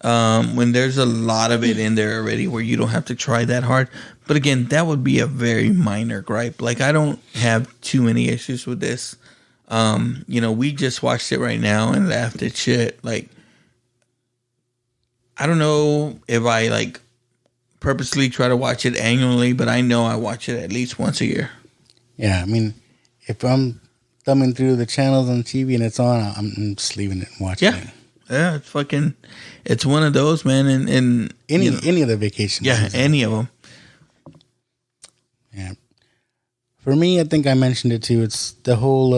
J: When there's a lot of it in there already where you don't have to try that hard. But again, that would be a very minor gripe. I don't have too many issues with this. We just watched it right now and laughed at shit. I don't know if I purposely try to watch it annually, but I know I watch it at least once a year.
I: Yeah, I mean, if I'm thumbing through the channels on TV and it's on, I'm just leaving it and watching it.
J: Yeah, it's one of those, man. And
I: any of the vacations.
J: Yeah, any of them.
I: Yeah. For me, I think I mentioned it too. It's the whole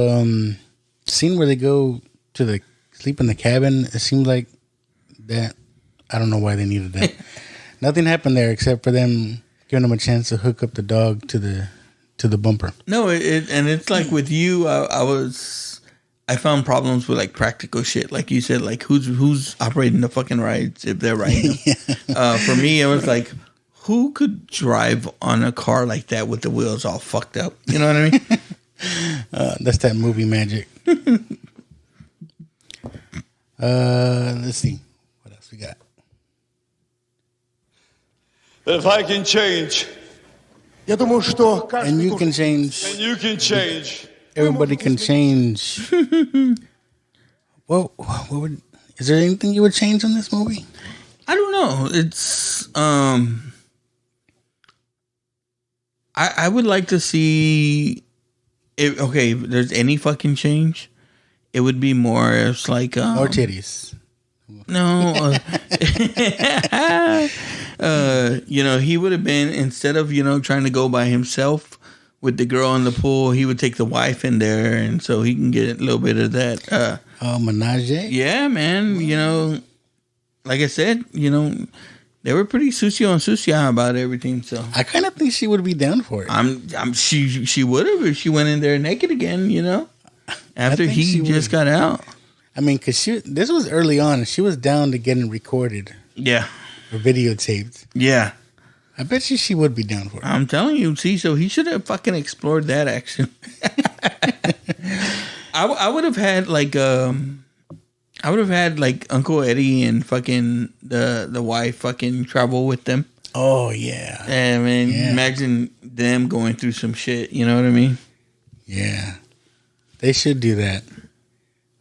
I: scene where they go to sleep in the cabin. It seems like that. I don't know why they needed that. Nothing happened there except for them giving them a chance to hook up the dog to the bumper.
J: No, and it's like with you, I found problems with practical shit, like you said, who's operating the fucking rides if they're riding them. For me, it was like, who could drive on a car like that with the wheels all fucked up? You know what I mean?
I: That's that movie magic. Let's see what else we got.
G: If I can change,
I: and you can change.
G: and you can change.
I: Everybody can change. Well, is there anything you would change on this movie?
J: I don't know. It's I would like to see if there's any fucking change, it would be more it's
I: more titties.
J: No, he would have been, instead of trying to go by himself with the girl in the pool, he would take the wife in there, and so he can get a little bit of that.
I: Menage.
J: Yeah, man. Like I said, they were pretty sushi about everything. So
I: I kind of think she would be down for it.
J: She would have if she went in there naked again. After he just got out.
I: I mean, because this was early on. She was down to getting recorded.
J: Yeah.
I: Or videotaped.
J: Yeah.
I: I bet she would be down for it.
J: I'm telling you, see, so he should have fucking explored that action. I would have had Uncle Eddie and fucking the wife fucking travel with them.
I: Oh yeah.
J: And man, imagine them going through some shit, you know what I mean?
I: Yeah. They should do that.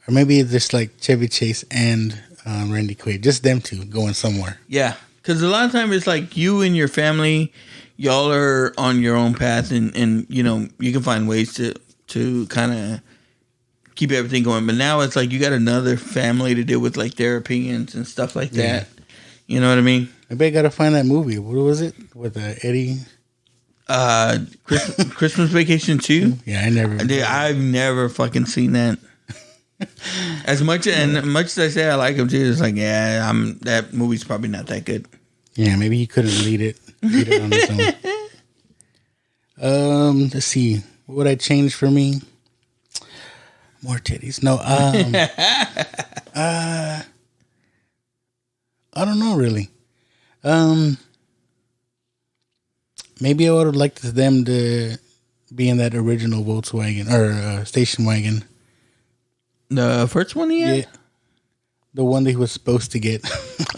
I: Or maybe it's just like Chevy Chase and Randy Quaid. Just them two going somewhere.
J: Yeah. Because a lot of times it's like you and your family, y'all are on your own path, and you can find ways to kind of keep everything going. But now it's like you got another family to deal with, their opinions and stuff like that. You know what I mean?
I: Maybe I got to find that movie. What was it? With Eddie?
J: Christmas Vacation 2?
I: Yeah,
J: I've never fucking seen that. As much as I say I like him too, it's like, that movie's probably not that good.
I: Yeah, maybe he couldn't lead it on his own. Let's see. What would I change for me? More titties. No, I don't know really. Maybe I would have liked them to be in that original Volkswagen or station wagon.
J: The first one he had?
I: Yeah. The one that he was supposed to get.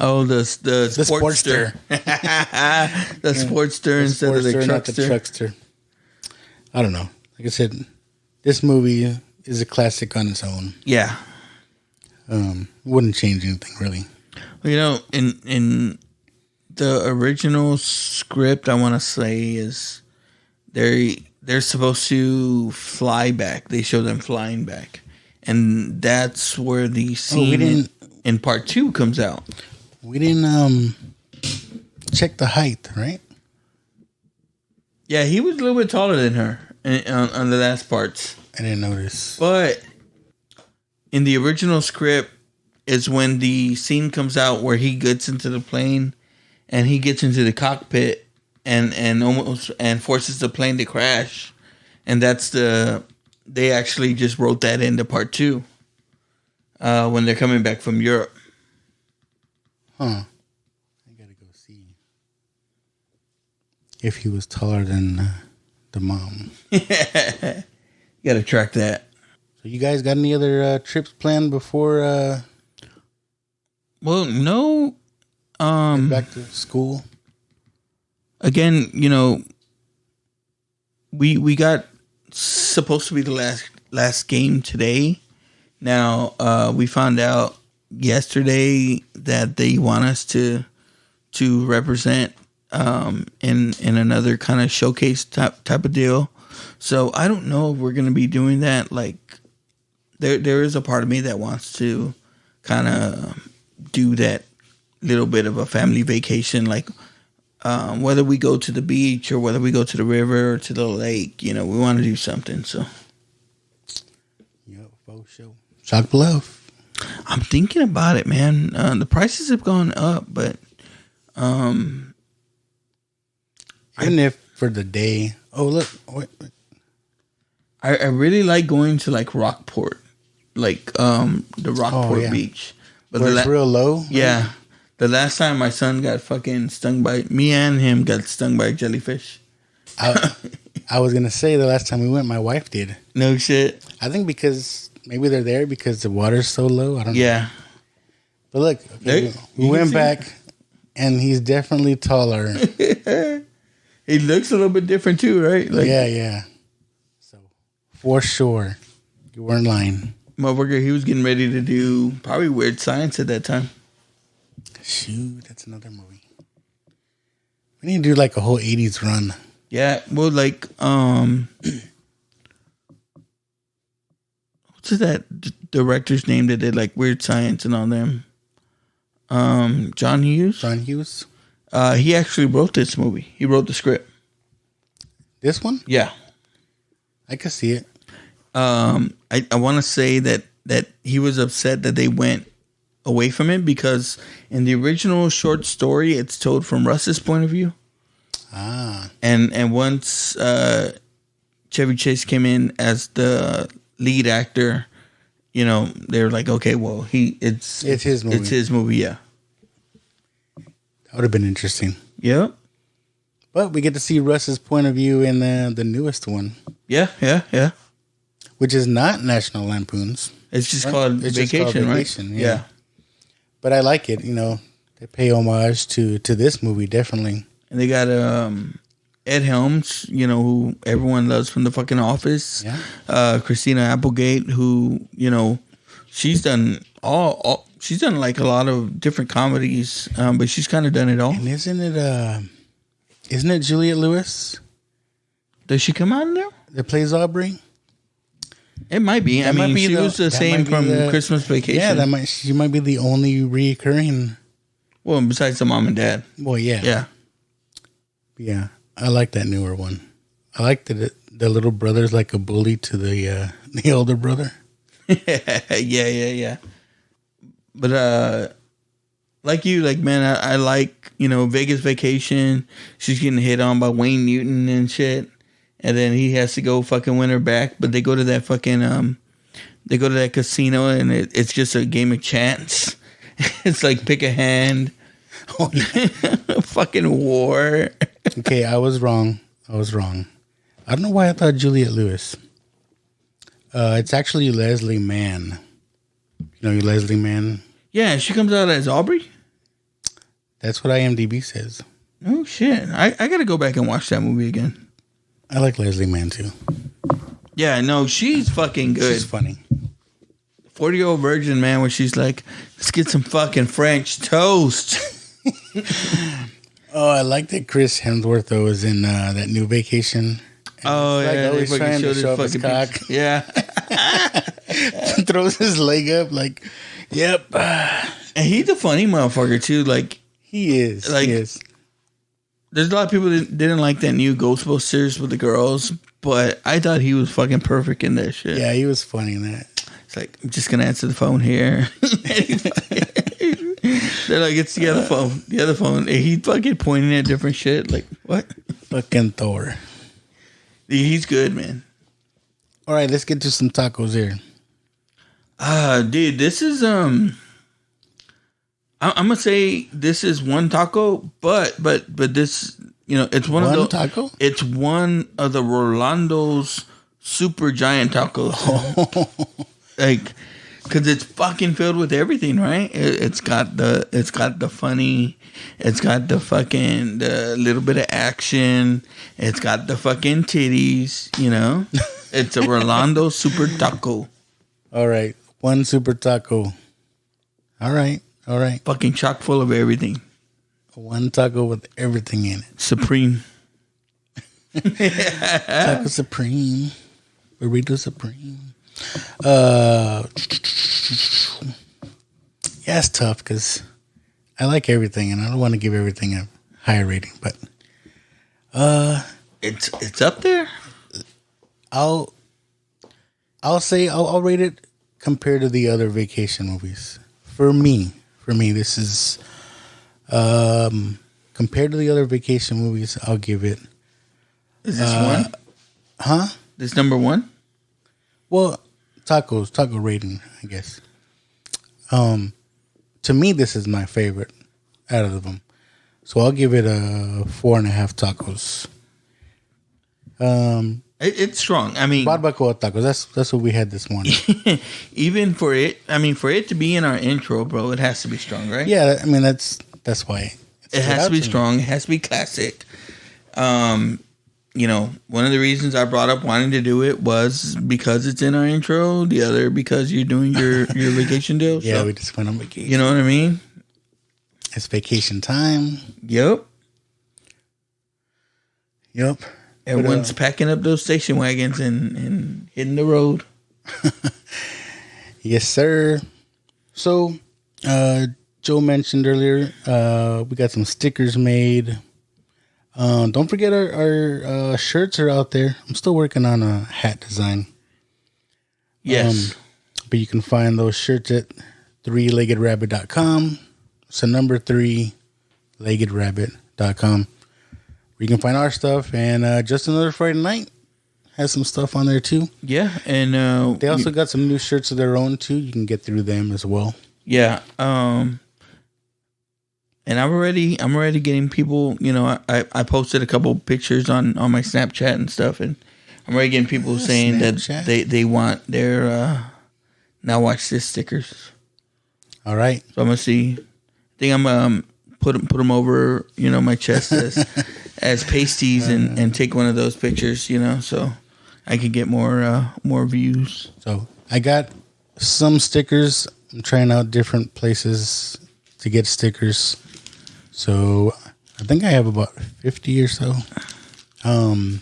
J: Oh, the Sportster. The Sportster instead of the Truckster.
I: Not the Truckster. I don't know. Like I said, this movie is a classic on its own.
J: Yeah.
I: Wouldn't change anything really.
J: You know, in the original script, I want to say is they're supposed to fly back. They show them flying back, and that's where the scene in part 2 comes out.
I: We didn't check the height, right?
J: Yeah, he was a little bit taller than her on the last parts.
I: I didn't notice.
J: But in the original script is when the scene comes out where he gets into the plane and he gets into the cockpit and almost forces the plane to crash. And they actually just wrote that into part 2 when they're coming back from Europe.
I: Huh. I gotta go see if he was taller than the mom.
J: You gotta track that.
I: So you guys got any other trips planned before
J: Well, no.
I: back to school?
J: Again, you know, we got supposed to be the last game today. Now, we found out yesterday that they want us to represent in another kind of showcase type of deal. So I don't know if we're going to be doing that. Like, there is a part of me that wants to kind of do that little bit of a family vacation, like whether we go to the beach or whether we go to the river or to the lake. You know, we want to do something. So,
I: Yo, faux show. Shock Bluff.
J: I'm thinking about it, man. The prices have gone up, but
I: Even if for the day. Oh, look. Wait.
J: I really like going to like Rockport, like the Rockport Beach. But
I: where it's real low?
J: Yeah. The last time my son got fucking me and him got stung by a jellyfish.
I: I was going to say the last time we went, my wife did.
J: No shit.
I: I think because maybe they're there because the water's so low. I don't know.
J: Yeah.
I: But look, okay, we went back and he's definitely taller.
J: He looks a little bit different too, right? Like,
I: yeah. So, for sure, you weren't lying.
J: Motherfucker, he was getting ready to do probably Weird Science at that time.
I: Shoot, that's another movie. We need to do like a whole 80s run.
J: Yeah, well, like, what's that director's name that did like Weird Science and all them? John Hughes?
I: John Hughes?
J: He actually wrote this movie. He wrote the script.
I: This one?
J: Yeah.
I: I could see it.
J: I want to say that he was upset that they went away from it because in the original short story, it's told from Russ's point of view.
I: Ah.
J: And once Chevy Chase came in as the lead actor, you know, they were like, okay, well, it's his movie. It's his movie, yeah.
I: That would have been interesting.
J: Yep.
I: But we get to see Russ's point of view in the newest one.
J: Yeah.
I: Which is not National Lampoon's.
J: It's just called Vacation, right?
I: Yeah. But I like it, you know. They pay homage to this movie, definitely.
J: And they got Ed Helms, you know, who everyone loves from The fucking Office.
I: Yeah.
J: Christina Applegate, who, you know, she's done she's done like a lot of different comedies, but she's kind of done it all.
I: And isn't it Juliette Lewis?
J: Does she come out in there?
I: That plays Aubrey?
J: It might be.
I: That
J: I mean,
I: might be
J: she was the same from Christmas Vacation.
I: Yeah, she might be the only reoccurring.
J: Well, besides the mom and dad.
I: Well, yeah. Yeah. I like that newer one. I like that the little brother's like a bully to the older brother.
J: Yeah. But man, I like, you know, Vegas Vacation. She's getting hit on by Wayne Newton and shit. And then he has to go fucking win her back. But they go to that fucking, they go to that casino and it's just a game of chance. It's like pick a hand.
I: Oh, yeah.
J: Fucking war.
I: Okay, I was wrong. I don't know why I thought Juliette Lewis. It's actually Leslie Mann. You know Leslie Mann?
J: Yeah, she comes out as Aubrey?
I: That's what IMDb says.
J: Oh, shit. I got to go back and watch that movie again.
I: I like Leslie Mann, too.
J: Yeah, no, she's fucking good.
I: She's funny.
J: 40-year-old virgin, man, where she's like, let's get some fucking French toast.
I: Oh, I like that Chris Hemsworth though was in that new Vacation.
J: Oh
I: like
J: yeah,
I: always trying to show up his cock.
J: Yeah,
I: Throws his leg up like, yep.
J: and he's a funny motherfucker too. Like
I: He is.
J: Like-
I: he is.
J: there's a lot of people that didn't like that new Ghostbusters with the girls, but I thought he was fucking perfect in that shit.
I: Yeah, he was funny in that.
J: It's like, I'm just gonna answer the phone here. They're like, it's the other phone. The other phone. And he fucking pointing at different shit. Like, what?
I: Fucking Thor.
J: He's good, man.
I: All right, let's get to some tacos here.
J: Dude, this is I'm gonna say this is one taco, but this, you know, it's one of the
I: taco.
J: It's one of the Rolando's super giant tacos. Like, because it's fucking filled with everything, right? It's got the funny, it's got the fucking the little bit of action, it's got the fucking titties, you know. It's a Rolando super taco.
I: All right, one super taco. All right.
J: Fucking chock full of everything.
I: One taco with everything in it.
J: Supreme.
I: Taco Supreme. Burrito Supreme. Yeah, it's tough because I like everything and I don't want to give everything a higher rating, but
J: It's up there.
I: I'll say I'll rate it compared to the other vacation movies. For me, this is compared to the other vacation movies, I'll give it.
J: Is this one?
I: Huh?
J: This number one?
I: Well, taco rating, I guess. To me, this is my favorite out of them. So I'll give it a 4.5 tacos.
J: It's strong. I mean,
I: Barbacoa tacos. That's what we had this morning.
J: even for it, I mean, for it to be in our intro, bro, it has to be strong, right?
I: Yeah, I mean that's why
J: It has to be strong. It has to be classic. You know, one of the reasons I brought up wanting to do it was because it's in our intro. The other because you're doing your vacation deal.
I: Yeah,
J: so,
I: we just went on vacation.
J: you know what I mean?
I: It's vacation time.
J: Yep. Everyone's
I: But,
J: packing up those station wagons and hitting the road.
I: Yes, sir. So, Joe mentioned earlier, we got some stickers made. Don't forget our shirts are out there. I'm still working on a hat design.
J: Yes.
I: But you can find those shirts at 3leggedrabbit.com. So number 3leggedrabbit.com. Where you can find our stuff. And Just Another Friday Night has some stuff on there too.
J: Yeah. And
I: They also got some new shirts of their own too. You can get through them as well.
J: yeah. And I'm already getting people, you know, I posted a couple pictures on my Snapchat and stuff, and I'm already getting people saying
I: Snapchat.
J: that they want their Now Watch This stickers.
I: All right.
J: So I'm gonna see. I think I'm put them over, you know, my chest as pasties and take one of those pictures, you know, so I could get more views.
I: So I got some stickers. I'm trying out different places to get stickers. So I think I have about 50 or so. But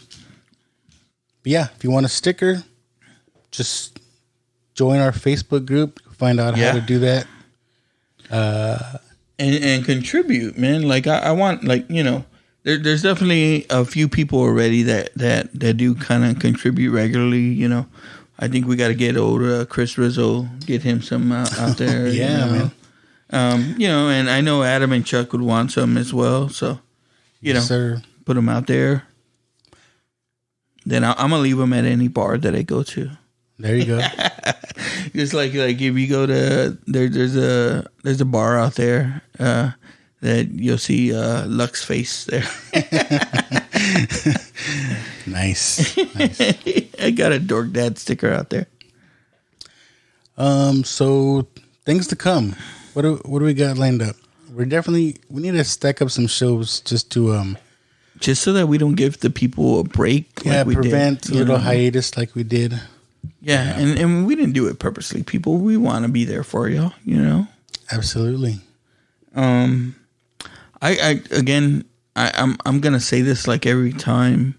I: yeah, if you want a sticker, just join our Facebook group. Find out how to do that.
J: And contribute, man. Like I want, like, you know, there's definitely a few people already that do kind of contribute regularly. You know, I think we got to get old Chris Rizzo, get him some out there.
I: Yeah,
J: you know?
I: man.
J: You know, and I know Adam and Chuck would want some as well. So, you know,
I: Sir.
J: put them out there. Then I'm gonna leave them at any bar that I go to.
I: There you go.
J: Just like if you go to there's a bar out there that you'll see Lux's face there.
I: Nice.
J: I got a Dork Dad sticker out there.
I: So things to come. What do we got lined up? We need to stack up some shows just to
J: just so that we don't give the people a break.
I: Yeah,
J: we
I: prevent
J: did,
I: a little hiatus like we did.
J: Yeah, and we didn't do it purposely. People, we want to be there for y'all, you know?
I: Absolutely.
J: I'm gonna say this like every time,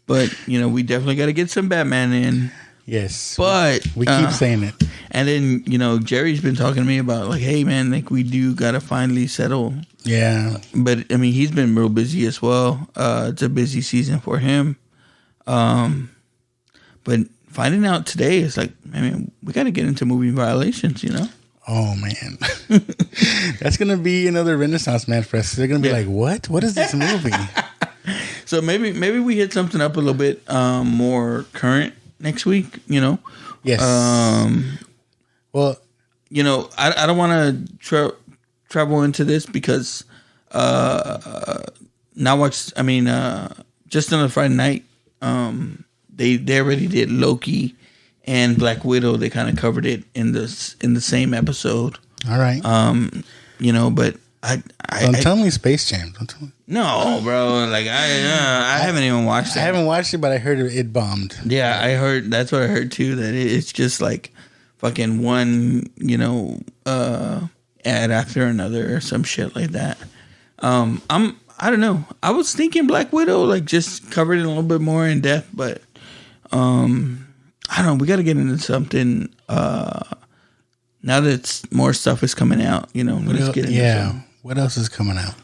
J: but you know, we definitely got to get some Batman in.
I: Yes,
J: but
I: we keep saying it.
J: And then, you know, Jerry's been talking to me about like, hey man, like we do got to finally settle.
I: Yeah,
J: but I mean, he's been real busy as well. It's a busy season for him. But finding out today is like, I mean, we got to get into movie violations, you know.
I: Oh man, that's gonna be another Renaissance man for us. They're gonna be like, "What is this movie?"
J: So maybe we hit something up a little bit more current next week. You know.
I: Yes. Well,
J: you know, I don't want to travel into this because just on a Friday night, they already did Loki and Black Widow. They kind of covered it in the same episode.
I: All right.
J: You know, but
I: don't tell me Space Jam. Don't tell me.
J: No, bro. Like I haven't even watched it.
I: I haven't watched it, but I heard it bombed.
J: Yeah, I heard. That's what I heard too. That it's just like fucking one, you know, ad after another or some shit like that. I don't know. I was thinking Black Widow, like just covered it a little bit more in depth, but I don't know. We got to get into something now that more stuff is coming out. You know, let's get into something.
I: What else is coming out?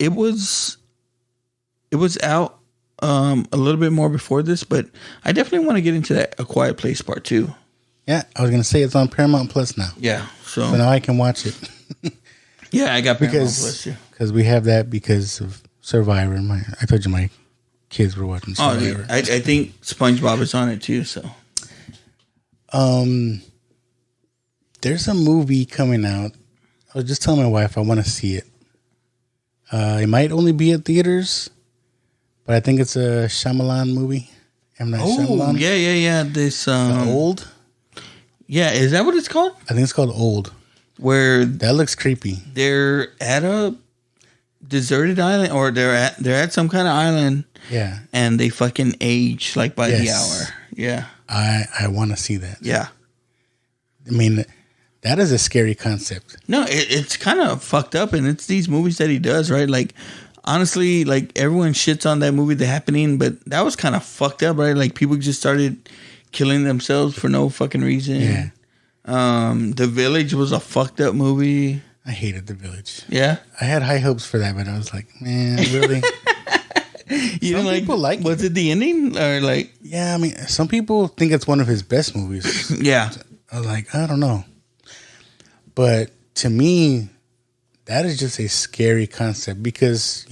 J: It was out a little bit more before this, but I definitely want to get into that A Quiet Place Part 2.
I: Yeah, I was gonna say it's on Paramount Plus now.
J: Yeah, so
I: now I can watch it.
J: Yeah, I got Paramount Plus too.
I: Because we have that because of Survivor. I told you my kids were watching Survivor.
J: I think SpongeBob is on it too. So,
I: there's a movie coming out. I was just telling my wife I want to see it. It might only be at theaters, but I think it's a Shyamalan movie. Shyamalan.
J: Yeah. This
I: Old.
J: Yeah, is that what it's called?
I: I think it's called Old.
J: Where
I: that looks creepy.
J: They're at a deserted island, or they're at some kind of island.
I: Yeah,
J: and they fucking age like by the hour. Yeah,
I: I want to see that.
J: Yeah,
I: I mean, that is a scary concept.
J: No, it's kind of fucked up, and it's these movies that he does, right? Like, honestly, like everyone shits on that movie, The Happening, but that was kind of fucked up, right? Like people just started killing themselves for no fucking reason.
I: Yeah.
J: The Village was a fucked up movie.
I: I hated The Village.
J: Yeah,
I: I had high hopes for that, but I was like, man, really?
J: You some people like. Was it the ending or like?
I: Yeah, I mean, some people think it's one of his best movies.
J: Yeah,
I: I was like, I don't know, but to me, that is just a scary concept because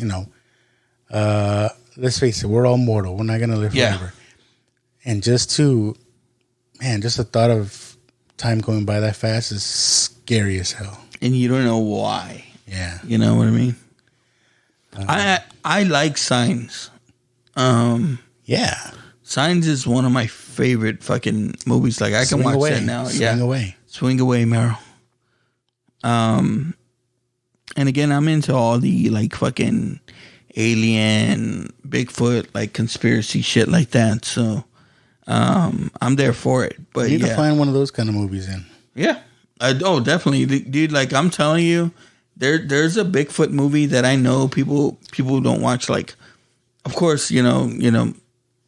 I: let's face it, we're all mortal. We're not gonna live forever, and just the thought of time going by that fast is scary as hell. And
J: you don't know why.
I: Yeah.
J: You know what I mean? I like Signs.
I: Yeah.
J: Signs is one of my favorite fucking movies. Like I can watch that now.
I: Swing away.
J: Swing away, Meryl. And again, I'm into all the like fucking alien, Bigfoot, like conspiracy shit like that. So I'm there for it. But
I: you need to find one of those kind of movies in.
J: Yeah. Definitely, dude. Like I'm telling you, there's a Bigfoot movie that I know people don't watch. Like, of course, you know,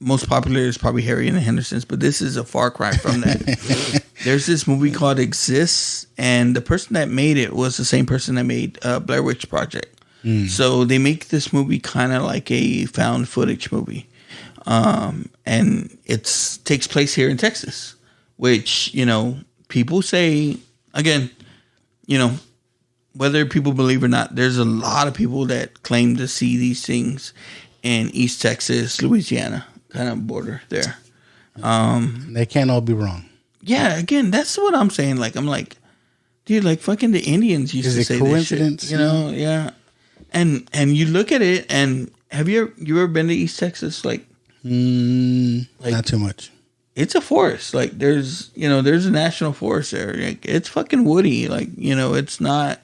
J: most popular is probably Harry and the Hendersons, but this is a far cry from that. There's this movie called Exists, and the person that made it was the same person that made Blair Witch Project. So they make this movie kind of like a found footage movie, and it takes place here in Texas, which people say. Again, whether people believe or not, there's a lot of people that claim to see these things in East Texas, Louisiana, kind of border there.
I: They can't all be wrong.
J: Yeah, again, that's what I'm saying. Like, I'm like, dude, like fucking the Indians used to say
I: coincidence?
J: This shit, yeah. And you look at it, and have you ever been to East Texas? Like
I: not too much.
J: It's a forest. Like there's a national forest there. Like, it's fucking woody. Like, it's not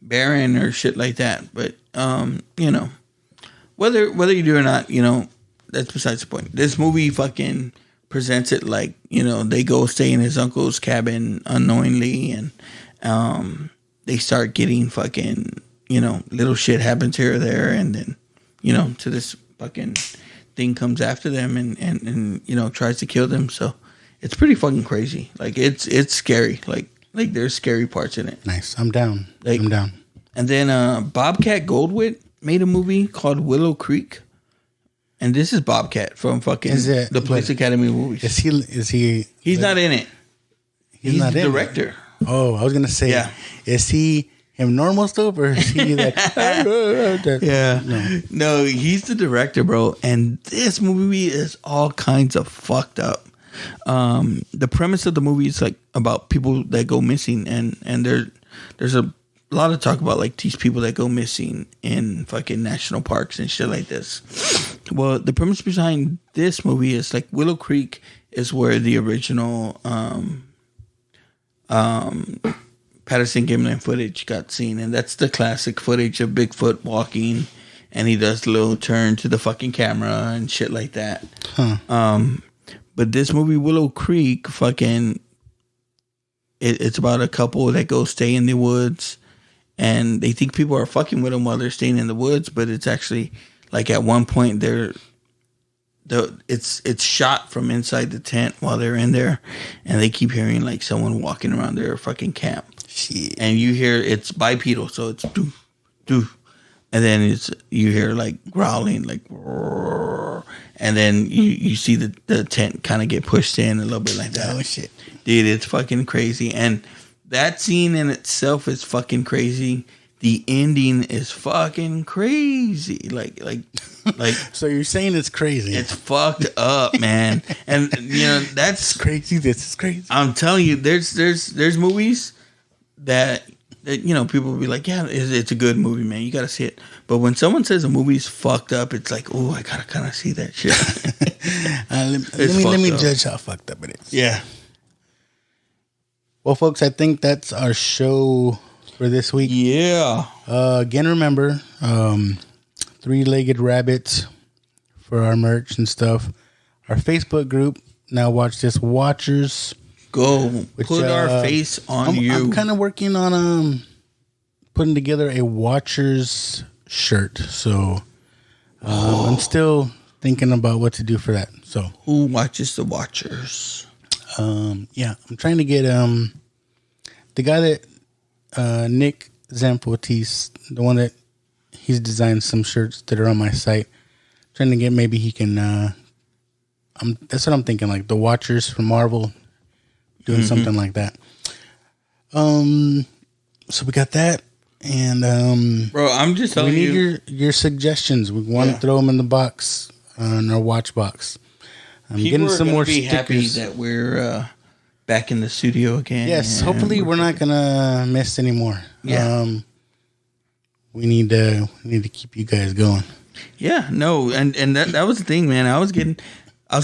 J: barren or shit like that. But you know, whether you do or not, you know, that's besides the point. This movie fucking presents it like, you know, they go stay in his uncle's cabin unknowingly, and they start getting fucking, you know, little shit happens here or there, and then, you know, to this fucking thing comes after them and you know, tries to kill them. So it's pretty fucking crazy. Like it's scary. Like there's scary parts in it.
I: Nice. I'm down.
J: Like,
I: I'm down.
J: And then Bobcat Goldthwait made a movie called Willow Creek. And this is Bobcat from fucking the Police Academy movies.
I: Is he?
J: He's not in it. He's
I: not
J: the
I: in
J: director.
I: It. Oh, I was gonna say,
J: yeah.
I: Is he him normal stuff or is he that?
J: Yeah. No, he's the director, bro. And this movie is all kinds of fucked up. The premise of the movie is like about people that go missing, and there's a lot of talk about like these people that go missing in fucking national parks and shit like this. Well, the premise behind this movie is like Willow Creek is where the original Patterson Gimlin footage got seen, and that's the classic footage of Bigfoot walking, and he does the little turn to the fucking camera and shit like that. But this movie Willow Creek, fucking, it's about a couple that go stay in the woods. And they think people are fucking with them while they're staying in the woods, but it's actually like at one point it's shot from inside the tent while they're in there, and they keep hearing like someone walking around their fucking camp.
I: Shit.
J: And you hear it's bipedal, so it's doo doo, and then you hear like growling, like, and then you see the tent kind of get pushed in a little bit like that.
I: Oh shit,
J: dude, it's fucking crazy. And that scene in itself is fucking crazy. The ending is fucking crazy. Like.
I: So you're saying it's crazy?
J: It's fucked up, man. And you know that's
I: crazy. This is crazy.
J: I'm telling you, there's movies that you know people will be like, yeah, it's a good movie, man. You got to see it. But when someone says a movie's fucked up, it's like, oh, I gotta kind of see that shit.
I: Let me judge how fucked up it is.
J: Yeah.
I: Well, folks, I think that's our show for this week.
J: Yeah.
I: Again, remember, Three-Legged Rabbits for our merch and stuff. Our Facebook group, Now Watch This Watchers.
J: Go. Put our face on you.
I: I'm kind of working on putting together a Watchers shirt. So I'm still thinking about what to do for that. So
J: who watches the Watchers?
I: Yeah, I'm trying to get the guy that Nick Zampotis, the one that he's designed some shirts that are on my site. Trying to get, maybe he can. That's what I'm thinking, like the Watchers from Marvel, doing something like that. So we got that, and
J: bro, I'm just telling you,
I: we need your suggestions. We want to throw them in the box, in our watch box. I'm getting some more stickers.
J: Happy that we're back in the studio again.
I: Yes, hopefully we're not gonna miss anymore.
J: Yeah.
I: We need to keep you guys going.
J: Yeah, no, and that was the thing, man. I was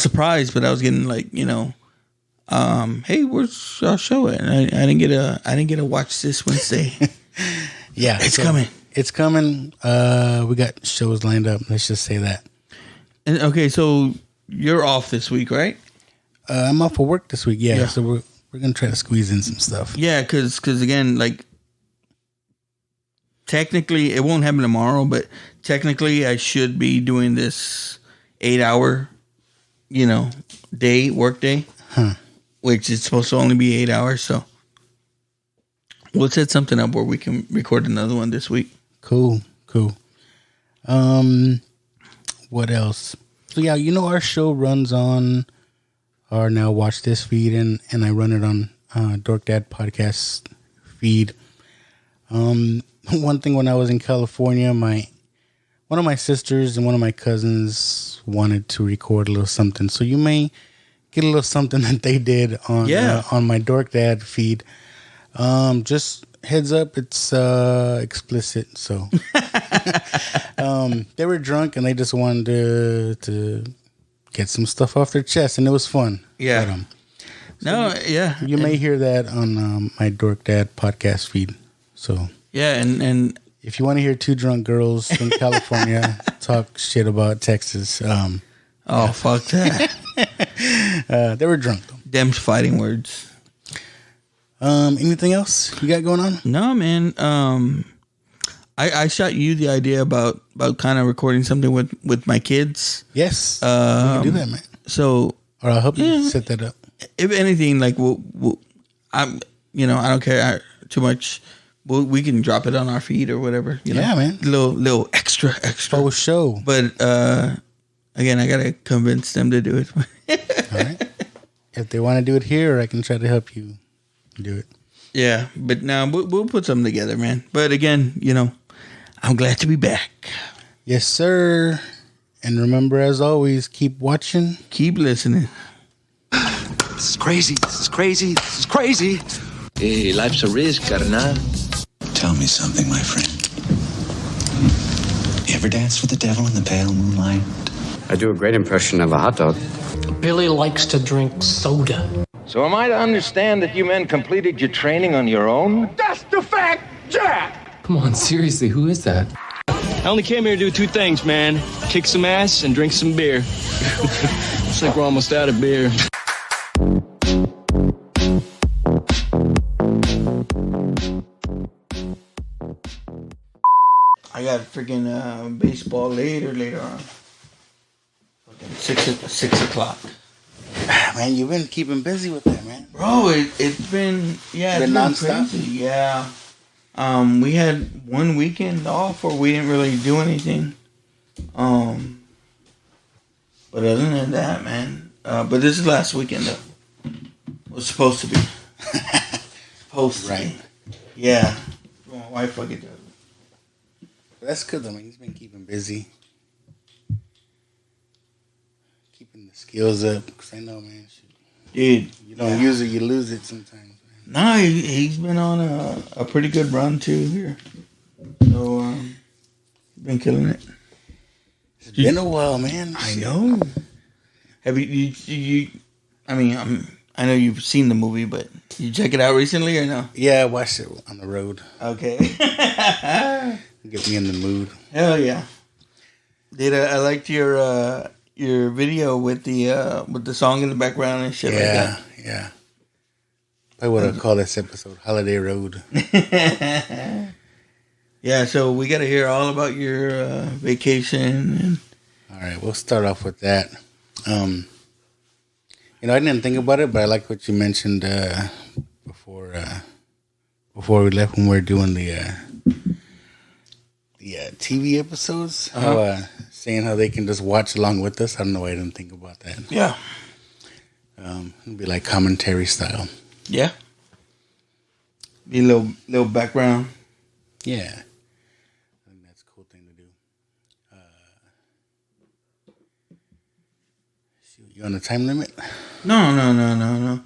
J: surprised, but I was getting like, you know, hey, where's our show at? I didn't get a watch this Wednesday.
I: Yeah,
J: it's coming.
I: It's coming. We got shows lined up. Let's just say that.
J: And okay, so you're off this week, right?
I: I'm off for work this week. Yeah. So we're gonna try to squeeze in some stuff.
J: Yeah, because again, like, technically it won't happen tomorrow, but technically I should be doing this 8-hour, you know, work day, which is supposed to only be 8 hours. So we'll set something up where we can record another one this week.
I: Cool. What else? So yeah, you know, our show runs on our Now Watch This feed, and I run it on Dork Dad podcast feed. One thing, when I was in California, one of my sisters and one of my cousins wanted to record a little something. So you may get a little something that they did on my Dork Dad feed. Just heads up, it's explicit. So they were drunk and they just wanted to get some stuff off their chest, and it was fun.
J: Yeah.
I: You may hear that on my Dork Dad podcast feed. So
J: yeah, and
I: if you want to hear two drunk girls from California talk shit about Texas,
J: fuck that.
I: they were drunk though.
J: Them's fighting words.
I: Anything else you got going on?
J: No, man. I shot you the idea about kind of recording something with my kids.
I: Yes, we can do that, man.
J: So,
I: or I'll help you set that up.
J: If anything, like I don't care too much. We can drop it on our feed or whatever.
I: Yeah, man.
J: Little extra.
I: For show.
J: But again, I gotta convince them to do it.
I: All right. If they want to do it here, I can try to help you do it.
J: Yeah, but no, we'll put something together, man. But again, I'm glad to be back.
I: Yes, sir. And remember, as always, keep watching,
J: keep listening.
A: This is crazy. This is crazy. This is crazy.
B: Hey, life's a risk, carnal.
C: Tell me something, my friend. You ever danced with the devil in the pale moonlight?
D: I do a great impression of a hot dog.
E: Billy likes to drink soda.
F: So am I to understand that you men completed your training on your own?
G: That's the fact, Jack!
E: Come on, seriously, who is that?
H: I only came here to do two things, man. Kick some ass and drink some beer. Looks like we're almost out of beer.
J: I got freaking baseball later on. Fucking 6 o'clock.
I: Man, you've been keeping busy with that, man.
J: Bro, it's been
I: nonstop.
J: crazy. Yeah. We had one weekend off where we didn't really do anything. But other than that, man. But this is last weekend though. It was supposed to be.
I: Right.
J: Yeah. My wife fucking does.
I: That's good though, man. He's been keeping busy. Keeping the skills up. Because I know, man.
J: Dude.
I: You don't use it, you lose it sometimes.
J: No, he's been on a pretty good run too here. So, he's been killing it.
I: It's been a while, man.
J: I know. Have you I mean, I know you've seen the movie, but you check it out recently or no?
I: Yeah, I watched it on the road.
J: Okay.
I: Get me in the mood.
J: Hell yeah. I liked your video with the song in the background and shit like that.
I: Yeah. I would have called this episode Holiday Road.
J: Yeah, so we got to hear all about your vacation.
I: All right, we'll start off with that. I didn't think about it, but I like what you mentioned before we left when we were doing the TV episodes. Saying how they can just watch along with us. I don't know why I didn't think about that.
J: Yeah.
I: It'd be like commentary style.
J: Yeah. Be a little background.
I: Yeah. I think that's a cool thing to do. You on a time limit?
J: No.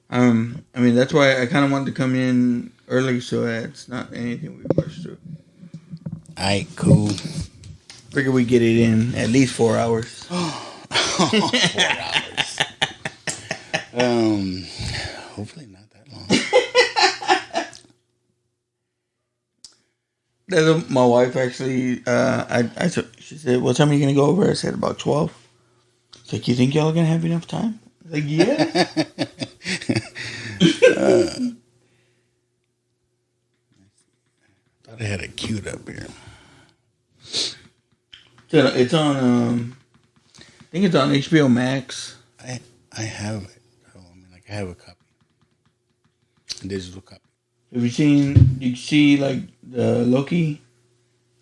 J: I mean, that's why I kind of wanted to come in early so that it's not anything we rush through.
I: All right, cool.
J: Figure we get it in at least 4 hours.
I: 4 hours. Hopefully not that long.
J: My wife actually, she said, "What time are you gonna go over?" I said, "About 12." She's like, "You think y'all are gonna have enough time?" I was like, "Yeah."
I: Thought I had it queued up here.
J: It's on. I think it's on HBO Max.
I: I have it. I have a copy, a digital copy.
J: Have you seen? Did you see like the Loki?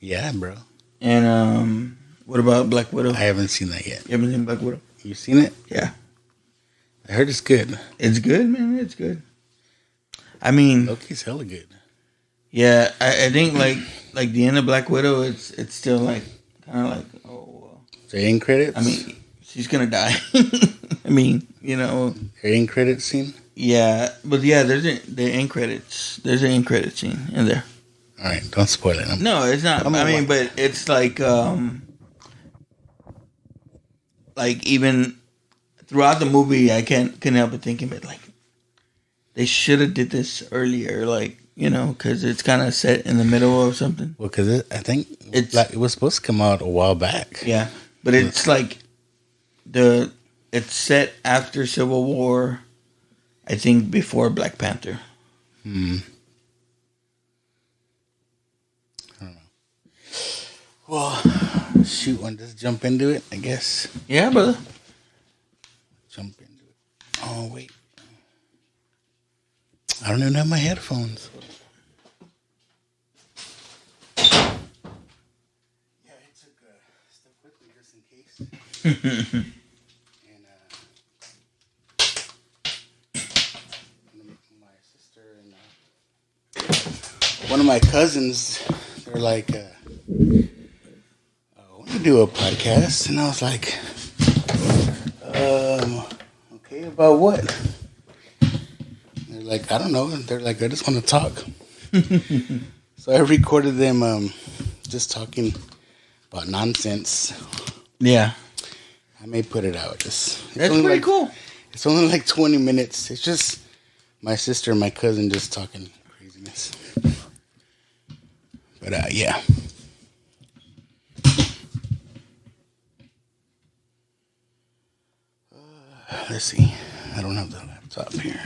I: Yeah, bro.
J: And what about Black Widow?
I: I haven't seen that yet.
J: You haven't seen Black Widow?
I: You seen it?
J: Yeah.
I: I heard it's good.
J: It's good, man. It's good. I mean,
I: Loki's hella good.
J: Yeah, I think like the end of Black Widow, it's still like kind of like
I: the end credits.
J: I mean, she's gonna die. I mean,
I: her end credits scene.
J: Yeah, but yeah, there's the end credits. There's an end credit scene in there.
I: All right, don't spoil it.
J: No, it's not. I mean, but it's like even throughout the movie, I couldn't help but thinking, but like they should have did this earlier. Like because it's kind of set in the middle of something.
I: Well, because I think it was supposed to come out a while back.
J: Yeah, but it's like it's set after Civil War, I think before Black Panther.
I: I don't know. Well, shoot, want to just jump into it, I guess.
J: Yeah, brother.
I: Jump into it. Oh, wait. I don't even have my headphones. Yeah, I took stuff with me just in case. And my sister and one of my cousins, they're like, I want to do a podcast. And I was like, okay, about what? They're like, I don't know. They're like, I just want to talk. So I recorded them just talking about nonsense.
J: Yeah.
I: I may put it out. That's
J: pretty cool.
I: It's only like 20 minutes. It's just my sister and my cousin just talking craziness. But yeah. Let's see. I don't have the laptop here.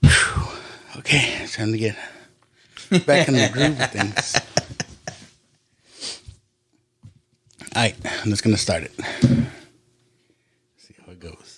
I: Whew. Okay, it's time to get back in the groove of things. Alright, I'm just gonna start it. See how it goes.